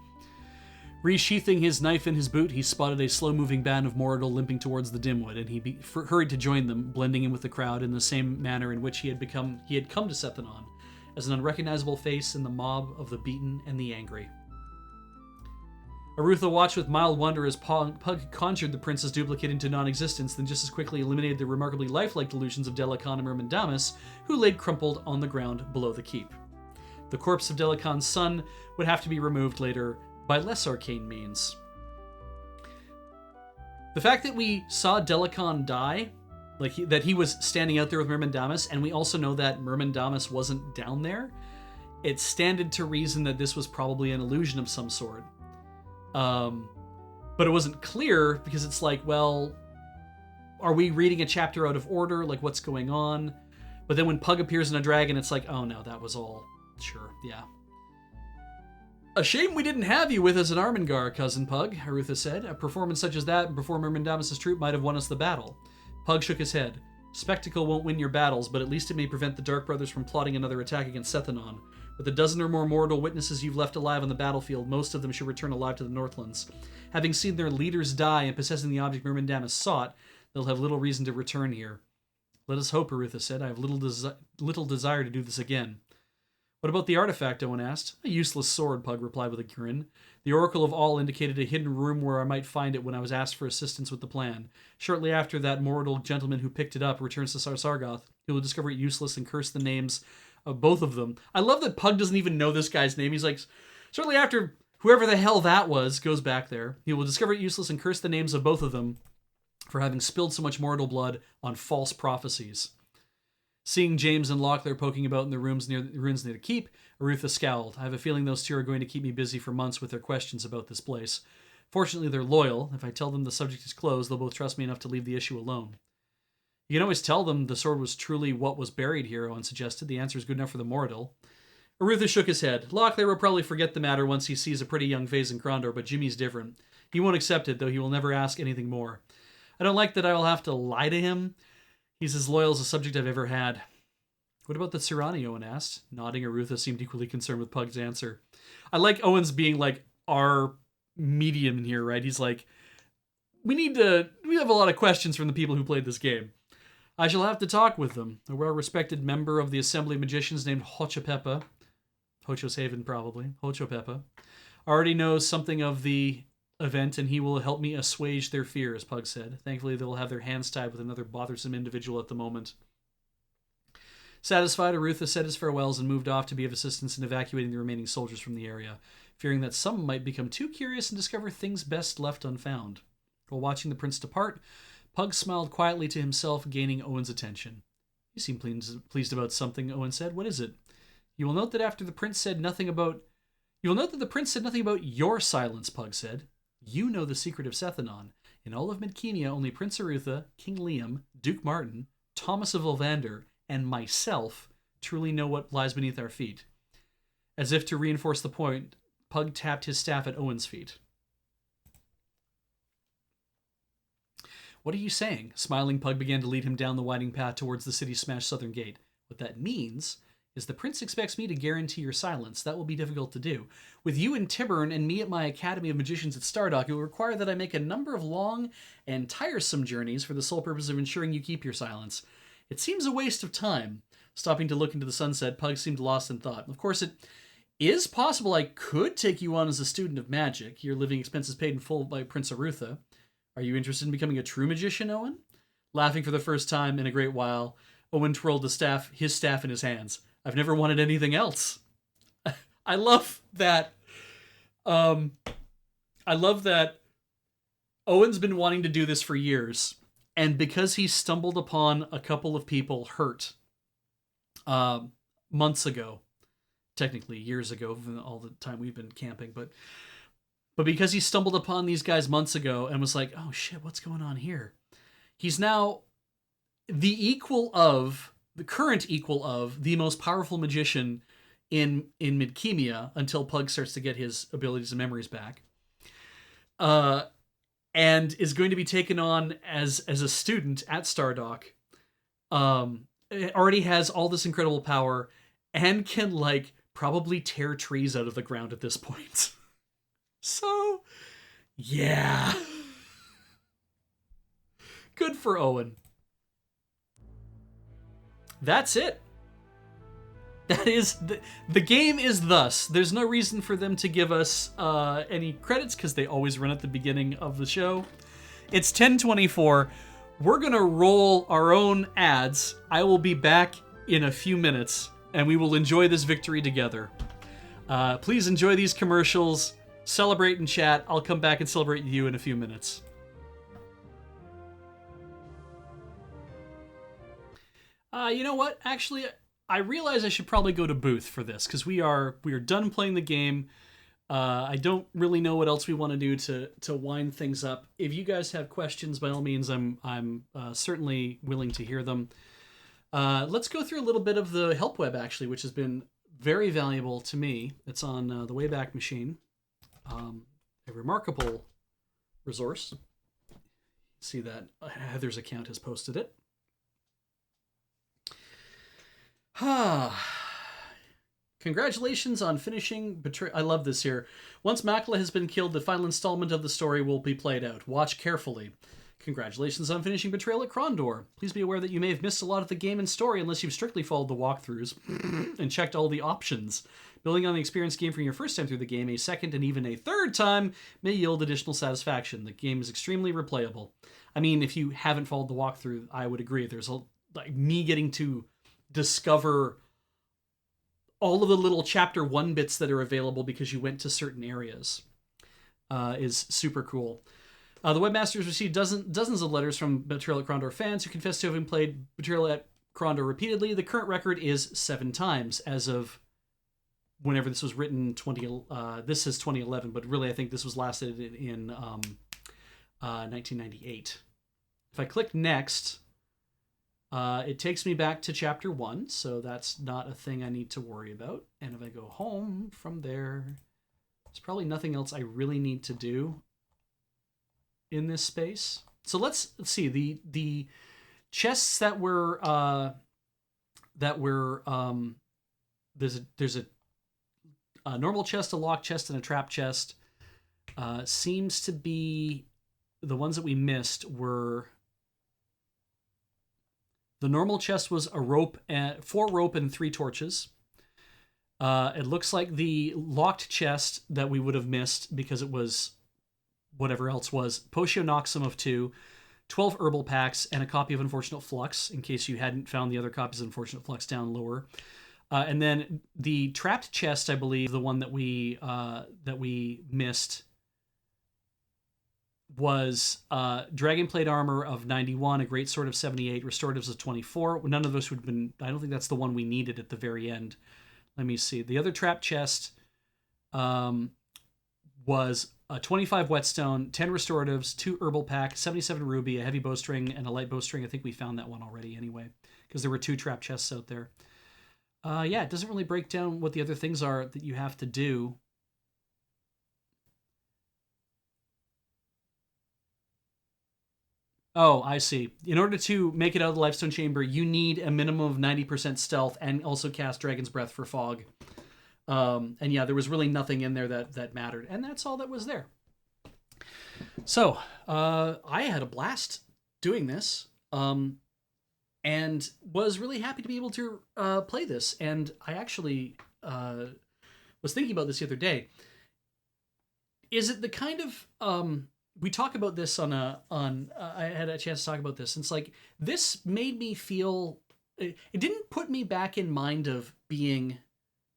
Resheathing his knife in his boot, he spotted a slow-moving band of Mordor limping towards the Dimwood, and he hurried to join them, blending in with the crowd in the same manner in which he had come to Sethanon, as an unrecognizable face in the mob of the beaten and the angry. Arutha watched with mild wonder as Pug conjured the prince's duplicate into non-existence, then just as quickly eliminated the remarkably lifelike delusions of Delicon and Myrmendamus, who laid crumpled on the ground below the keep. The corpse of Delicon's son would have to be removed later by less arcane means. The fact that we saw Delicon die, that he was standing out there with Myrmendamus, and we also know that Myrmendamus wasn't down there, it standed to reason that this was probably an illusion of some sort. But it wasn't clear because it's like, well, are we reading a chapter out of order? Like, what's going on? But then when Pug appears in a dragon, it's like, oh no, that was all. Sure, yeah. "A shame we didn't have you with us at Armengar, cousin Pug," Arutha said. "A performance such as that before Myrmendamus' troop might have won us the battle." Pug shook his head. "Spectacle won't win your battles, but at least it may prevent the Dark Brothers from plotting another attack against Sethanon. With a dozen or more mortal witnesses you've left alive on the battlefield, most of them should return alive to the Northlands. Having seen their leaders die and possessing the object Myrmidam has sought, they'll have little reason to return here. Let us hope, Arutha said. I have little desire to do this again. What about the artifact, Owen asked. A useless sword, Pug replied with a grin. The Oracle of All indicated a hidden room where I might find it when I was asked for assistance with the plan. Shortly after that mortal gentleman who picked it up returns to Sargoth, he will discover it useless and curse the names of both of them. I love that Pug doesn't even know this guy's name. He's like, shortly after whoever the hell that was goes back there, he will discover it useless and curse the names of both of them for having spilled so much mortal blood on false prophecies. Seeing James and Locklear poking about in the ruins near the keep, Arutha scowled. I have a feeling those two are going to keep me busy for months with their questions about this place. Fortunately, they're loyal. If I tell them the subject is closed, they'll both trust me enough to leave the issue alone. You can always tell them the sword was truly what was buried here, Owen suggested. The answer is good enough for the Moradil. Arutha shook his head. Locklear will probably forget the matter once he sees a pretty young face in Krondor, but Jimmy's different. He won't accept it, though he will never ask anything more. I don't like that I will have to lie to him. He's as loyal as a subject I've ever had. What about the Sirani, Owen asked. Nodding, Arutha seemed equally concerned with Pug's answer. I like Owen's being like our medium in here, right? He's like, we have a lot of questions from the people who played this game. I shall have to talk with them. A well-respected member of the Assembly of Magicians named Hochopepa, Hochoshaven probably, Hochopepa, already knows something of the event, and he will help me assuage their fears, Pug said. Thankfully, they will have their hands tied with another bothersome individual at the moment. Satisfied, Arutha said his farewells and moved off to be of assistance in evacuating the remaining soldiers from the area, fearing that some might become too curious and discover things best left unfound. While watching the prince depart, Pug smiled quietly to himself, gaining Owen's attention. You seem pleased about something, Owen said. What is it? You will note that the prince said nothing about your silence, Pug said. You know the secret of Sethanon. In all of Midkemia, only Prince Arutha, King Liam, Duke Martin, Thomas of Olvander, and myself truly know what lies beneath our feet. As if to reinforce the point, Pug tapped his staff at Owen's feet. What are you saying? Smiling, Pug began to lead him down the winding path towards the city's smashed southern gate. What that means is the prince expects me to guarantee your silence. That will be difficult to do. With you in Tiburn and me at my Academy of Magicians at Stardock, it will require that I make a number of long and tiresome journeys for the sole purpose of ensuring you keep your silence. It seems a waste of time. Stopping to look into the sunset, Pug seemed lost in thought. Of course, it is possible I could take you on as a student of magic, your living expenses paid in full by Prince Arutha. Are you interested in becoming a true magician, Owen? Laughing for the first time in a great while, Owen twirled his staff in his hands. I've never wanted anything else. I love that. I love that Owen's been wanting to do this for years, and because he stumbled upon a couple of people hurt months ago, technically years ago, all the time we've been camping, but because he stumbled upon these guys months ago and was like, oh shit, what's going on here? He's now the current equal of the most powerful magician in Midkemia until Pug starts to get his abilities and memories back. And is going to be taken on as a student at Stardock. It already has all this incredible power and can probably tear trees out of the ground at this point. So, yeah. Good for Owen. That's it. That is the game is thus. There's no reason for them to give us any credits because they always run at the beginning of the show. It's 10:24. We're gonna roll our own ads. I will be back in a few minutes, and we will enjoy this victory together. Please enjoy these commercials. Celebrate and chat. I'll come back and celebrate you in a few minutes. You know what? Actually, I realize I should probably go to booth for this because we are done playing the game. I don't really know what else we want to do to wind things up. If you guys have questions, by all means, I'm certainly willing to hear them. Let's go through a little bit of the help web actually, which has been very valuable to me. It's on the Wayback Machine. A remarkable resource. See that Heather's account has posted it. Congratulations on finishing Betrayal. I love this here. Once Makla has been killed, the final installment of the story will be played out. Watch carefully. Congratulations on finishing Betrayal at Krondor. Please be aware that you may have missed a lot of the game and story unless you've strictly followed the walkthroughs and checked all the options. Building on the experience gained from your first time through the game, a second and even a third time may yield additional satisfaction. The game is extremely replayable. I mean, if you haven't followed the walkthrough, I would agree. There's me getting to discover all of the little chapter 1 bits that are available because you went to certain areas is super cool. The webmasters received dozens of letters from Betrayal at Krondor fans who confess to having played Betrayal at Krondor repeatedly. The current record is 7 times as of whenever this was written. This is 2011, but really I think this was last edited in 1998. If I click next, it takes me back to chapter 1, so that's not a thing I need to worry about. And if I go home from there, there's probably nothing else I really need to do in this space. So let's see the chests that were there's a normal chest, a lock chest, and a trap chest. Seems to be the ones that we missed were the normal chest was a rope and 4 rope and 3 torches. It looks like the locked chest that we would have missed because it was whatever else was Potion Noxum of 2, 12 herbal packs, and a copy of Unfortunate Flux, in case you hadn't found the other copies of Unfortunate Flux down lower. And then the trapped chest, I believe, the one that we missed, was Dragon Plate Armor of 91, a Great Sword of 78, Restoratives of 24. None of those would have been... I don't think that's the one we needed at the very end. Let me see. The other trap chest was a 25 Whetstone, 10 Restoratives, 2 Herbal Pack, 77 Ruby, a Heavy Bowstring, and a Light Bowstring. I think we found that one already anyway, because there were 2 trap chests out there. Yeah, it doesn't really break down what the other things are that you have to do. Oh, I see. In order to make it out of the Lifestone Chamber, you need a minimum of 90% stealth and also cast Dragon's Breath for fog. And yeah, there was really nothing in there that mattered. And that's all that was there. So, I had a blast doing this. And was really happy to be able to play this. And I actually was thinking about this the other day. Is it the kind of... we talk about this I had a chance to talk about this. And it's like, this made me feel, it didn't put me back in mind of being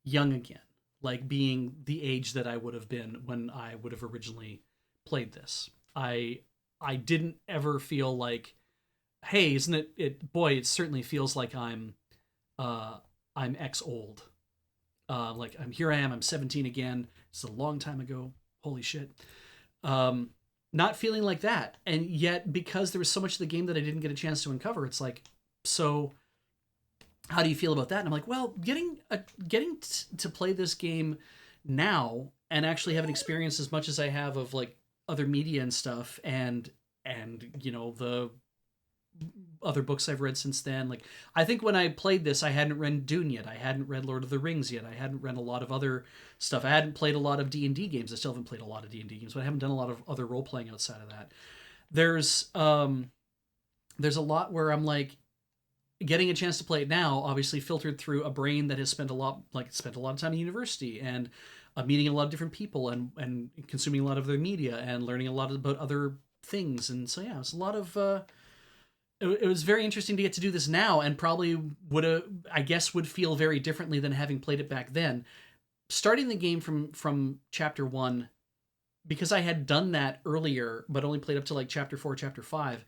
young again, like being the age that I would have been when I would have originally played this. I didn't ever feel like, hey, isn't it boy, it certainly feels like I'm X old. Like I'm 17 again. It's a long time ago. Holy shit. Not feeling like that. And yet, because there was so much of the game that I didn't get a chance to uncover, it's like, so how do you feel about that? And I'm like, well, getting to play this game now and actually have an experience as much as I have of like other media and stuff, and you know, the other books I've read since then. Like, I think when I played this, I hadn't read Dune yet. I hadn't read Lord of the Rings yet. I hadn't read a lot of other stuff. I hadn't played a lot of D&D games. I still haven't played a lot of D&D games, but I haven't done a lot of other role-playing outside of that. There's a lot where I'm like, getting a chance to play it now, obviously filtered through a brain that has spent a lot of time in university and meeting a lot of different people and consuming a lot of their media and learning a lot about other things. And so, yeah, it's a lot of... It was very interesting to get to do this now, and probably would feel very differently than having played it back then. Starting the game from chapter 1, because I had done that earlier, but only played up to like chapter 4, chapter 5.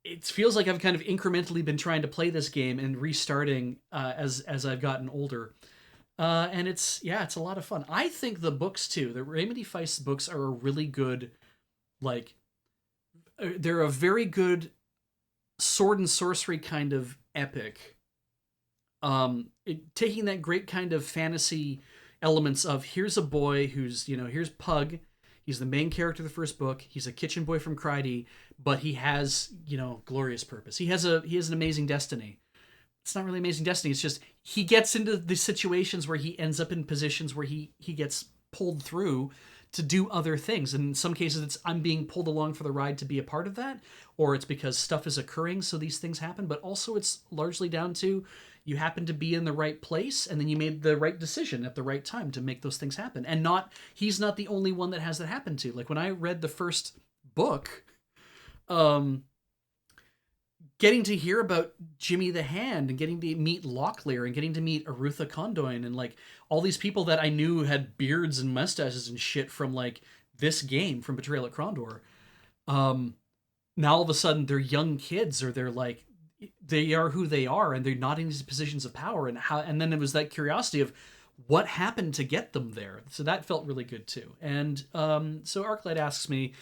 It feels like I've kind of incrementally been trying to play this game and restarting as I've gotten older. And it's a lot of fun. I think the books too, the Remedy Feist books are a really good, like, they're a very good sword and sorcery kind of epic. Taking that great kind of fantasy elements of, here's a boy who's, here's Pug. He's the main character of the first book. He's a kitchen boy from Cryde, but he has, glorious purpose. He has an amazing destiny. it's not really Amazing Destiny. It's just he gets into the situations where he ends up in positions where he gets pulled through to do other things. And in some cases, it's I'm being pulled along for the ride to be a part of that, or it's because stuff is occurring, so these things happen. But also, it's largely down to you happen to be in the right place, and then you made the right decision at the right time to make those things happen. And not he's not the only one that has that happen to. Like when I read the first book, um, getting to hear about Jimmy the Hand and getting to meet Locklear and getting to meet Arutha Condoyne and like all these people that I knew had beards and mustaches and shit from like this game from Betrayal at Krondor. Now all of a sudden they're young kids or they're like they are who they are and they're not in these positions of power and then it was that curiosity of what happened to get them there. So that felt really good too. And so Arclight asks me,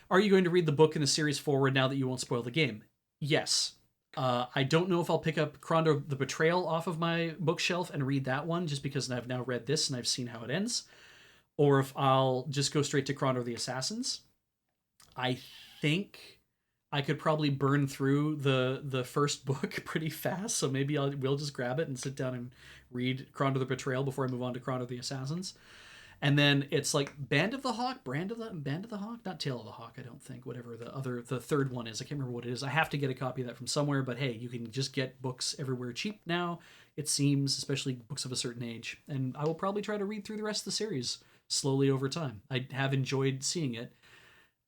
are you going to read the book in the series forward now that you won't spoil the game? Yes. I don't know if I'll pick up Krondor the Betrayal off of my bookshelf and read that one just because I've now read this and I've seen how it ends, or if I'll just go straight to Krondor the Assassins. I think I could probably burn through the first book pretty fast, so maybe we'll just grab it and sit down and read Krondor the Betrayal before I move on to Krondor the Assassins. And then it's like Band of the Hawk, Band of the Hawk, not Tail of the Hawk, I don't think. Whatever the third one is, I can't remember what it is. I have to get a copy of that from somewhere. But hey, you can just get books everywhere cheap now. It seems, especially books of a certain age. And I will probably try to read through the rest of the series slowly over time. I have enjoyed seeing it.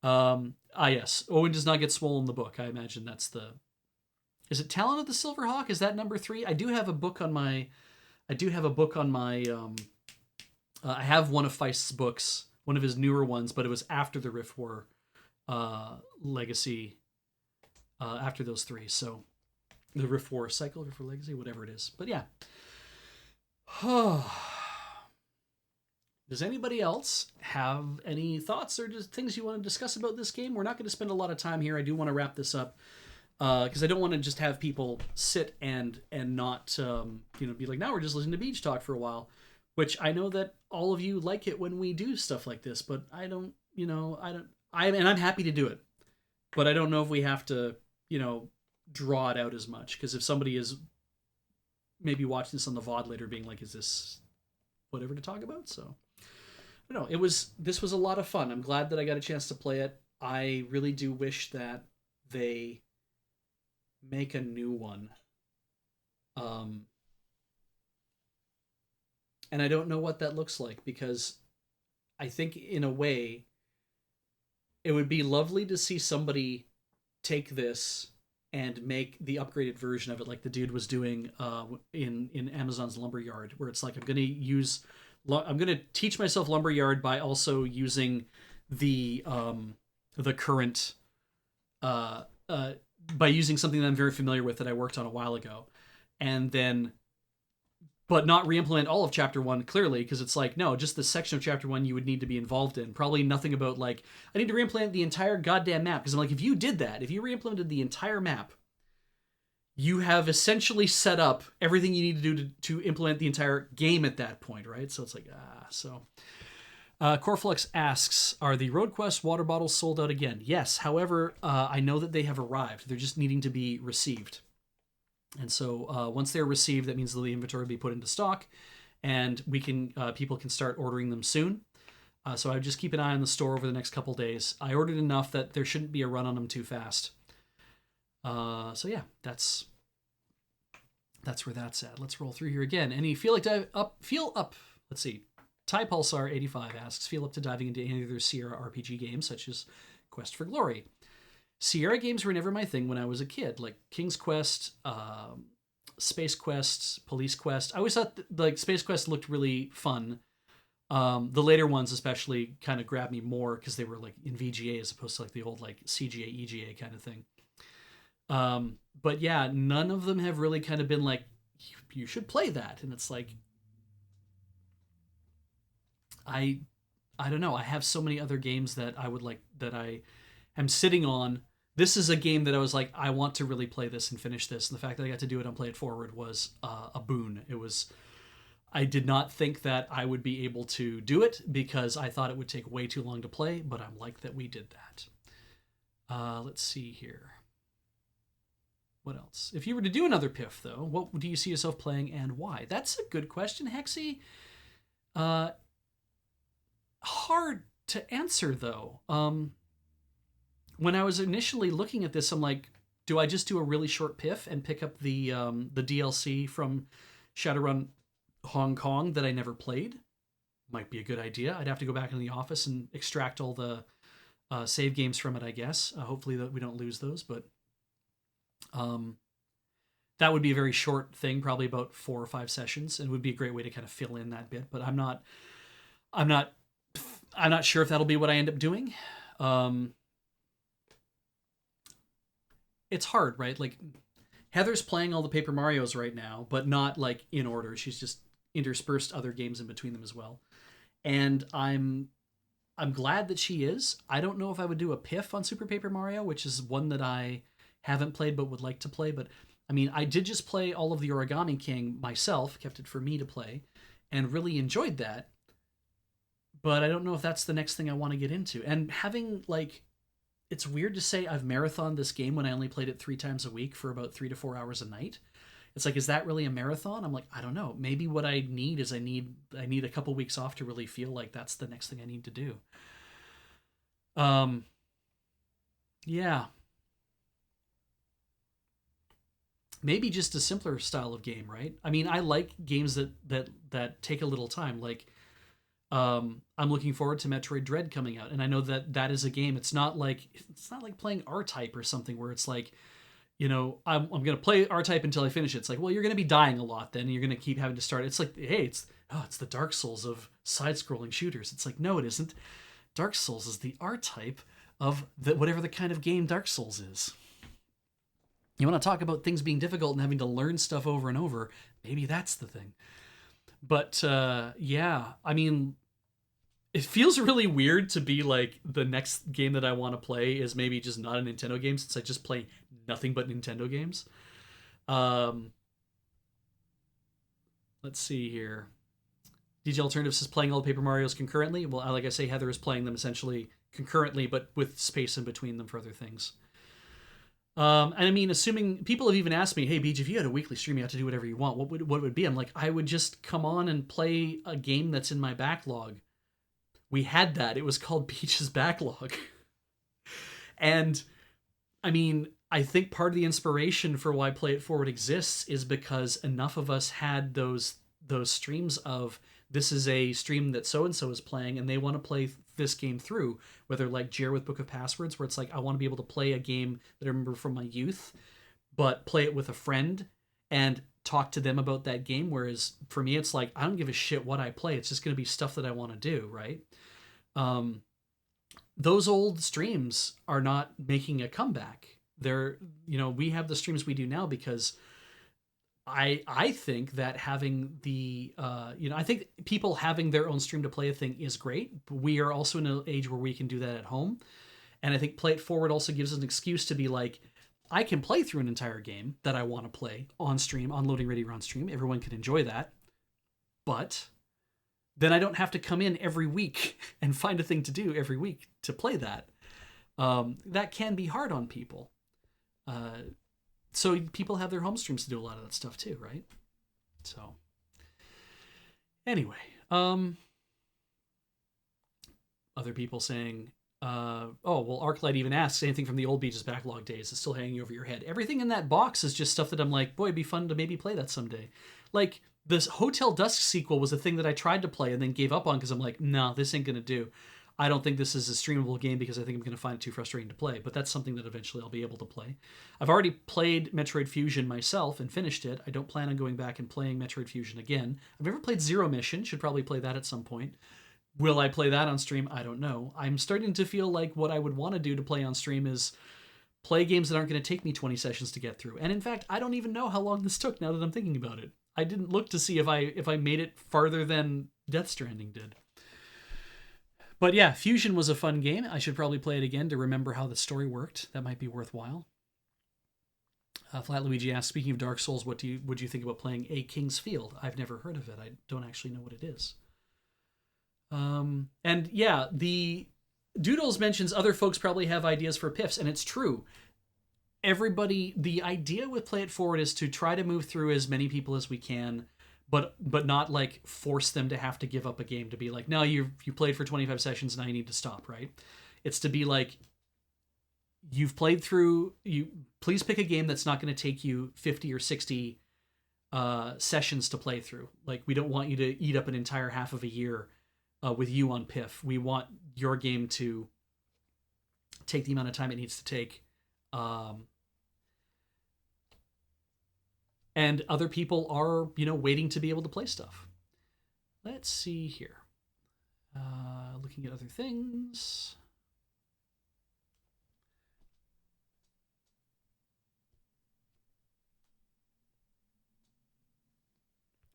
Yes, Owen does not get swollen in the book. I imagine that's the. Is it Talon of the Silver Hawk? Is that number 3? I do have a book on my. I have one of Feist's books, one of his newer ones, but it was after the Rift War Legacy, after those 3. So the Rift War Cycle, Rift War Legacy, whatever it is. But yeah. Does anybody else have any thoughts or just things you want to discuss about this game? We're not going to spend a lot of time here. I do want to wrap this up because I don't want to just have people sit and not be like, now we're just listening to Beach Talk for a while. Which I know that all of you like it when we do stuff like this, but I don't, and I'm happy to do it, but I don't know if we have to, draw it out as much. Because if somebody is maybe watching this on the VOD later being like, is this whatever to talk about? So I don't know. This was a lot of fun. I'm glad that I got a chance to play it. I really do wish that they make a new one. And I don't know what that looks like because I think in a way it would be lovely to see somebody take this and make the upgraded version of it like the dude was doing in Amazon's Lumberyard, where it's like I'm going to teach myself Lumberyard by also using the current by using something that I'm very familiar with that I worked on a while ago, and then but not re-implement all of Chapter 1, clearly, because it's like, no, just the section of Chapter 1 you would need to be involved in. Probably nothing about, like, I need to re-implement the entire goddamn map. Because I'm like, if you did that, if you re-implemented the entire map, you have essentially set up everything you need to do to implement the entire game at that point, right? So it's like, Corflux asks, are the Road Quest water bottles sold out again? Yes, however, I know that they have arrived. They're just needing to be received. And so once they're received, that means the inventory will be put into stock, and people can start ordering them soon. So I would just keep an eye on the store over the next couple days. I ordered enough that there shouldn't be a run on them too fast. So yeah, that's where that's at. Let's roll through here again. Any feel up. Let's see. Ty Pulsar 85 asks, feel up to diving into any other Sierra RPG games such as Quest for Glory. Sierra games were never my thing when I was a kid, like King's Quest, Space Quest, Police Quest. I always thought like Space Quest looked really fun. The later ones especially kind of grabbed me more because they were like in VGA as opposed to like the old like CGA, EGA kind of thing. But yeah, none of them have really kind of been like, you should play that. And it's like, I don't know. I have so many other games that I would like, that I am sitting on. This is a game that I was like, I want to really play this and finish this. And the fact that I got to do it on Play It Forward was a boon. I did not think that I would be able to do it because I thought it would take way too long to play, but I'm like that we did that. Let's see here. What else? If you were to do another PIF, though, what do you see yourself playing and why? That's a good question, Hexy. Hard to answer, though. When I was initially looking at this, I'm like, do I just do a really short PIF and pick up the DLC from Shadowrun Hong Kong that I never played? Might be a good idea. I'd have to go back into the office and extract all the save games from it, I guess. Hopefully that we don't lose those, but that would be a very short thing, probably about 4 or 5 sessions, and would be a great way to kind of fill in that bit. But I'm not sure if that'll be what I end up doing. It's hard, right? Like, Heather's playing all the Paper Marios right now, but not like in order. She's just interspersed other games in between them as well. And I'm glad that she is. I don't know if I would do a PIF on Super Paper Mario, which is one that I haven't played but would like to play. But I mean, I did just play all of the Origami King myself, kept it for me to play, and really enjoyed that. But I don't know if that's the next thing I want to get into. And having, like, it's weird to say I've marathoned this game when I only played it 3 times a week for about 3 to 4 hours a night. It's like, is that really a marathon? I'm like, I don't know. Maybe what I need is I need a couple weeks off to really feel like that's the next thing I need to do. Yeah. Maybe just a simpler style of game, right? I mean, I like games that take a little time. Like, I'm looking forward to Metroid Dread coming out, and I know that is a game. It's not like playing R-Type or something where it's like, you know, I'm gonna play R-Type until I finish it. It's like, well, you're gonna be dying a lot then, and you're gonna keep having to start. It's like, hey, it's the Dark Souls of side-scrolling shooters. It's like, no, it isn't. Dark Souls is the R-Type of whatever the kind of game Dark Souls is. You want to talk about things being difficult and having to learn stuff over and over? Maybe that's the thing. But yeah, I mean, it feels really weird to be like, the next game that I want to play is maybe just not a Nintendo game, since I just play nothing but Nintendo games. Let's see here. DJ Alternatives is playing all the Paper Marios concurrently. Well, like I say, Heather is playing them essentially concurrently, but with space in between them for other things. And I mean, assuming people have even asked me, hey, Beej, if you had a weekly stream, you had to do whatever you want, what would it be? I'm like, I would just come on and play a game that's in my backlog. We had that. It was called Beej's Backlog. And I mean, I think part of the inspiration for why Play It Forward exists is because enough of us had those streams of, this is a stream that so-and-so is playing and they want to play this game through, whether like Jer with Book of Passwords, where it's like, I want to be able to play a game that I remember from my youth, but play it with a friend and talk to them about that game. Whereas for me, it's like, I don't give a shit what I play. It's just going to be stuff that I want to do, right? Those old streams are not making a comeback. They're, you know, we have the streams we do now because I think that having the, I think people having their own stream to play a thing is great. But we are also in an age where we can do that at home. And I think Play It Forward also gives us an excuse to be like, I can play through an entire game that I want to play on stream, on Loading Ready on stream. Everyone can enjoy that. But then I don't have to come in every week and find a thing to do every week to play that. That can be hard on people. So people have their home streams to do a lot of that stuff too, right? So anyway, other people saying, oh, well, Arclight even asks, anything from the old Beej's Backlog days is still hanging over your head. Everything in that box is just stuff that I'm like, boy, it'd be fun to maybe play that someday. Like, this Hotel Dusk sequel was a thing that I tried to play and then gave up on because I'm like, no, this ain't going to do. I don't think this is a streamable game because I think I'm going to find it too frustrating to play, but that's something that eventually I'll be able to play. I've already played Metroid Fusion myself and finished it. I don't plan on going back and playing Metroid Fusion again. I've never played Zero Mission, should probably play that at some point. Will I play that on stream? I don't know. I'm starting to feel like what I would want to do to play on stream is play games that aren't going to take me 20 sessions to get through. And in fact, I don't even know how long this took now that I'm thinking about it. I didn't look to see if I made it farther than Death Stranding did. But yeah, Fusion was a fun game. I should probably play it again to remember how the story worked. That might be worthwhile. Flat Luigi asks, speaking of Dark Souls, would you think about playing A King's Field? I've never heard of it. I don't actually know what it is. And yeah, the Doodles mentions other folks probably have ideas for PIFs, and it's true. everybody, the idea with Play It Forward is to try to move through as many people as we can, but not like force them to have to give up a game, to be like, no, you played for 25 sessions, now you need to stop, right? It's to be like, you've played through, you please pick a game that's not going to take you 50 or 60 sessions to play through. Like, we don't want you to eat up an entire half of a year with you on PIF. We want your game to take the amount of time it needs to take. And other people are, waiting to be able to play stuff. Let's see here. Looking at other things.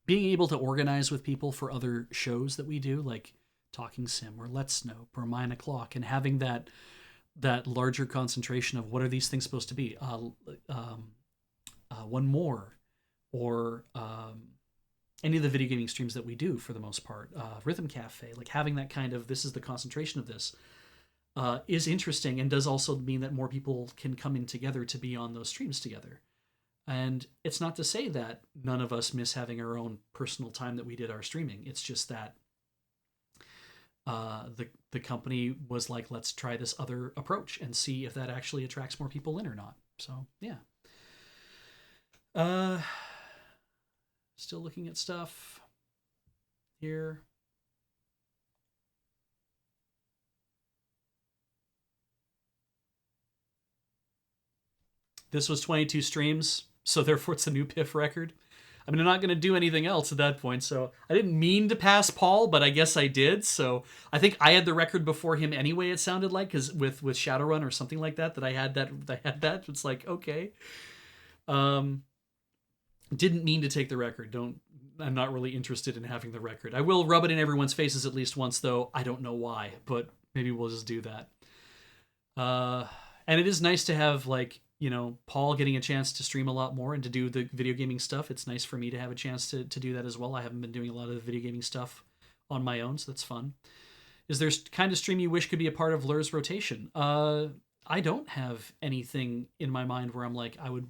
Being able to organize with people for other shows that we do, like Talking Sim or Let's Snope or Mine O'Clock, and having that larger concentration of what are these things supposed to be. One more, or any of the video gaming streams that we do for the most part, Rhythm Cafe, like having that kind of, this is the concentration of this, is interesting, and does also mean that more people can come in together to be on those streams together. And it's not to say that none of us miss having our own personal time that we did our streaming. It's just that the company was like, let's try this other approach and see if that actually attracts more people in or not. So yeah. Still looking at stuff here. This was 22 streams, so therefore it's a new PIF record. I mean, I'm not going to do anything else at that point, so I didn't mean to pass Paul, but I guess I did. So I think I had the record before him anyway, it sounded like, because with Shadowrun or something like that, I had that. It's like, okay. Didn't mean to take the record. I'm not really interested in having the record. I will rub it in everyone's faces at least once, though. I don't know why, but maybe we'll just do that. And it is nice to have, like, Paul getting a chance to stream a lot more and to do the video gaming stuff. It's nice for me to have a chance to do that as well. I haven't been doing a lot of the video gaming stuff on my own, so that's fun. Is there kind of stream you wish could be a part of Lur's rotation? I don't have anything in my mind where I'm like, I would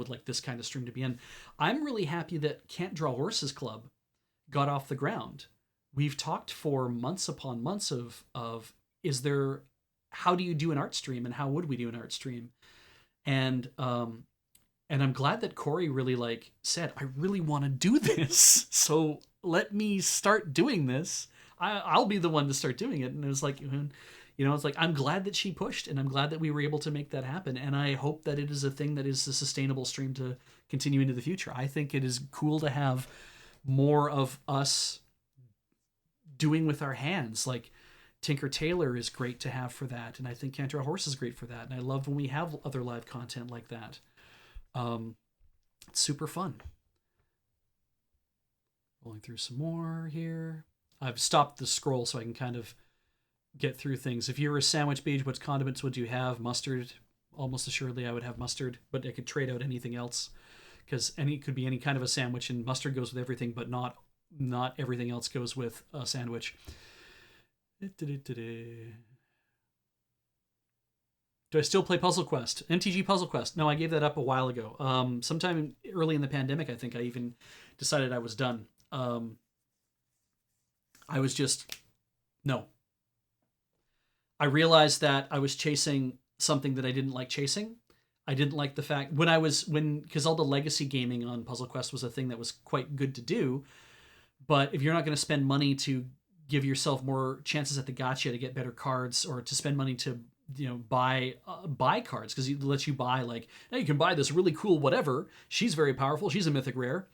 like this kind of stream to be in. I'm really happy that Can't Draw Horses Club got off the ground. We've talked for months upon months of how do you do an art stream, and how would we do an art stream? And I'm glad that Corey really said, I really want to do this, so let me start doing this. I'll be the one to start doing it. And it was like, it's like, I'm glad that she pushed, and I'm glad that we were able to make that happen. And I hope that it is a thing that is a sustainable stream to continue into the future. I think it is cool to have more of us doing with our hands. Like, Tinker Tailor is great to have for that, and I think Can't Draw Horse is great for that. And I love when we have other live content like that. It's super fun. Rolling through some more here. I've stopped the scroll so I can kind of get through things. If you were a sandwich beach, what condiments would you have? Mustard. Almost assuredly I would have mustard, but I could trade out anything else, because it could be any kind of a sandwich, and mustard goes with everything, but not everything else goes with a sandwich. Do I still play Puzzle Quest? MTG Puzzle Quest? No, I gave that up a while ago. Sometime early in the pandemic, I think I even decided I was done. I was just... No. I realized that I was chasing something that I didn't like chasing. I didn't like the fact... Because all the legacy gaming on Puzzle Quest was a thing that was quite good to do, but if you're not going to spend money to give yourself more chances at the gacha to get better cards, or to spend money to buy cards, because it lets you buy, like, now you can buy this really cool whatever, she's very powerful, she's a mythic rare,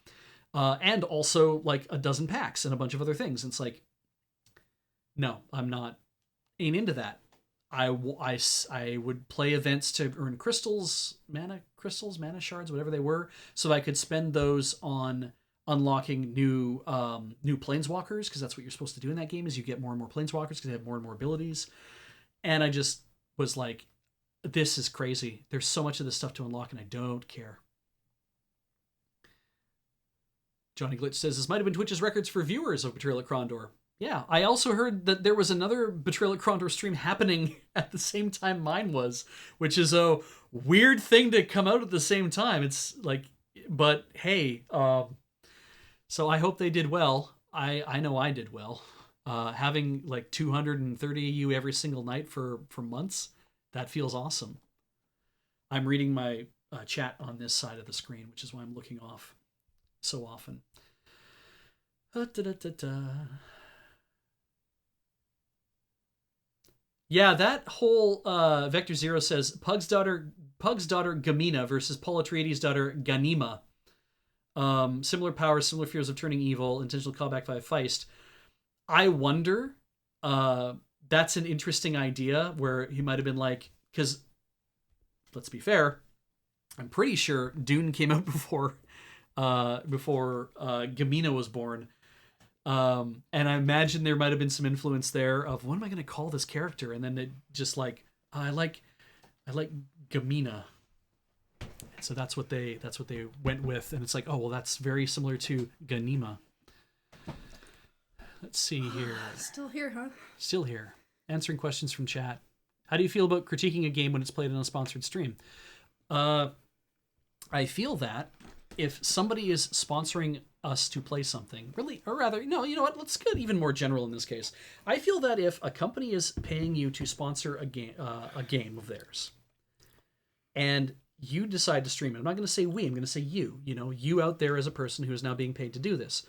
and also like a dozen packs and a bunch of other things. And it's like, no, ain't into that. I would play events to earn mana shards, whatever they were, so I could spend those on unlocking new planeswalkers, because that's what you're supposed to do in that game, is you get more and more planeswalkers because they have more and more abilities. And I just was like, this is crazy. There's so much of this stuff to unlock, and I don't care. Johnny Glitch says, this might have been Twitch's records for viewers of Betrayal at Krondor. Yeah, I also heard that there was another Betrayal at Krondor stream happening at the same time mine was, which is a weird thing to come out at the same time. It's like, but hey, so I hope they did well. I know I did well. Having like 230 AU every single night for months, that feels awesome. I'm reading my chat on this side of the screen, which is why I'm looking off so often. Yeah, that whole Vector Zero says Pug's daughter Gamina versus Paul Atreides' daughter Ganima. Similar powers, similar fears of turning evil, intentional callback by Feist. I wonder. That's an interesting idea where he might have been like, because let's be fair, I'm pretty sure Dune came out before Gamina was born. And I imagine there might have been some influence there of what am I going to call this character, and then they just like I like Gamina, so that's what they went with, and it's like, oh well, that's very similar to Ganima. Let's see here. Still here, huh? Still here, answering questions from chat. How do you feel about critiquing a game when it's played on a sponsored stream? I feel that if somebody is sponsoring us to play something, really, or rather, no, you know what? Let's get even more general in this case. I feel that if a company is paying you to sponsor a game of theirs, and you decide to stream it, I'm not going to say we, I'm going to say you. You know, you out there as a person who is now being paid to do this,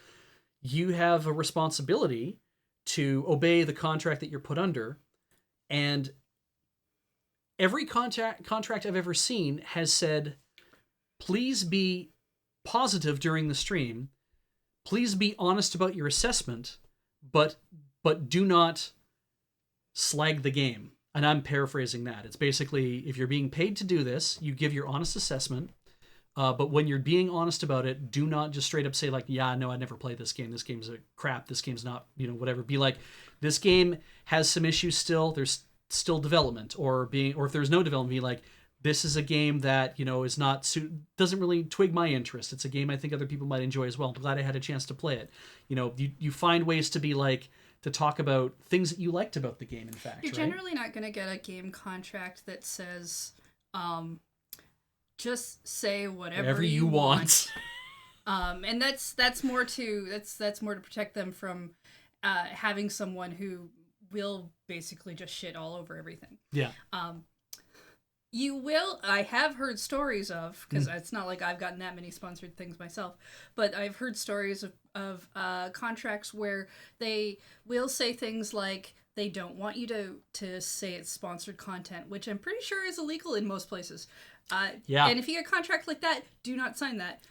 you have a responsibility to obey the contract that you're put under, and every contract I've ever seen has said, please be positive during the stream. Please be honest about your assessment, but do not slag the game. And I'm paraphrasing that. It's basically, if you're being paid to do this, you give your honest assessment. But when you're being honest about it, do not just straight up say like, yeah, no, I never played this game. This game's a crap. This game's not, whatever. Be like, this game has some issues still. There's still development, or if there's no development, be like, this is a game that, is not doesn't really twig my interest. It's a game I think other people might enjoy as well. I'm glad I had a chance to play it. You find ways to be like, to talk about things that you liked about the game, in fact. You're generally not going to get a game contract that says, just say whatever you want. And that's more to protect them from having someone who will basically just shit all over everything. Yeah. You will. I have heard stories of, because it's not like I've gotten that many sponsored things myself, but I've heard stories of contracts where they will say things like they don't want you to say it's sponsored content, which I'm pretty sure is illegal in most places. Yeah. And if you get a contract like that, do not sign that.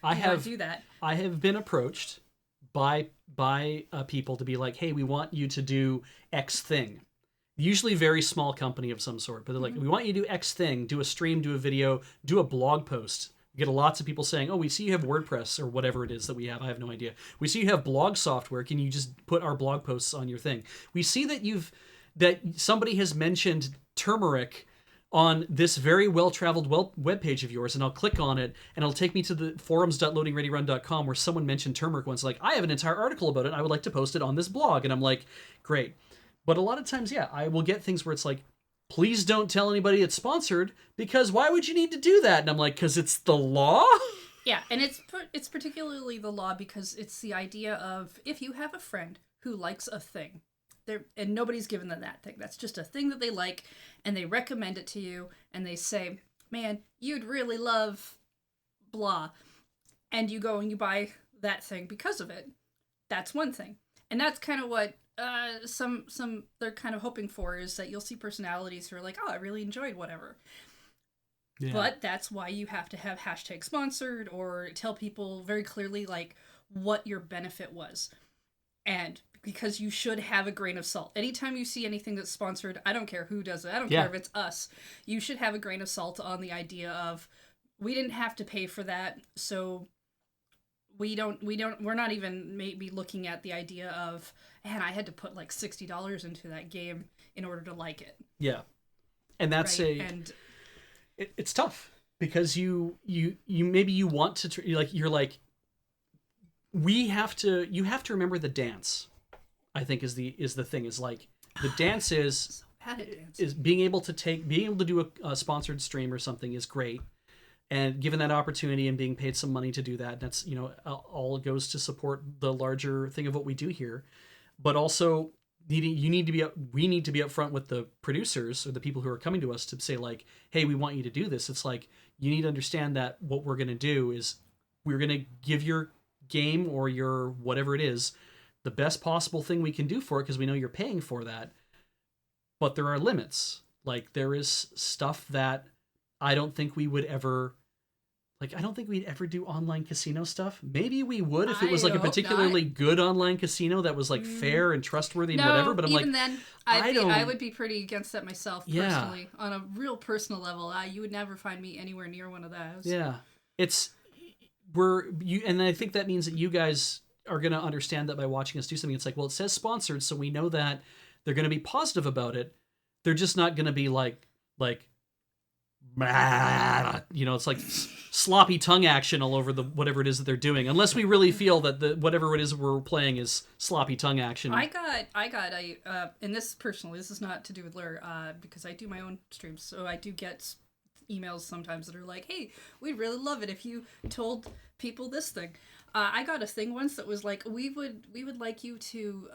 Do that. I have been approached by people to be like, hey, we want you to do X thing. Usually very small company of some sort, but they're like, we want you to do X thing, do a stream, do a video, do a blog post. You get lots of people saying, oh, we see you have WordPress or whatever it is that we have. I have no idea. We see you have blog software. Can you just put our blog posts on your thing? We see that somebody has mentioned turmeric on this very well-traveled webpage of yours, and I'll click on it, and it'll take me to the forums.loadingreadyrun.com where someone mentioned turmeric once. Like, I have an entire article about it. I would like to post it on this blog. And I'm like, great. But a lot of times, yeah, I will get things where it's like, please don't tell anybody it's sponsored, because why would you need to do that? And I'm like, because it's the law? Yeah, and it's particularly the law because it's the idea of if you have a friend who likes a thing, and nobody's given them that thing. That's just a thing that they like, and they recommend it to you, and they say, man, you'd really love blah. And you go and you buy that thing because of it. That's one thing. And that's kind of what some they're kind of hoping for, is that you'll see personalities who are like, oh, I really enjoyed whatever. Yeah. But that's why you have to have hashtag sponsored, or tell people very clearly like what your benefit was. And because you should have a grain of salt. Anytime you see anything that's sponsored, I don't care who does it. I don't care if it's us. You should have a grain of salt on the idea of, we didn't have to pay for that, so we're not even maybe looking at the idea of, man, I had to put like $60 into that game in order to like it. Yeah. And that's right? It's tough because you maybe you want to, you have to remember the dance. I think is the thing, is like the dance is Bad at dance. is being able to do a sponsored stream or something is great. And given that opportunity and being paid some money to do that, that's, all goes to support the larger thing of what we do here. But also we need to be upfront with the producers or the people who are coming to us to say like, hey, we want you to do this. It's like, you need to understand that what we're going to do is we're going to give your game or your whatever it is the best possible thing we can do for it, because we know you're paying for that. But there are limits. Like, there is stuff that I don't think we would ever, like, I don't think we'd ever do online casino stuff. Maybe we would if it was like a particularly good online casino that was like fair and trustworthy and whatever. But I'm even like, then, I would be pretty against that myself personally. On a real personal level, you would never find me anywhere near one of those. Yeah, and I think that means that you guys are going to understand that by watching us do something. It's like, well, it says sponsored, so we know that they're going to be positive about it. They're just not going to be like, it's like sloppy tongue action all over the whatever it is that they're doing, unless we really feel that the whatever it is we're playing is sloppy tongue action. I got a and this personally, this is not to do with Lure, because I do my own streams, so I do get emails sometimes that are like, hey, we'd really love it if you told people this thing. I got a thing once that was like, we would like you to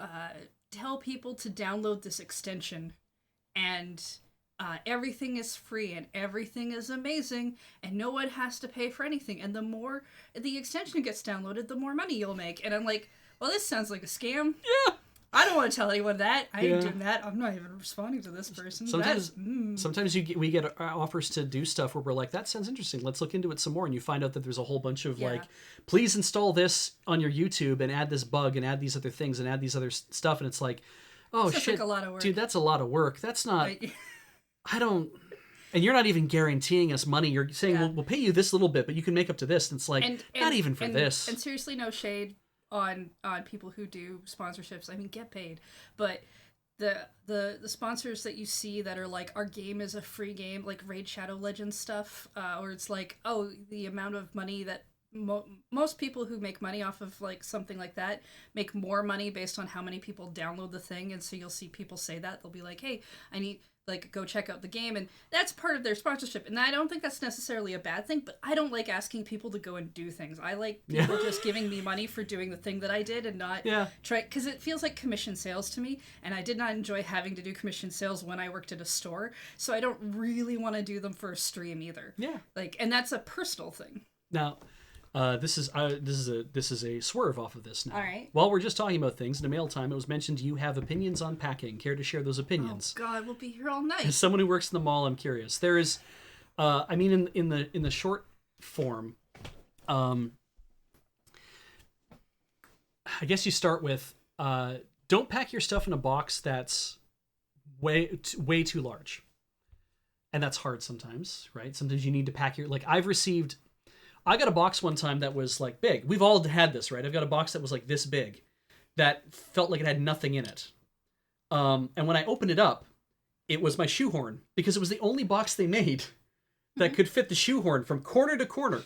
tell people to download this extension, and everything is free and everything is amazing and no one has to pay for anything, and the more the extension gets downloaded, the more money you'll make. And I'm like, well, this sounds like a scam. Yeah, I don't want to tell anyone that. I ain't doing that. I'm not even responding to this person. Sometimes we get offers to do stuff where we're like, that sounds interesting, let's look into it some more, and you find out that there's a whole bunch of like, please install this on your YouTube and add this bug and add these other things and add these other stuff, and it's like, oh shit, a lot of work. Dude, that's a lot of work. That's not I don't, and you're not even guaranteeing us money. You're saying, we'll pay you this little bit, but you can make up to this. And it's like, not even for this. And seriously, no shade on people who do sponsorships. I mean, get paid. But the sponsors that you see that are like, our game is a free game, like Raid Shadow Legends stuff, or it's like, oh, the amount of money that most people who make money off of like something like that make more money based on how many people download the thing. And so you'll see people say that. They'll be like, hey, I need, like, go check out the game, and that's part of their sponsorship. And I don't think that's necessarily a bad thing, but I don't like asking people to go and do things. I like people just giving me money for doing the thing that I did and not try, because it feels like commission sales to me, and I did not enjoy having to do commission sales when I worked at a store, so I don't really want to do them for a stream either. Yeah. Like, and that's a personal thing. Now, this is a swerve off of this now. All right. While we're just talking about things, in a mail time, it was mentioned you have opinions on packing. Care to share those opinions? Oh God, we'll be here all night. As someone who works in the mall, I'm curious. There is, I mean, in the short form, I guess you start with, don't pack your stuff in a box that's way too large, and that's hard sometimes, right? Sometimes you need to pack your, like, I got a box one time that was like big. We've all had this, right? I've got a box that was like this big that felt like it had nothing in it. And when I opened it up, it was my shoehorn, because it was the only box they made that could fit the shoehorn from corner to corner.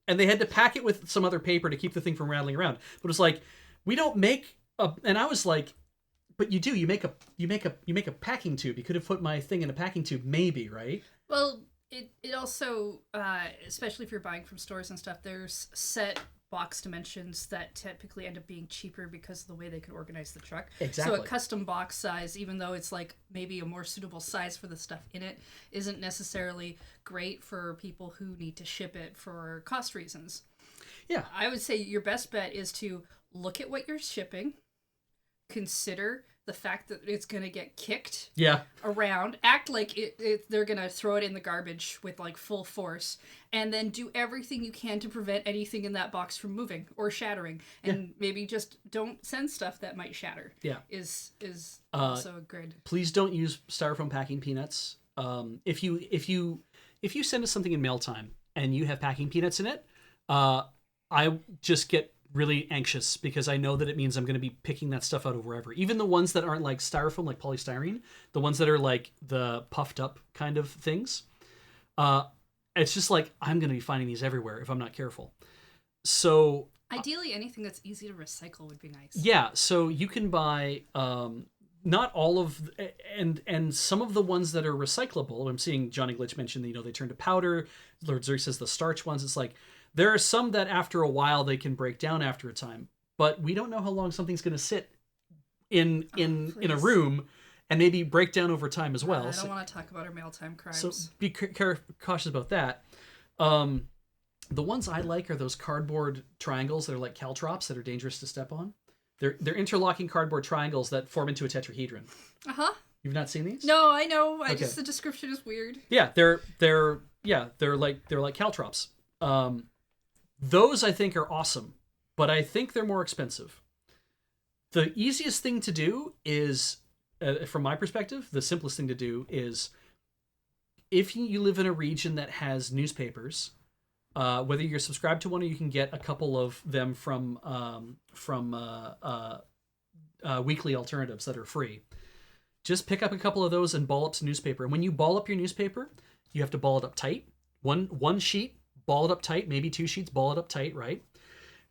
And they had to pack it with some other paper to keep the thing from rattling around. But it was like, we don't make and I was like, but you do, you make a packing tube. You could have put my thing in a packing tube, maybe, right? Well, It also, especially if you're buying from stores and stuff, there's set box dimensions that typically end up being cheaper because of the way they could organize the truck. Exactly. So a custom box size, even though it's like maybe a more suitable size for the stuff in it, isn't necessarily great for people who need to ship it for cost reasons. Yeah. I would say your best bet is to look at what you're shipping, consider the fact that it's going to get kicked around, act like they're going to throw it in the garbage with like full force, and then do everything you can to prevent anything in that box from moving or shattering, and maybe just don't send stuff that might shatter. Is also a good. Please don't use styrofoam packing peanuts. If you send us something in mail time and you have packing peanuts in it, I just get really anxious, because I know that it means I'm going to be picking that stuff out of wherever. Even the ones that aren't like styrofoam, like polystyrene, the ones that are like the puffed up kind of things. It's just like, I'm going to be finding these everywhere if I'm not careful. So Ideally, anything that's easy to recycle would be nice. Yeah, so you can buy not all of and some of the ones that are recyclable. I'm seeing Johnny Glitch mention that, you know, they turn to powder. Lord Zuri says the starch ones. It's like there are some that after a while they can break down after a time, but we don't know how long something's going to sit in a room and maybe break down over time as well. I don't want to talk about our mail-time crimes. So be cautious about that. The ones I like are those cardboard triangles that are like caltrops that are dangerous to step on. They're interlocking cardboard triangles that form into a tetrahedron. Uh-huh. You've not seen these? No, I know. Okay. The description is weird. Yeah, they're like caltrops. Those I think are awesome, but I think they're more expensive. The easiest thing to do is, from my perspective, the simplest thing to do is, if you live in a region that has newspapers, whether you're subscribed to one or you can get a couple of them from weekly alternatives that are free. Just pick up a couple of those and ball up some newspaper. And when you ball up your newspaper, you have to ball it up tight. One sheet, ball it up tight. Maybe 2 sheets, ball it up tight, right?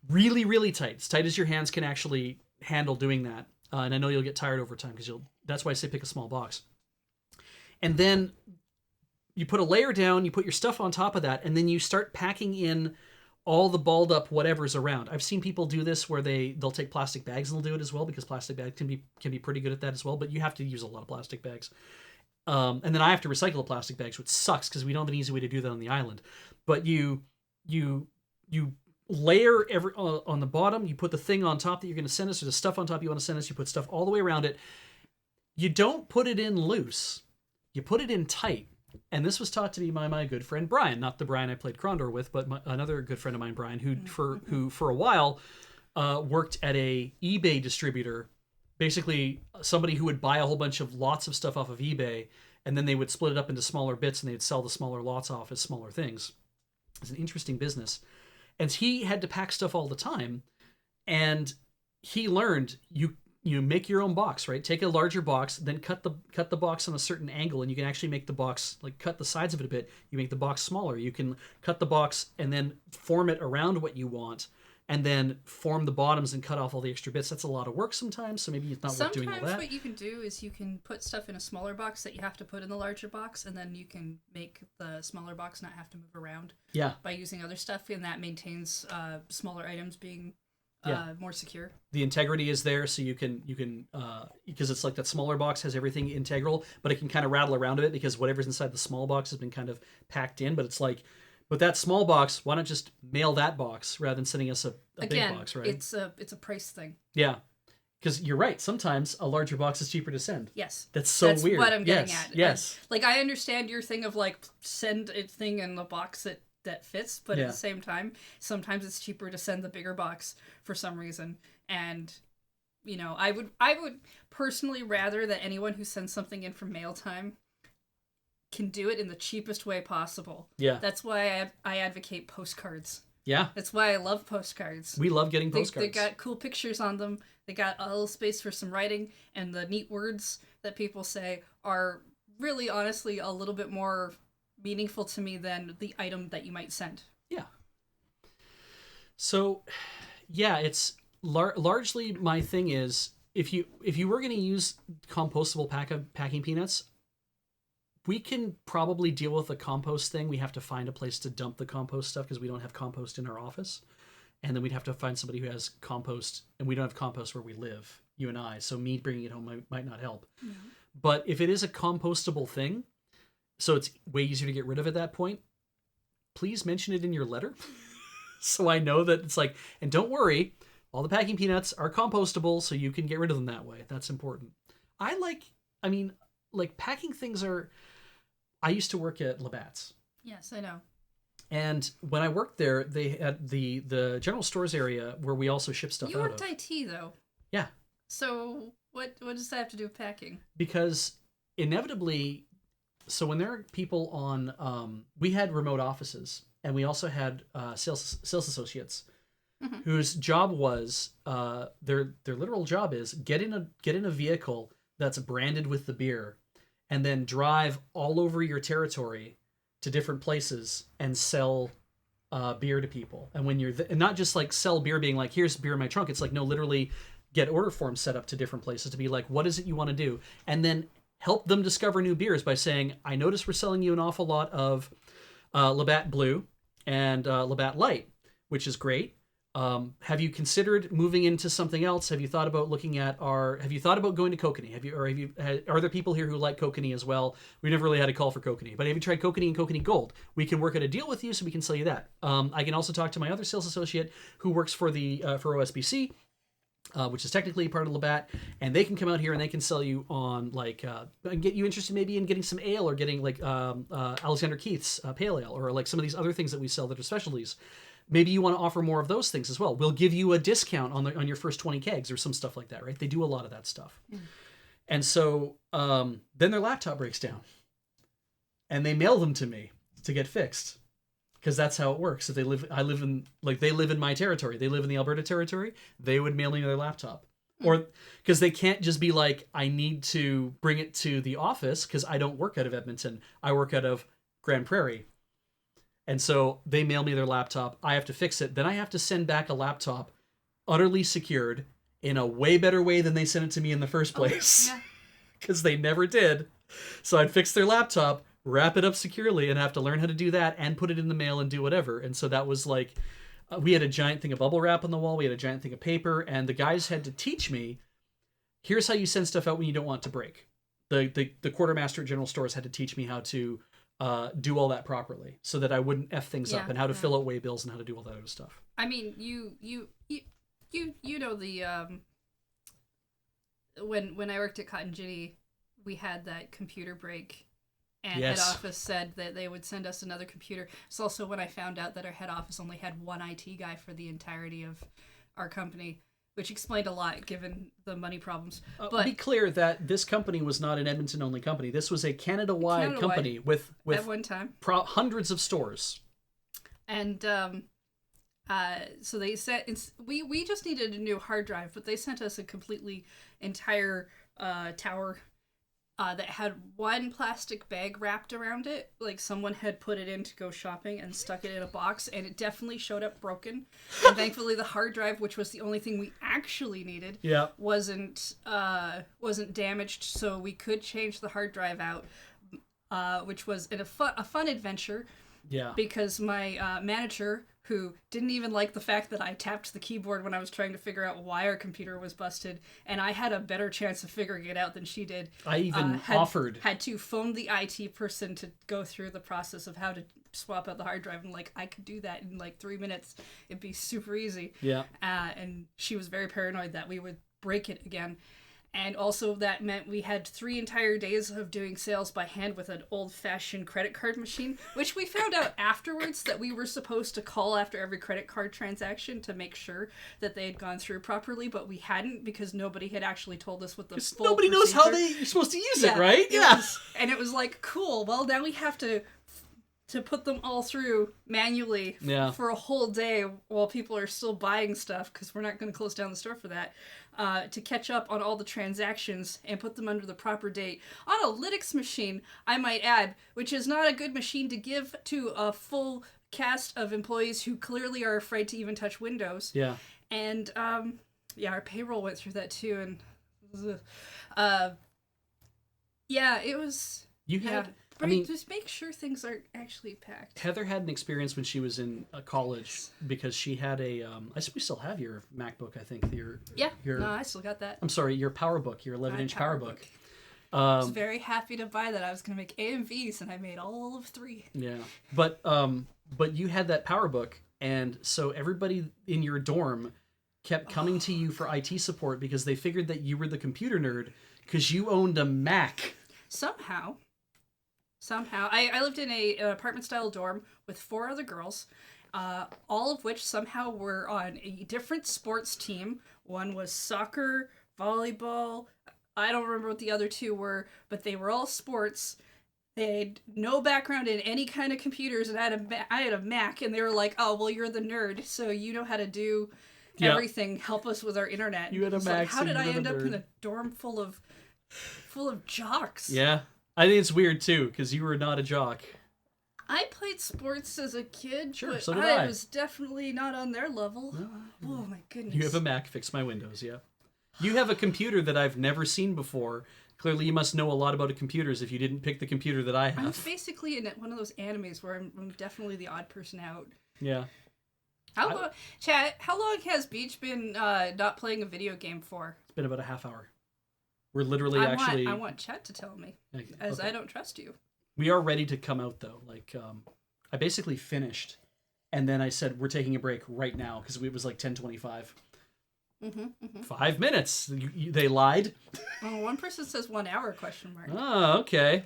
Really, really tight. As tight as your hands can actually handle doing that. And I know you'll get tired over time because that's why I say pick a small box. And then you put a layer down, you put your stuff on top of that, and then you start packing in all the balled up whatever's around. I've seen people do this where they'll take plastic bags and they'll do it as well, because plastic bags can be pretty good at that as well, but you have to use a lot of plastic bags. And then I have to recycle the plastic bags, which sucks because we don't have an easy way to do that on the island. But you layer on the bottom, you put the thing on top that you're going to send us, or the stuff on top you want to send us, you put stuff all the way around it. You don't put it in loose. You put it in tight. And this was taught to me by my good friend Brian, not the Brian I played Krondor with, but another good friend of mine, Brian, who for a while worked at a eBay distributor, basically somebody who would buy a whole bunch of lots of stuff off of eBay, and then they would split it up into smaller bits and they'd sell the smaller lots off as smaller things. It's an interesting business. And he had to pack stuff all the time, and he learned you make your own box, right? Take a larger box, then cut the box on a certain angle, and you can actually make the box, like cut the sides of it a bit. You make the box smaller. You can cut the box and then form it around what you want, and then form the bottoms and cut off all the extra bits. That's a lot of work sometimes, so maybe it's not worth doing all that. Sometimes what you can do is you can put stuff in a smaller box that you have to put in the larger box, and then you can make the smaller box not have to move around. Yeah. By using other stuff, and that maintains smaller items being more secure. The integrity is there, so you can because it's like that smaller box has everything integral, but it can kind of rattle around a bit because whatever's inside the small box has been kind of packed in. But it's like, but that small box, why not just mail that box rather than sending us a big box, right? It's a price thing. Yeah, because you're right. Sometimes a larger box is cheaper to send. Yes, that's weird. That's what I'm getting at. Yes, like I understand your thing of like send a thing in the box that fits, but at the same time, sometimes it's cheaper to send the bigger box for some reason. And you know, I would personally rather that anyone who sends something in from mail time can do it in the cheapest way possible. Yeah, that's why I advocate postcards. Yeah, that's why I love postcards. We love getting postcards. They got cool pictures on them. They got a little space for some writing, and the neat words that people say are really, honestly, a little bit more meaningful to me than the item that you might send. Yeah. So, yeah, it's largely my thing is if you were going to use compostable packing peanuts, we can probably deal with the compost thing. We have to find a place to dump the compost stuff because we don't have compost in our office, and then we'd have to find somebody who has compost, and we don't have compost where we live, you and I. So me bringing it home might not help. No. But if it is a compostable thing, so it's way easier to get rid of at that point, please mention it in your letter so I know that it's like, and don't worry, all the packing peanuts are compostable, so you can get rid of them that way. That's important. Packing things are... I used to work at Labatt's. Yes, I know. And when I worked there, they had the general stores area where we also ship stuff out of. You worked IT, though. Yeah. So what does that have to do with packing? Because inevitably... So when there are people on, we had remote offices, and we also had sales associates, whose job was their literal job is get in a vehicle that's branded with the beer, and then drive all over your territory to different places and sell beer to people. And when you're and not just like sell beer being like, here's beer in my trunk. It's like, no, literally get order forms set up to different places to be like, what is it you want to do? And then help them discover new beers by saying, I noticed we're selling you an awful lot of Labatt Blue and Labatt Light, which is great. Have you considered moving into something else? Have you thought about have you thought about going to Kokanee? Are there people here who like Kokanee as well? We never really had a call for Kokanee, but have you tried Kokanee and Kokanee Gold? We can work out a deal with you so we can sell you that. I can also talk to my other sales associate who works for for OSBC, which is technically part of Labatt, and they can come out here and they can sell you on and get you interested maybe in getting some ale or getting like Alexander Keith's pale ale or like some of these other things that we sell that are specialties. Maybe you want to offer more of those things as well. We'll give you a discount on your first 20 kegs or some stuff like that, right? They do a lot of that stuff. Mm. And so then their laptop breaks down and they mail them to me to get fixed because that's how it works. If they live in my territory. They live in the Alberta territory. They would mail me their laptop. Or because they can't just be like, I need to bring it to the office because I don't work out of Edmonton. I work out of Grand Prairie. And so they mail me their laptop. I have to fix it. Then I have to send back a laptop utterly secured in a way better way than they sent it to me in the first place. Because they never did. So I'd fix their laptop, wrap it up securely, and have to learn how to do that and put it in the mail and do whatever. And so that was like, we had a giant thing of bubble wrap on the wall. We had a giant thing of paper. And the guys had to teach me, here's how you send stuff out when you don't want it to break. The quartermaster at General Stores had to teach me how to do all that properly so that I wouldn't F things up and how to fill out waybills and how to do all that other stuff. I mean, you know the when I worked at Cotton Ginny, we had that computer break and head office said that they would send us another computer. It's also when I found out that our head office only had one IT guy for the entirety of our company, which explained a lot given the money problems. But be clear that this company was not an Edmonton-only company. This was a Canada-wide company with at one time hundreds of stores. And so they sent. We just needed a new hard drive, but they sent us a completely entire tower that had one plastic bag wrapped around it, like someone had put it in to go shopping and stuck it in a box, and it definitely showed up broken. And thankfully the hard drive, which was the only thing we actually needed, wasn't damaged, so we could change the hard drive out, which was a fun adventure. Yeah. Because my manager, who didn't even like the fact that I tapped the keyboard when I was trying to figure out why our computer was busted, and I had a better chance of figuring it out than she did. I even had to phone the IT person to go through the process of how to swap out the hard drive, and like I could do that in like 3 minutes. It'd be super easy. Yeah. And she was very paranoid that we would break it again. And also that meant we had 3 entire days of doing sales by hand with an old-fashioned credit card machine, which we found out afterwards that we were supposed to call after every credit card transaction to make sure that they had gone through properly, but we hadn't because nobody had actually told us what the full nobody knows how you're supposed to use it, right? And it was like, cool, well, now we have to put them all through manually for a whole day while people are still buying stuff, because we're not going to close down the store for that, to catch up on all the transactions and put them under the proper date on a Linux machine, I might add, which is not a good machine to give to a full cast of employees who clearly are afraid to even touch Windows. Yeah. And our payroll went through that too, and it was just make sure things are actually packed. Heather had an experience when she was in college because she had a. We still have your MacBook, I think. I still got that. I'm sorry, your PowerBook, your 11-inch PowerBook. I was very happy to buy that. I was going to make A and V's, and I made all of 3. Yeah, but you had that PowerBook, and so everybody in your dorm kept coming to you for IT support because they figured that you were the computer nerd because you owned a Mac. Somehow, I lived in an apartment-style dorm with 4 other girls, all of which somehow were on a different sports team. One was soccer, volleyball. I don't remember what the other 2 were, but they were all sports. They had no background in any kind of computers, and I had a Mac, and they were like, "Oh, well, you're the nerd, so you know how to do everything. Help us with our internet." You had a Mac. Like, how did I end up in a dorm full of jocks? Yeah. I think it's weird, too, because you were not a jock. I played sports as a kid, Sure, but so did I. was definitely not on their level. No, Oh my goodness. you have a Mac, fix my Windows, yeah. You have a computer that I've never seen before. Clearly, you must know a lot about computers if you didn't pick the computer that I have. I'm basically in one of those animes where I'm definitely the odd person out. Yeah. Chad, how long has Beach been not playing a video game for? It's been about a half hour. We're literally I want Chad to tell me, as okay. I don't trust you. We are ready to come out, though. Like, I basically finished, and then I said, we're taking a break right now, because it was like 10:25. 5 minutes. They lied. Oh, one person says 1 hour, question mark. Oh, okay.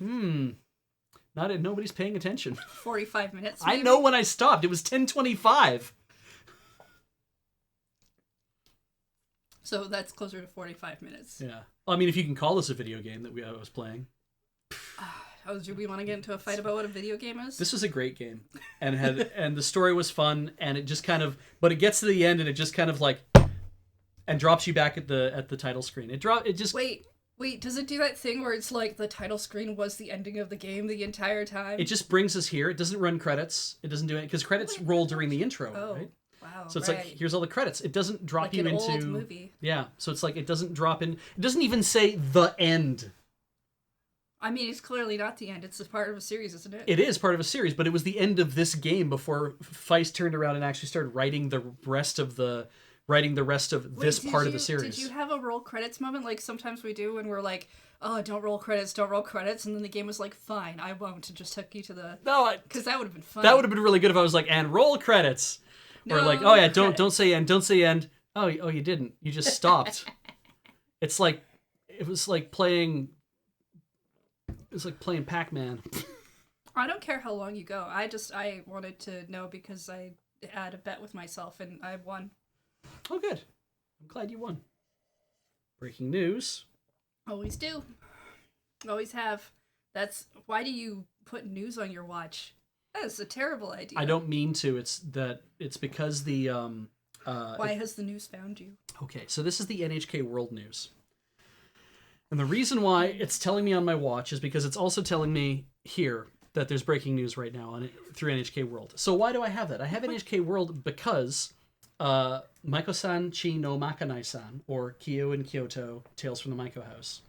Nobody's paying attention. 45 minutes, maybe? I know when I stopped. It was 10:25. So that's closer to 45 minutes. Yeah. I mean, if you can call this a video game that I was playing. Oh, do we want to get into a fight about what a video game is? This was a great game, and and the story was fun, and it just kind of, but it gets to the end, and it just kind of like, and drops you back at the title screen. It just wait. Does it do that thing where it's like the title screen was the ending of the game the entire time? It just brings us here. It doesn't run credits. It doesn't do it because credits roll during the intro, right? Wow. So it's like, here's all the credits. It doesn't drop you an into old movie. Yeah. So it's like it doesn't drop in. It doesn't even say the end. I mean, it's clearly not the end. It's a part of a series, isn't it? It is part of a series, but it was the end of this game before Feist turned around and actually started writing the rest of this part of the series. Did you have a roll credits moment like sometimes we do when we're like, oh, don't roll credits, and then the game was like, fine, I won't, and just took you to the... No, because that would have been fun. That would have been really good if I was like, and roll credits. Or like, oh yeah, don't say end. Oh, you didn't. You just stopped. It was like playing Pac-Man. I don't care how long you go. I wanted to know because I had a bet with myself and I won. Oh, good. I'm glad you won. Breaking news. Always do. Always have. Why do you put news on your watch? That's a terrible idea. I don't mean to. It's because the... why has the news found you? Okay, so this is the NHK World News. And the reason why it's telling me on my watch is because it's also telling me here that there's breaking news right now through NHK World. So why do I have that? I have NHK World because Maiko-san Chi no Makanai-san, or Kyo in Kyoto, Tales from the Maiko House,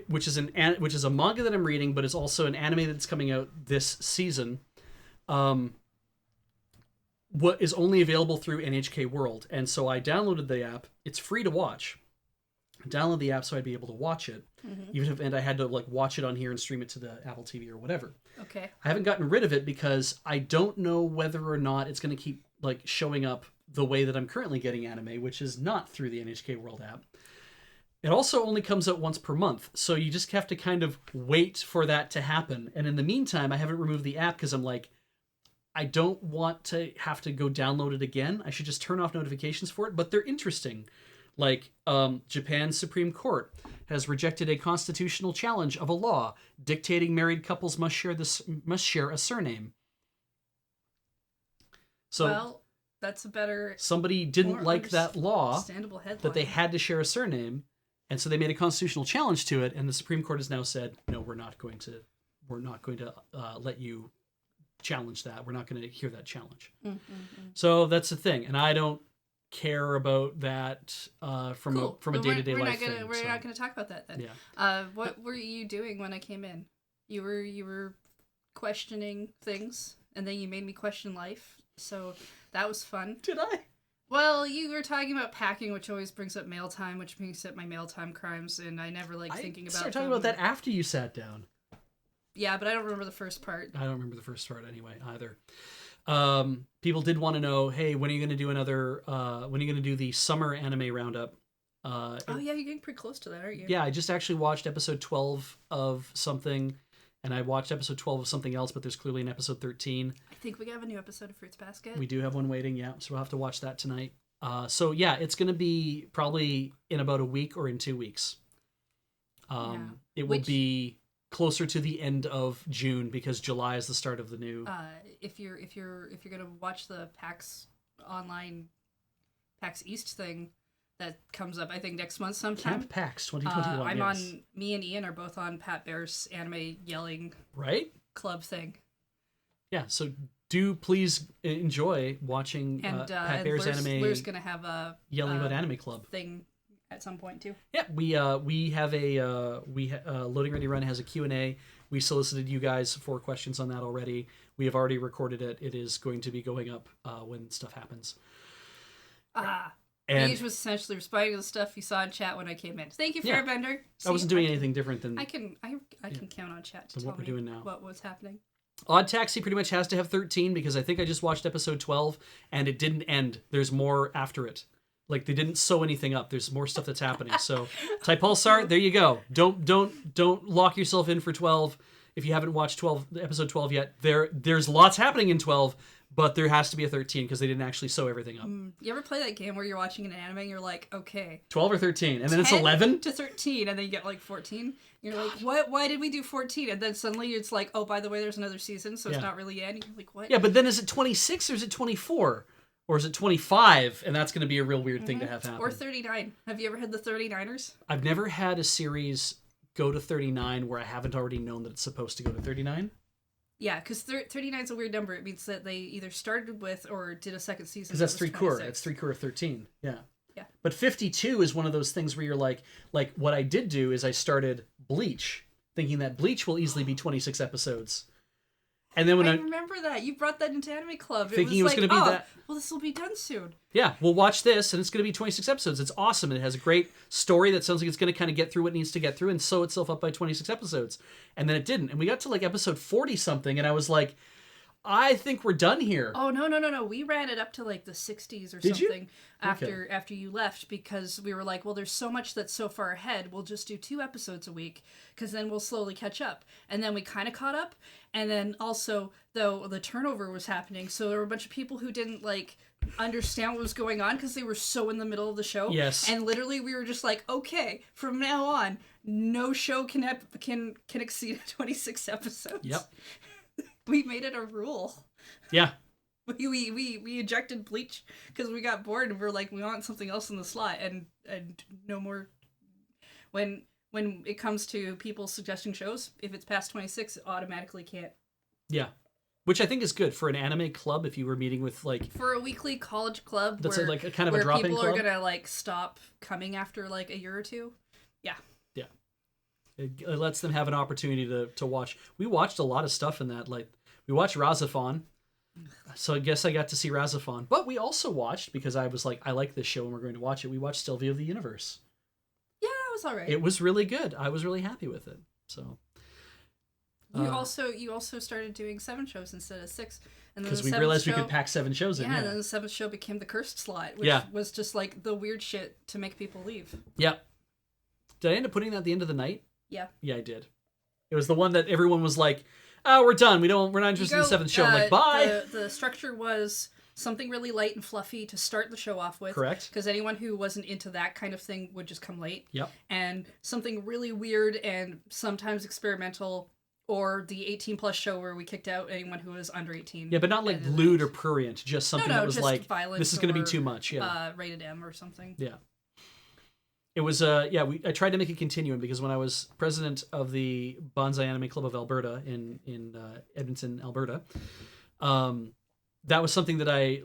which is a manga that I'm reading, but it's also an anime that's coming out this season, what is only available through NHK World. And so I downloaded the app. It's free to watch. I downloaded the app so I'd be able to watch it, and I had to like watch it on here and stream it to the Apple TV or whatever. Okay. I haven't gotten rid of it because I don't know whether or not it's going to keep like showing up the way that I'm currently getting anime, which is not through the NHK World app. It also only comes out once per month, so you just have to kind of wait for that to happen. And in the meantime, I haven't removed the app because I'm like, I don't want to have to go download it again. I should just turn off notifications for it, but they're interesting. Like, Japan's Supreme Court has rejected a constitutional challenge of a law dictating married couples must share a surname. So, well, that's a better... Somebody didn't like that law that they had to share a surname, and so they made a constitutional challenge to it, and the Supreme Court has now said, no, we're not going to let you challenge that. We're not going to hear that challenge. So that's the thing, and I don't care about that from a day-to-day life thing. We're not going to talk about that then. Yeah. What were you doing when I came in? You were questioning things, and then you made me question life. So that was fun. Did I? Well, you were talking about packing, which always brings up mail time, which brings up my mail time crimes, and I never like thinking about. I started talking about that after you sat down. Yeah, but I don't remember the first part. I don't remember the first part anyway either. People did want to know, hey, when are you going to do another? When are you going to do the summer anime roundup? Oh yeah, you're getting pretty close to that, aren't you? Yeah, I just actually watched episode 12 of something, and I watched episode 12 of something else, but there's clearly an episode 13. I think we have a new episode of Fruits Basket. We do have one waiting, yeah, so we'll have to watch that tonight. So yeah, it's going to be probably in about a week or in 2 weeks. It will be closer to the end of June because July is the start of the new. If you're gonna watch the PAX online, PAX East thing that comes up, I think next month sometime. Camp PAX 2021. I'm on. Me and Ian are both on Pat Bear's anime yelling right club thing. yeah, so do please enjoy watching And Pat Bear's anime. Lur's gonna have a Yelling About Anime Club thing at some point too. Yeah, we have a Loading Ready Run has a Q&A. We solicited you guys for questions on that already. We have already recorded it. It is going to be going up when stuff happens. And Gage was essentially responding to the stuff you saw in chat when I came in. Thank you, Fairbender. I wasn't doing anything different than I can count on chat to tell what we're doing now. What was happening. Odd Taxi pretty much has to have 13 because I think I just watched episode 12 and it didn't end. There's more after it. Like they didn't sew anything up. There's more stuff that's happening. So Ty Pulsar, there you go. Don't lock yourself in for 12 if you haven't watched episode 12 yet. There's lots happening in 12, but there has to be a 13 because they didn't actually sew everything up. You ever play that game where you're watching an anime and you're like, okay, 12 or 13, and then it's 11 to 13, and then you get like 14. You're like, what? Why did we do 14? And then suddenly it's like, oh, by the way, there's another season, so it's not really in. You're like, what? Yeah, but then is it 26 or is it 24? Or is it 25? And that's going to be a real weird thing to have happen. Or 39. Have you ever had the 39ers? I've never had a series go to 39 where I haven't already known that it's supposed to go to 39. Yeah, because 39 is a weird number. It means that they either started with or did a second season. Because that's 3 core. That's 3 core of 13. Yeah. Yeah. But 52 is one of those things where you're like what I did do is I started Bleach, thinking that Bleach will easily be 26 episodes. And then when I remember that. You brought that into Anime Club. Thinking it was going to be that. Well, this will be done soon. Yeah, we'll watch this, and it's going to be 26 episodes. It's awesome. It has a great story that sounds like it's going to kind of get through what it needs to get through and sew itself up by 26 episodes. And then it didn't. And we got to like episode 40-something, and I was like, I think we're done here. Oh, no. We ran it up to like the 60s or Did something you? after you left because we were like, well, there's so much that's so far ahead. We'll just do 2 episodes a week because then we'll slowly catch up. And then we kind of caught up. And then also, though, the turnover was happening. So there were a bunch of people who didn't like understand what was going on because they were so in the middle of the show. Yes. And literally we were just like, okay, from now on, no show can exceed 26 episodes. Yep. We made it a rule. Yeah. We ejected Bleach because we got bored and we were like, we want something else in the slot and no more. When it comes to people suggesting shows, if it's past 26, it automatically can't. Yeah. Which I think is good for an anime club if you were meeting with like... For a weekly college club that's where, like a kind of a drop-in club. People are going to like stop coming after like a year or two. Yeah. Yeah. It lets them have an opportunity to watch. We watched a lot of stuff in that. Like, we watched Razafon. So I guess I got to see Razafon. But we also watched, because I was like, I like this show and we're going to watch it, we watched Sylvia of the Universe. Yeah, that was all right. It was really good. I was really happy with it. So... You also started doing 7 shows instead of 6. Because we realized we could pack 7 shows in. Yeah, and then the 7th show became the cursed slot, which was just like the weird shit to make people leave. Yeah. Did I end up putting that at the end of the night? Yeah. Yeah, I did. It was the one that everyone was like, oh, we're done. We're not interested in the 7th show. I'm like, bye. The structure was something really light and fluffy to start the show off with. Correct. Because anyone who wasn't into that kind of thing would just come late. Yep. And something really weird and sometimes experimental, or the 18-plus show where we kicked out anyone who was under 18. Yeah, but not like lewd or prurient. Just something that was like, this is going to be too much. Yeah. Rated M or something. Yeah. It was, I tried to make a continuum because when I was president of the Bonsai Anime Club of Alberta in Edmonton, Alberta, that was something that I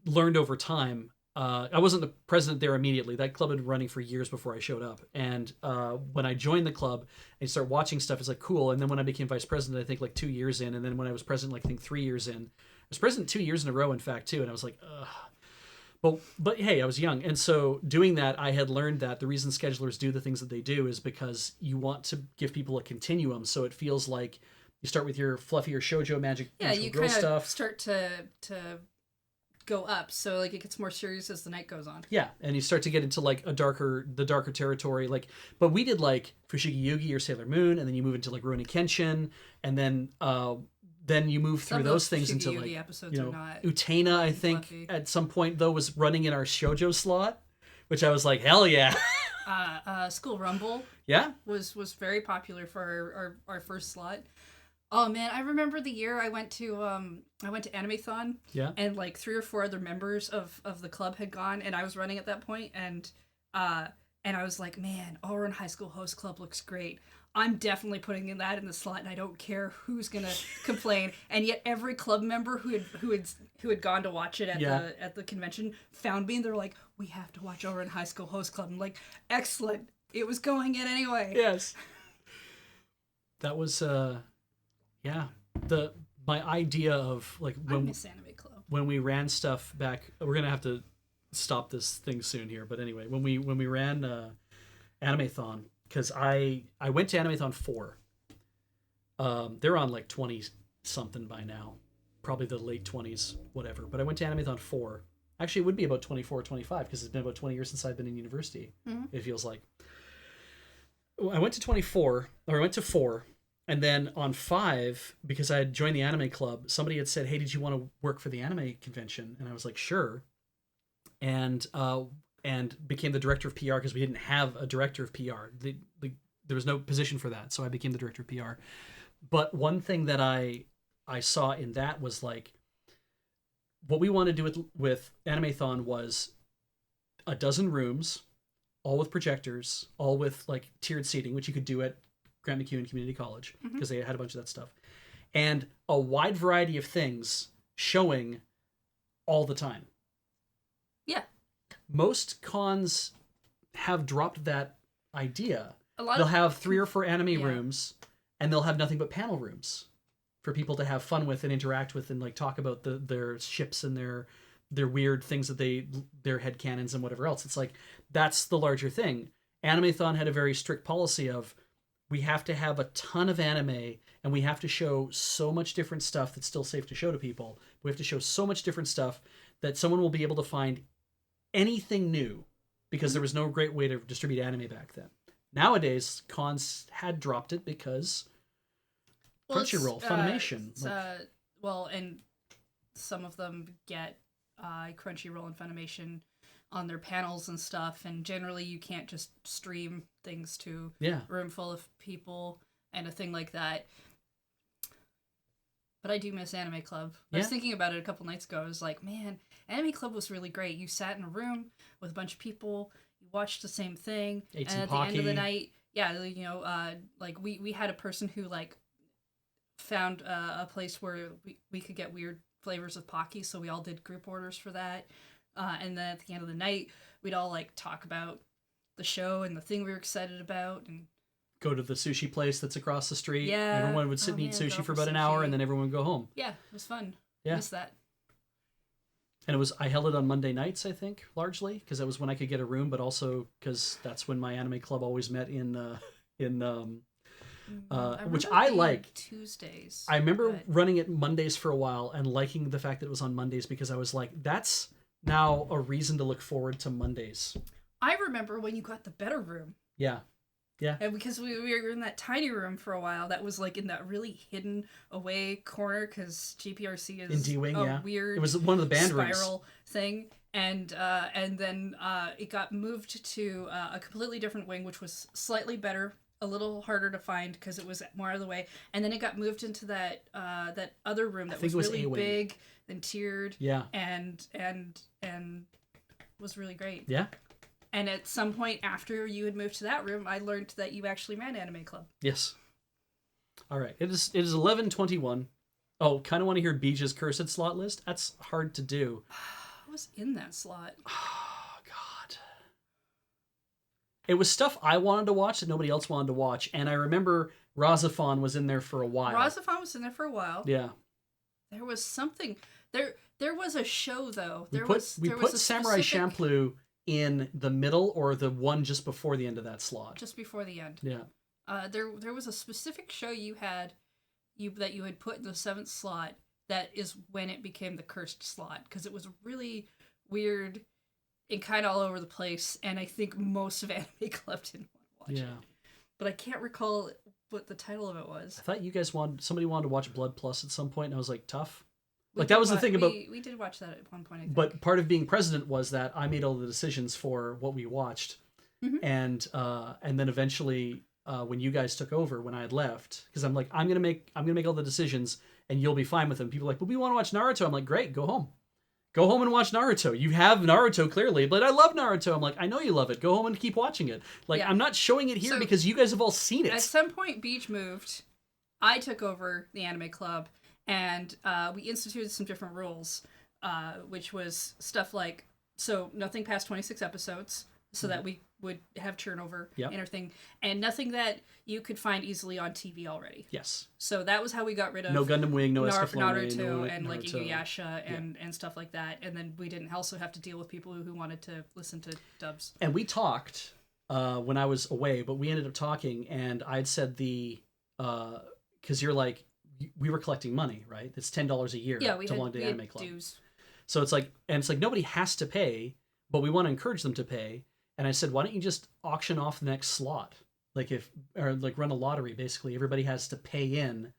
learned over time. I wasn't the president there immediately. That club had been running for years before I showed up. And when I joined the club and started watching stuff, it's like, cool. And then when I became vice president, I think like 2 years in. And then when I was president, like I think 3 years in. I was president 2 years in a row, in fact, too. And I was like, ugh. But hey, I was young. And so doing that, I had learned that the reason schedulers do the things that they do is because you want to give people a continuum. So it feels like you start with your fluffier shoujo magic you girl kind stuff. of start to go up, so like it gets more serious as the night goes on. Yeah, and you start to get into like the darker territory. Like, but we did like Fushigi Yugi or Sailor Moon, and then you move into like Rurouni Kenshin, and then you move through those things into like Utena. I think fluffy. At some point though was running in our shoujo slot, which I was like, hell yeah. School Rumble. Yeah, was very popular for our first slot. Oh man, I remember the year I went to Animethon. Yeah. And like 3 or 4 other members of the club had gone, and I was running at that point, and I was like, man, Auburn High School Host Club looks great. I'm definitely putting that in the slot, and I don't care who's gonna complain. And yet, every club member who had gone to watch it at the convention found me, and they're like, "We have to watch Over in High School Host Club." I'm like, "Excellent! It was going in anyway." Yes. That was my idea of like I miss Anime Club. when we ran stuff back. We're gonna have to stop this thing soon here, but anyway, when we ran Animathon, because I went to Animathon 4. They're on like 20 something by now, probably the late 20s, whatever. But I went to Animathon 4. Actually, it would be about 24 or 25 because it's been about 20 years since I've been in university. Mm-hmm. It feels like. I went to 24, or I went to 4, and then on 5, because I had joined the anime club, somebody had said, "Hey, did you want to work for the anime convention?" And I was like, "Sure." And became the director of PR because we didn't have a director of PR. There was no position for that, so I became the director of PR. But one thing that I saw in that was like, what we wanted to do with Animathon was a dozen rooms, all with projectors, all with like tiered seating, which you could do at Grant McEwen Community College because they had a bunch of that stuff, and a wide variety of things showing all the time. Yeah. Most cons have dropped that idea. They'll have 3 or 4 anime rooms, and they'll have nothing but panel rooms for people to have fun with and interact with and like talk about their ships and their weird things that their headcanons and whatever else. It's like, that's the larger thing. Animathon had a very strict policy of, we have to have a ton of anime and we have to show so much different stuff that's still safe to show to people. We have to show so much different stuff that someone will be able to find anything new, because there was no great way to distribute anime back then. Nowadays, cons had dropped it because Crunchyroll, Funimation. And some of them get Crunchyroll and Funimation on their panels and stuff, and generally you can't just stream things to a room full of people and a thing like that. But I do miss Anime Club. I was thinking about it a couple nights ago. I was like, man, Anime Club was really great. You sat in a room with a bunch of people, you watched the same thing, and at the end of the night, like we had a person who like found a place where we could get weird flavors of Pocky, so we all did group orders for that. And then at the end of the night, we'd all like talk about the show and the thing we were excited about, and go to the sushi place that's across the street. Yeah. Everyone would sit and eat sushi for about an hour, and then everyone would go home. Yeah, it was fun. Yeah. Miss that. And I held it on Monday nights, I think, largely, because that was when I could get a room, but also because that's when my anime club always met which I like. Tuesdays. I remember running it Mondays for a while and liking the fact that it was on Mondays, because I was like, that's now a reason to look forward to Mondays. I remember when you got the better room. Yeah. Yeah. And because we were in that tiny room for a while, that was like in that really hidden away corner, because GPRC is in D-Wing, weird. It was one of the band spiral rooms thing, and then it got moved to a completely different wing, which was slightly better, a little harder to find because it was more out of the way, and then it got moved into that other room that was really big and tiered, and was really great. Yeah. And at some point after you had moved to that room, I learned that you actually ran Anime Club. Yes. All right. It is 11:21. Oh, kind of want to hear Beej's cursed slot list? That's hard to do. I was in that slot. Oh, God. It was stuff I wanted to watch that nobody else wanted to watch. And I remember Razafon was in there for a while. Razafon was in there for a while. Yeah. There was something. There was a show, though. We put Samurai Champloo in the middle, or the one just before the end of that slot. Just before the end. Yeah. There was a specific show that you had put in the 7th slot that is when it became the cursed slot, because it was really weird and kind of all over the place, and I think most of Anime Club didn't want to watch it. But I can't recall what the title of it was. I thought somebody wanted to watch Blood Plus at some point, and I was like, tough. That was the thing about... We did watch that at one point, I think. But part of being president was that I made all the decisions for what we watched. Mm-hmm. And then eventually, when you guys took over, when I had left, because I'm like, I'm gonna make all the decisions, and you'll be fine with them. People are like, but we want to watch Naruto. I'm like, great, go home. Go home and watch Naruto. You have Naruto clearly, but I love Naruto. I'm like, I know you love it. Go home and keep watching it. Like, Yeah. I'm not showing it here So, because you guys have all seen it. At some point, Beach moved. I took over the anime club, and we instituted some different rules, which was stuff like, so nothing past 26 episodes, so that we would have turnover and everything, and nothing that you could find easily on TV already. Yes. So that was how we got rid of No Gundam Wing, no Escaflowne, Naruto, and Naruto. like Inuyasha and stuff like that. And then we didn't also have to deal with people who wanted to listen to dubs. And we talked when I was away, but we ended up talking, and I'd said because you're like, we were collecting money, right? It's $10 a year to belong to the anime club. Dues. So it's like nobody has to pay, but we want to encourage them to pay. And I said, why don't you just auction off the next slot? Like run a lottery, basically. Everybody has to pay in.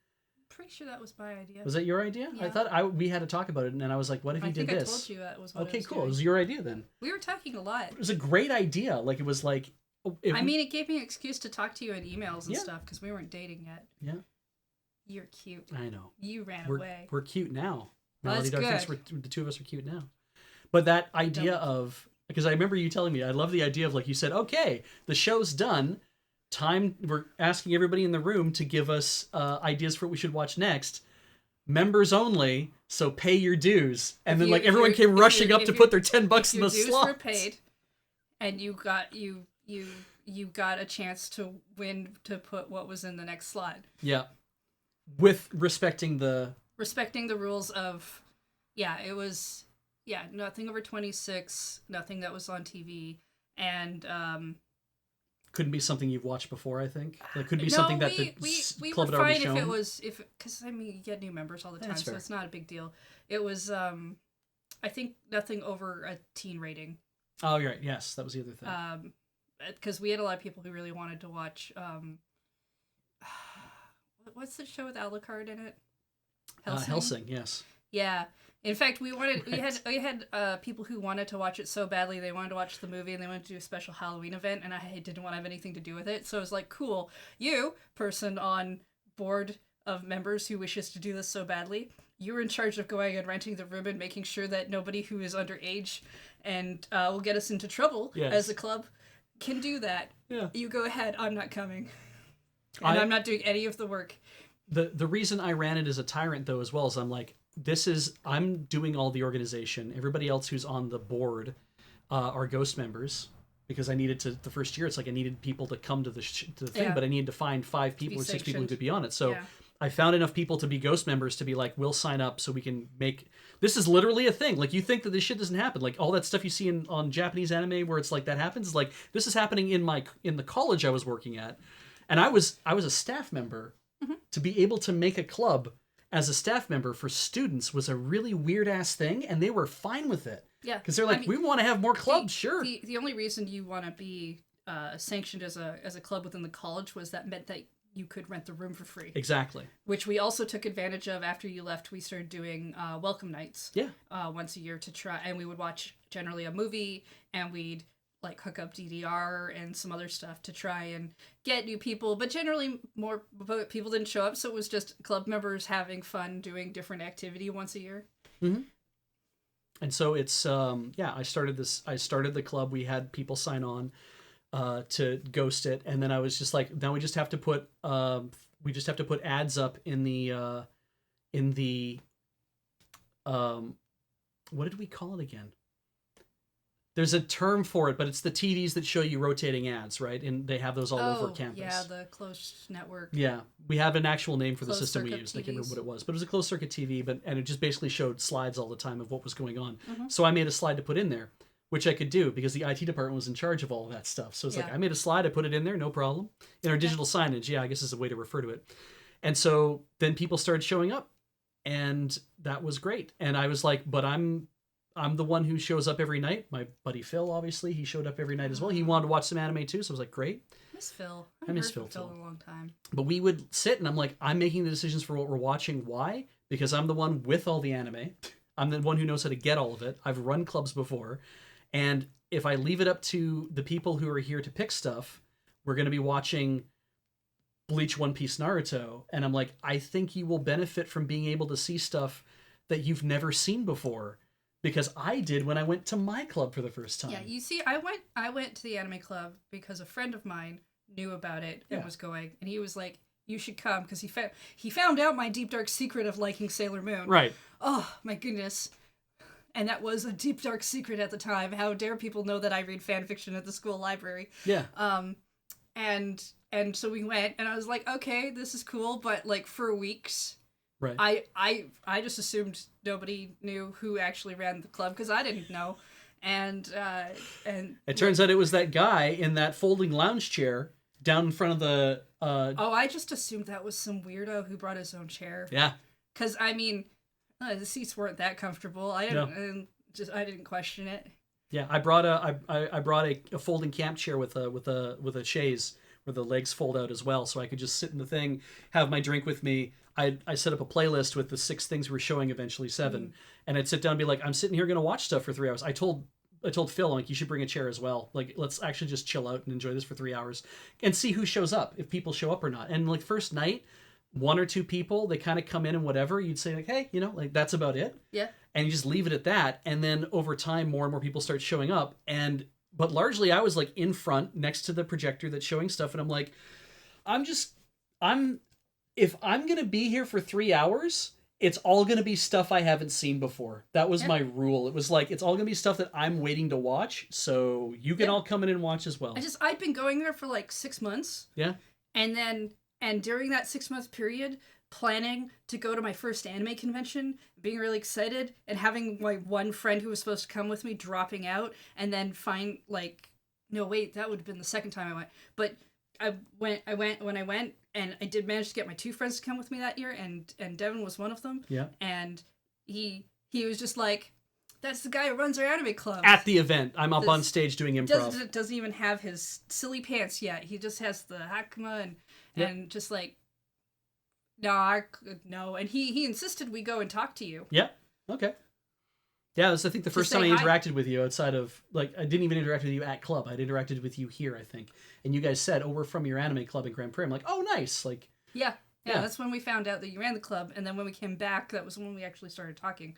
Pretty sure that was my idea. Was that your idea? Yeah. I thought we had to talk about it, and I was like, what if you did this? I told you that was what okay, I was cool. doing. It was your idea then. We were talking a lot. It was a great idea. Like, it was like... it gave me an excuse to talk to you in emails and Yeah. stuff, because we weren't dating yet. Yeah. You're cute. I know. You ran We're, away. We're cute now. Well, Melody that's Dark thinks good. the two of us are cute now. But that idea of... Because I remember you telling me, I love the idea of, like, you said, okay, the show's done. We're asking everybody in the room to give us ideas for what we should watch next. Members only, so pay your dues. And then, like, everyone came rushing up to put their $10 in the slot. Your dues were paid, and you got a chance to win to put what was in the next slot. Yeah. With respecting the rules of, it was... Yeah, nothing over 26, nothing that was on TV, and couldn't be something you've watched before. I think it could be something that the we club were had already fine shown. if it was because you get new members all the time, so it's not a big deal. It was I think nothing over a teen rating. Oh, you're right. Yes, that was the other thing. Because we had a lot of people who really wanted to watch. What's the show with Alucard in it? Hellsing. Yes. Yeah. In fact, we had people who wanted to watch it so badly. They wanted to watch the movie, and they wanted to do a special Halloween event, and I didn't want to have anything to do with it. So I was like, cool, you, person on board of members who wishes to do this so badly, you're in charge of going and renting the room and making sure that nobody who is underage and will get us into trouble as a club can do that. Yeah. You go ahead. I'm not coming. And I'm not doing any of the work. The reason I ran it as a tyrant, though, as well, is I'm like, I'm doing all the organization. Everybody else who's on the board are ghost members, because I needed to, the first year, it's like I needed people to come to the thing, but I needed to find 5 people or 6 people who could be on it. So I found enough people to be ghost members to be like, we'll sign up so we can make, this is literally a thing. Like, you think that this shit doesn't happen. Like, all that stuff you see on Japanese anime where it's like that happens, is like, this is happening in the college I was working at. And I was a staff member. To be able to make a club as a staff member for students was a really weird ass thing, and they were fine with it. Yeah, because they're like, we want to have more clubs. Sure. The only reason you want to be sanctioned as a club within the college was that meant that you could rent the room for free. Exactly. Which we also took advantage of after you left. We started doing welcome nights. Yeah. Once a year to try, and we would watch generally a movie, and we'd like hook up DDR and some other stuff to try and get new people, but generally more people didn't show up, so it was just club members having fun doing different activity once a year. Mm-hmm. And so it's I started the club. We had people sign on to ghost it, and then I was just like, now we just have to put ads up in the what did we call it again? There's a term for it, but it's the TVs that show you rotating ads, right? And they have those all over campus. Yeah, the closed network. Yeah, we have an actual name for the Closed system we circuit used. I can't remember TVs. what it was, but it was a closed circuit TV. And it just basically showed slides all the time of what was going on. Mm-hmm. So I made a slide to put in there, which I could do because the IT department was in charge of all of that stuff. So it's like, I made a slide, I put it in there, no problem. In our digital signage, I guess is a way to refer to it. And so then people started showing up, and that was great. And I was like, but I'm the one who shows up every night. My buddy Phil, obviously, he showed up every night as well. He wanted to watch some anime too, so I was like, great. Miss Phil. I miss Phil in a long time. But we would sit, and I'm like, I'm making the decisions for what we're watching. Why? Because I'm the one with all the anime. I'm the one who knows how to get all of it. I've run clubs before. And if I leave it up to the people who are here to pick stuff, we're going to be watching Bleach, One Piece, Naruto. And I'm like, I think you will benefit from being able to see stuff that you've never seen before. because I did when I went to my club for the first time. Yeah, you see, I went to the anime club because a friend of mine knew about it and was going, and he was like, "You should come," because he found out my deep dark secret of liking Sailor Moon. Right. Oh my goodness. And that was a deep dark secret at the time. How dare people know that I read fan fiction at the school library? Yeah. And so we went, and I was like, okay, this is cool, but like for weeks, Right. I just assumed nobody knew who actually ran the club because I didn't know, and it turns out it was that guy in that folding lounge chair down in front of the. I just assumed that was some weirdo who brought his own chair. Yeah. Because I mean, the seats weren't that comfortable. I didn't question it. Yeah, I brought a folding camp chair with a chaise where the legs fold out as well, so I could just sit in the thing, have my drink with me. I set up a playlist with the 6 things we're showing, eventually 7, and I'd sit down and be like, I'm sitting here gonna watch stuff for 3 hours. I told Phil, like, you should bring a chair as well. Like, let's actually just chill out and enjoy this for 3 hours and see who shows up, if people show up or not. And like first night, 1 or 2 people, they kind of come in and whatever, you'd say like, hey, like that's about it. Yeah. And you just leave it at that. And then over time, more and more people start showing up. But largely I was like in front next to the projector that's showing stuff. And I'm like, if I'm going to be here for 3 hours, it's all going to be stuff I haven't seen before. That was my rule. It was like, it's all going to be stuff that I'm waiting to watch. So you can all come in and watch as well. I'd been going there for like 6 months. Yeah. And during that 6-month period, planning to go to my first anime convention, being really excited, and having my one friend who was supposed to come with me dropping out, and then no, wait, that would have been the second time I went. But I went, and I did manage to get my 2 friends to come with me that year, and Devin was one of them. Yeah. And he was just like, that's the guy who runs our anime club. At the event, I'm up on stage doing improv. Doesn't even have his silly pants yet. He just has the hakama and just like, no. And he insisted we go and talk to you. Yeah. Okay. Yeah, it was, I think, the first time I interacted with you outside of, like, I didn't even interact with you at club. I'd interacted with you here, I think. And you guys said, we're from your anime club in Grand Prairie. I'm like, oh, nice. Like, yeah, that's when we found out that you ran the club. And then when we came back, that was when we actually started talking.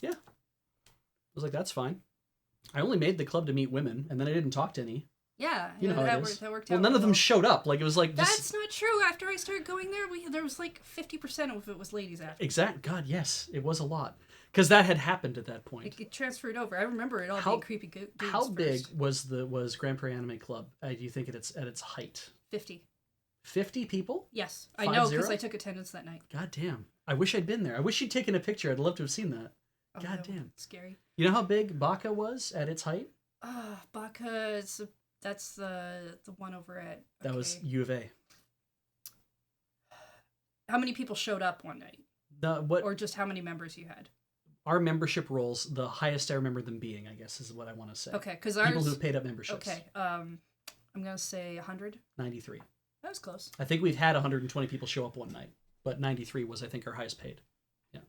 Yeah. I was like, that's fine. I only made the club to meet women, and then I didn't talk to any. Yeah, you know how that it is. Worked well, out. None of them showed up. Like, it was like that's not true. After I started going there, there was like 50% of it was ladies after. Exact. God, yes, it was a lot because that had happened at that point. It transferred over. I remember it all being creepy dudes. How big was Grand Prairie Anime Club? Do you think at its height? 50. 50 people? Yes, I know because I took attendance that night. God damn! I wish I'd been there. I wish you'd taken a picture. I'd love to have seen that. Oh, God damn! Scary. You know how big Baka was at its height? Baka that's the one over at... That was U of A. How many people showed up one night? Or just how many members you had? Our membership rolls, the highest I remember them being, I guess, is what I want to say. Okay, because people who paid up memberships. Okay, I'm going to say 100. 93. That was close. I think we've had 120 people show up one night, but 93 was, I think, our highest paid. Yeah.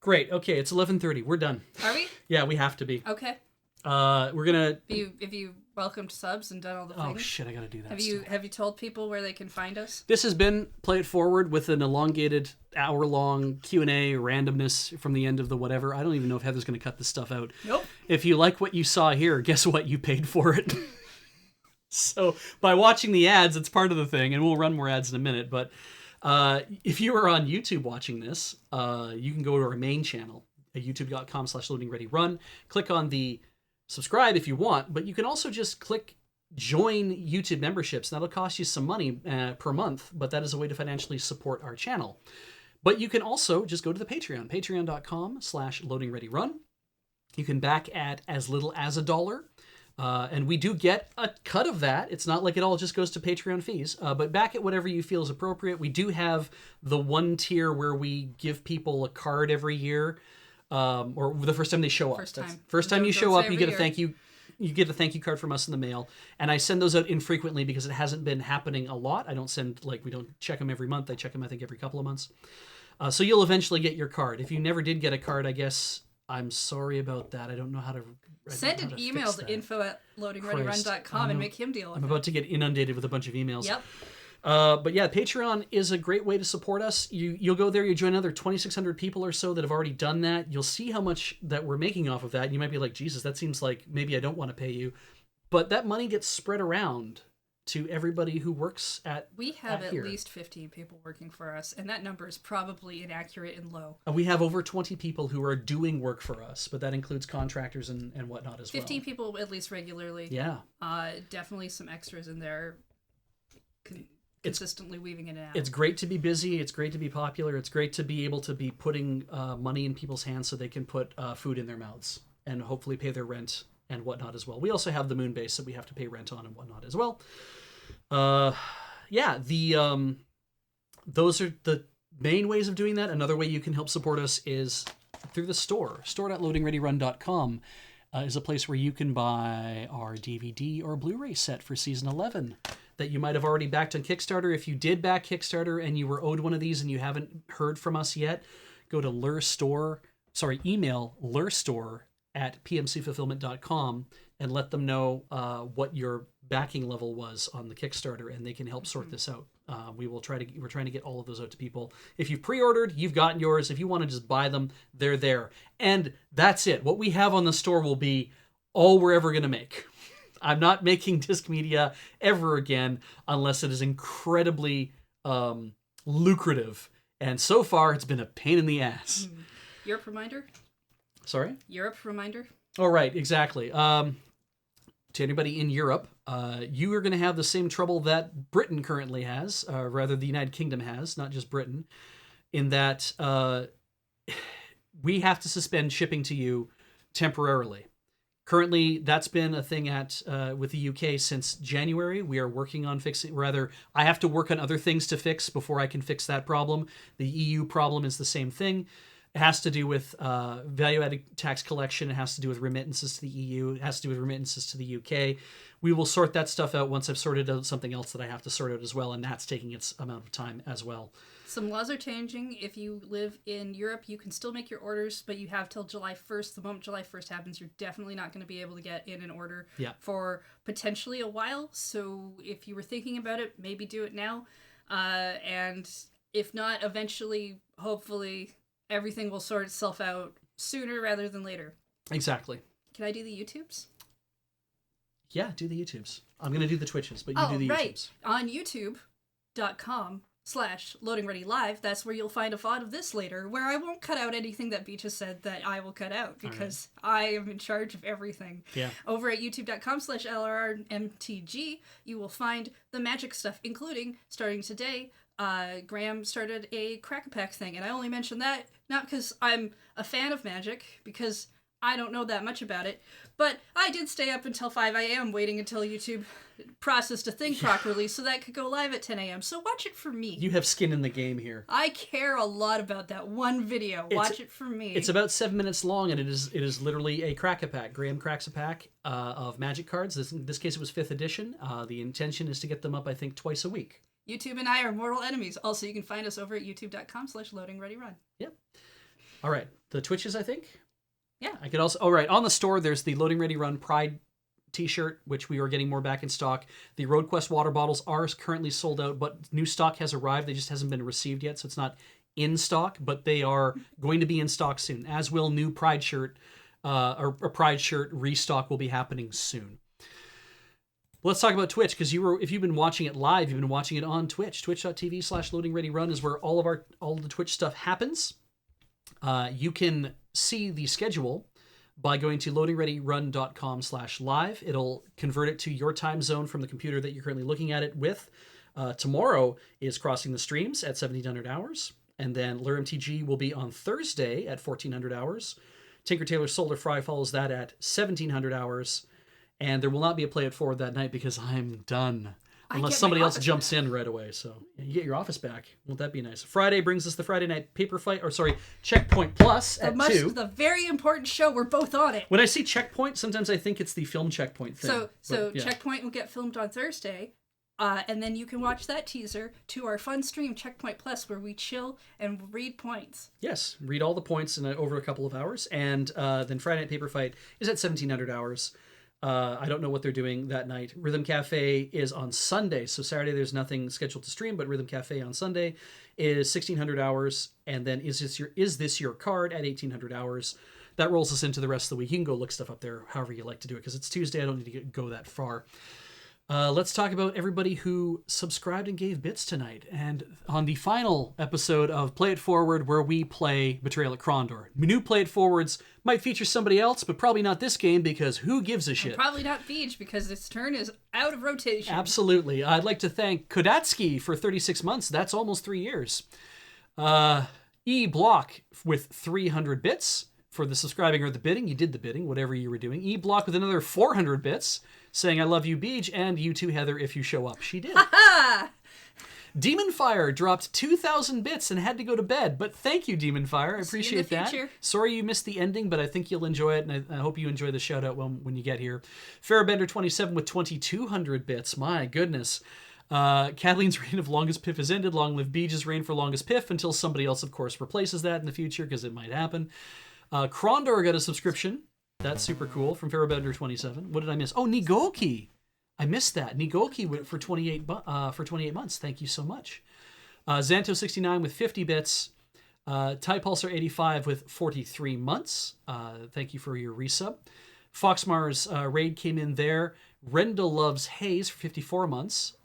Great. Okay, it's 11:30. We're done. Are we? Yeah, we have to be. Okay. We're gonna. Have you welcomed subs and done all the things? Oh shit! I gotta do that. Have you told people where they can find us? This has been Play It Forward with an elongated hour-long Q&A randomness from the end of the whatever. I don't even know if Heather's gonna cut this stuff out. Nope. If you like what you saw here, guess what? You paid for it. So by watching the ads, it's part of the thing, and we'll run more ads in a minute. But if you are on YouTube watching this, you can go to our main channel at youtube.com/loadingreadyrun. Click on the subscribe if you want, but you can also just click join YouTube memberships. That'll cost you some money per month, but that is a way to financially support our channel. But you can also just go to the Patreon, patreon.com/loadingreadyrun. You can back at as little as $1. And we do get a cut of that. It's not like it all just goes to Patreon fees, but back at whatever you feel is appropriate. We do have the one tier where we give people a card every year. Or the first time they show up. First time you show up, you get a thank you. You get a thank you card from us in the mail, and I send those out infrequently because it hasn't been happening a lot. I don't send we don't check them every month. I check them I think every couple of months. So you'll eventually get your card. If you never did get a card, I guess I'm sorry about that. I don't know how to send an email to info@loadingreadyrun.com and make him deal with it. I'm about to get inundated with a bunch of emails. Yep. But yeah, Patreon is a great way to support us. You'll go there, you join another 2,600 people or so that have already done that. You'll see how much that we're making off of that. You might be like, Jesus, that seems like maybe I don't want to pay you. But that money gets spread around to everybody who works at We have at here. least 15 people working for us, and that number is probably inaccurate and low. We have over 20 people who are doing work for us, but that includes contractors and whatnot as 15 well. people at least regularly. Yeah. Definitely some extras in there. Consistently weaving in and out. It's great to be busy. It's great to be popular. It's great to be able to be putting money in people's hands so they can put food in their mouths and hopefully pay their rent and whatnot as well. We also have the moon base that we have to pay rent on and whatnot as well. Those are the main ways of doing that. Another way you can help support us is through the store. Store.loadingreadyrun.com is a place where you can buy our DVD or Blu-ray set for season 11 that you might have already backed on Kickstarter. If you did back Kickstarter and you were owed one of these and you haven't heard from us yet, go to email lurstore@pmcfulfillment.com and let them know what your backing level was on the Kickstarter, and they can help sort this out. We're trying to get all of those out to people. If you've pre-ordered, you've gotten yours. If you want to just buy them, they're there. And that's it. What we have on the store will be all we're ever going to make. I'm not making disc media ever again unless it is incredibly lucrative. And so far, it's been a pain in the ass. Europe reminder? Sorry? Europe reminder? Oh, right, exactly. To anybody in Europe, you are going to have the same trouble that Britain currently has, rather the United Kingdom has, not just Britain, in that we have to suspend shipping to you temporarily. Currently, that's been a thing with the UK since January. We are working on I have to work on other things to fix before I can fix that problem. The EU problem is the same thing. It has to do with value-added tax collection. It has to do with remittances to the EU. It has to do with remittances to the UK. We will sort that stuff out once I've sorted out something else that I have to sort out as well, and that's taking its amount of time as well. Some laws are changing. If you live in Europe, you can still make your orders, but you have till July 1st. The moment July 1st happens, you're definitely not going to be able to get in an order for potentially a while. So if you were thinking about it, maybe do it now. And if not, eventually, hopefully, everything will sort itself out sooner rather than later. Exactly. Can I do the YouTubes? Yeah, do the YouTubes. I'm going to do the Twitches, but you do the YouTubes. On youtube.com/loadingreadylive, that's where you'll find a VOD of this later, where I won't cut out anything that Beach has said that I will cut out, because I am in charge of everything. Yeah. Over at youtube.com/LRRMTG, you will find the magic stuff, including, starting today, Graham started a Crack-a-Pack thing, and I only mention that not because I'm a fan of magic, because I don't know that much about it, but I did stay up until 5 a.m. waiting until YouTube processed a thing properly so that could go live at 10 a.m. So watch it for me. You have skin in the game here. I care a lot about that one video. Watch it for me. It's about 7 minutes long, and it is literally a Crack-a-Pack. Graham cracks a pack of magic cards. In this case, it was 5th edition. The intention is to get them up, I think, twice a week. YouTube and I are mortal enemies. Also, you can find us over at youtube.com/loadingreadyrun. Yep. All right. The Twitches, I think? Yeah. I could also... Oh, right. On the store, there's the Loading Ready Run Pride t-shirt, which we are getting more back in stock. The Road Quest water bottles are currently sold out, but new stock has arrived. They just hasn't been received yet, so it's not in stock, but they are going to be in stock soon, as will new Pride shirt, or Pride shirt restock will be happening soon. Let's talk about Twitch, because if you've been watching it live, you've been watching it on Twitch. Twitch.tv/loadingreadyrun is where all the Twitch stuff happens. You can see the schedule by going to loadingreadyrun.com/live. It'll convert it to your time zone from the computer that you're currently looking at it with. Tomorrow is Crossing the Streams at 1700 hours, and then LurMTG will be on Thursday at 1400 hours. Tinker Tailor Solar Fry follows that at 1700 hours. And there will not be a Play It Forward that night because I'm done. Unless somebody else jumps in right away. So you get your office back. Won't that be nice? Friday brings us the Friday night Checkpoint Plus at 2. The very important show. We're both on it. When I see Checkpoint, sometimes I think it's the film Checkpoint thing. So Checkpoint will get filmed on Thursday. And then you can watch that teaser to our fun stream, Checkpoint Plus, where we chill and read points. Yes, read all the points over a couple of hours. And then Friday Night Paper Fight is at 1700 hours. I don't know what they're doing that night. Rhythm Cafe is on Sunday. So Saturday there's nothing scheduled to stream, but Rhythm Cafe on Sunday is 1600 hours. And then Is This Your Card at 1800 hours. That rolls us into the rest of the week. You can go look stuff up there however you like to do it, because it's Tuesday. I don't need to go that far. Let's talk about everybody who subscribed and gave bits tonight. And on the final episode of Play It Forward, where we play Betrayal at Krondor. New Play It Forwards might feature somebody else, but probably not this game, because who gives a shit? And probably not Beej, because its turn is out of rotation. Absolutely. I'd like to thank Kodatsky for 36 months. That's almost 3 years. E Block with 300 bits for the subscribing or the bidding. You did the bidding, whatever you were doing. E Block with another 400 bits, saying I love you, Beej, and you too, Heather, if you show up. She did. Demon Fire dropped 2,000 bits and had to go to bed, but thank you, Demon Fire. I appreciate that. Sorry you missed the ending, but I think you'll enjoy it, and I hope you enjoy the shout-out when you get here. Farabender27 with 2,200 bits. My goodness. Kathleen's reign of longest piff has ended. Long live Beej's reign for longest piff, until somebody else, of course, replaces that in the future, because it might happen. Krondor got a subscription. That's super cool, from Farabender27. What did I miss? Oh, Nigoki. I missed that. Nigoki went for 28 months. Thank you so much. Xanto69 with 50 bits. Ty Pulsar 85 with 43 months. Thank you for your resub. Foxmar's raid came in there. Rendell Loves Hayes for 54 months.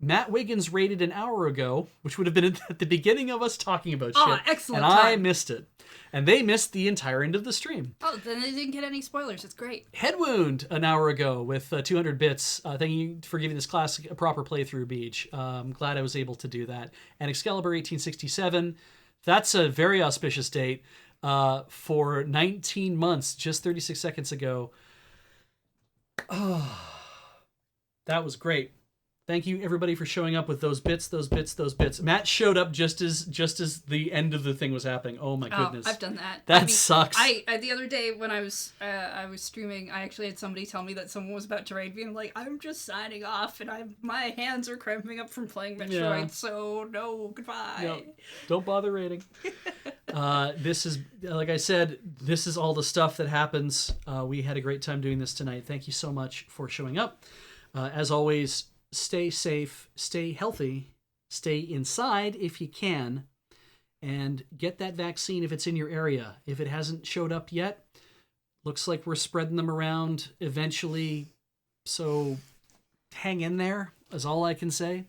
Matt Wiggins raided an hour ago, which would have been at the beginning of us talking about shit. Excellent and time. I missed it. And they missed the entire end of the stream. Oh, then they didn't get any spoilers. It's great. Headwound an hour ago with 200 bits. Thank you for giving this class a proper playthrough, Beej. I'm glad I was able to do that. And Excalibur 1867. That's a very auspicious date. For 19 months, just 36 seconds ago. Oh, that was great. Thank you, everybody, for showing up with those bits. Matt showed up just as the end of the thing was happening. Oh my goodness! I've done that. That sucks. I the other day when I was streaming, I actually had somebody tell me that someone was about to raid me. And I'm like, I'm just signing off, and my hands are cramping up from playing Metroid. Yeah. So no, goodbye. No, don't bother raiding. This is, like I said, this is all the stuff that happens. We had a great time doing this tonight. Thank you so much for showing up. As always, stay safe, stay healthy, stay inside if you can, and get that vaccine if it's in your area. If it hasn't showed up yet, looks like we're spreading them around eventually, so hang in there is all I can say.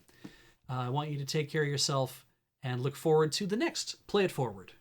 I want you to take care of yourself and look forward to the next Play It Forward.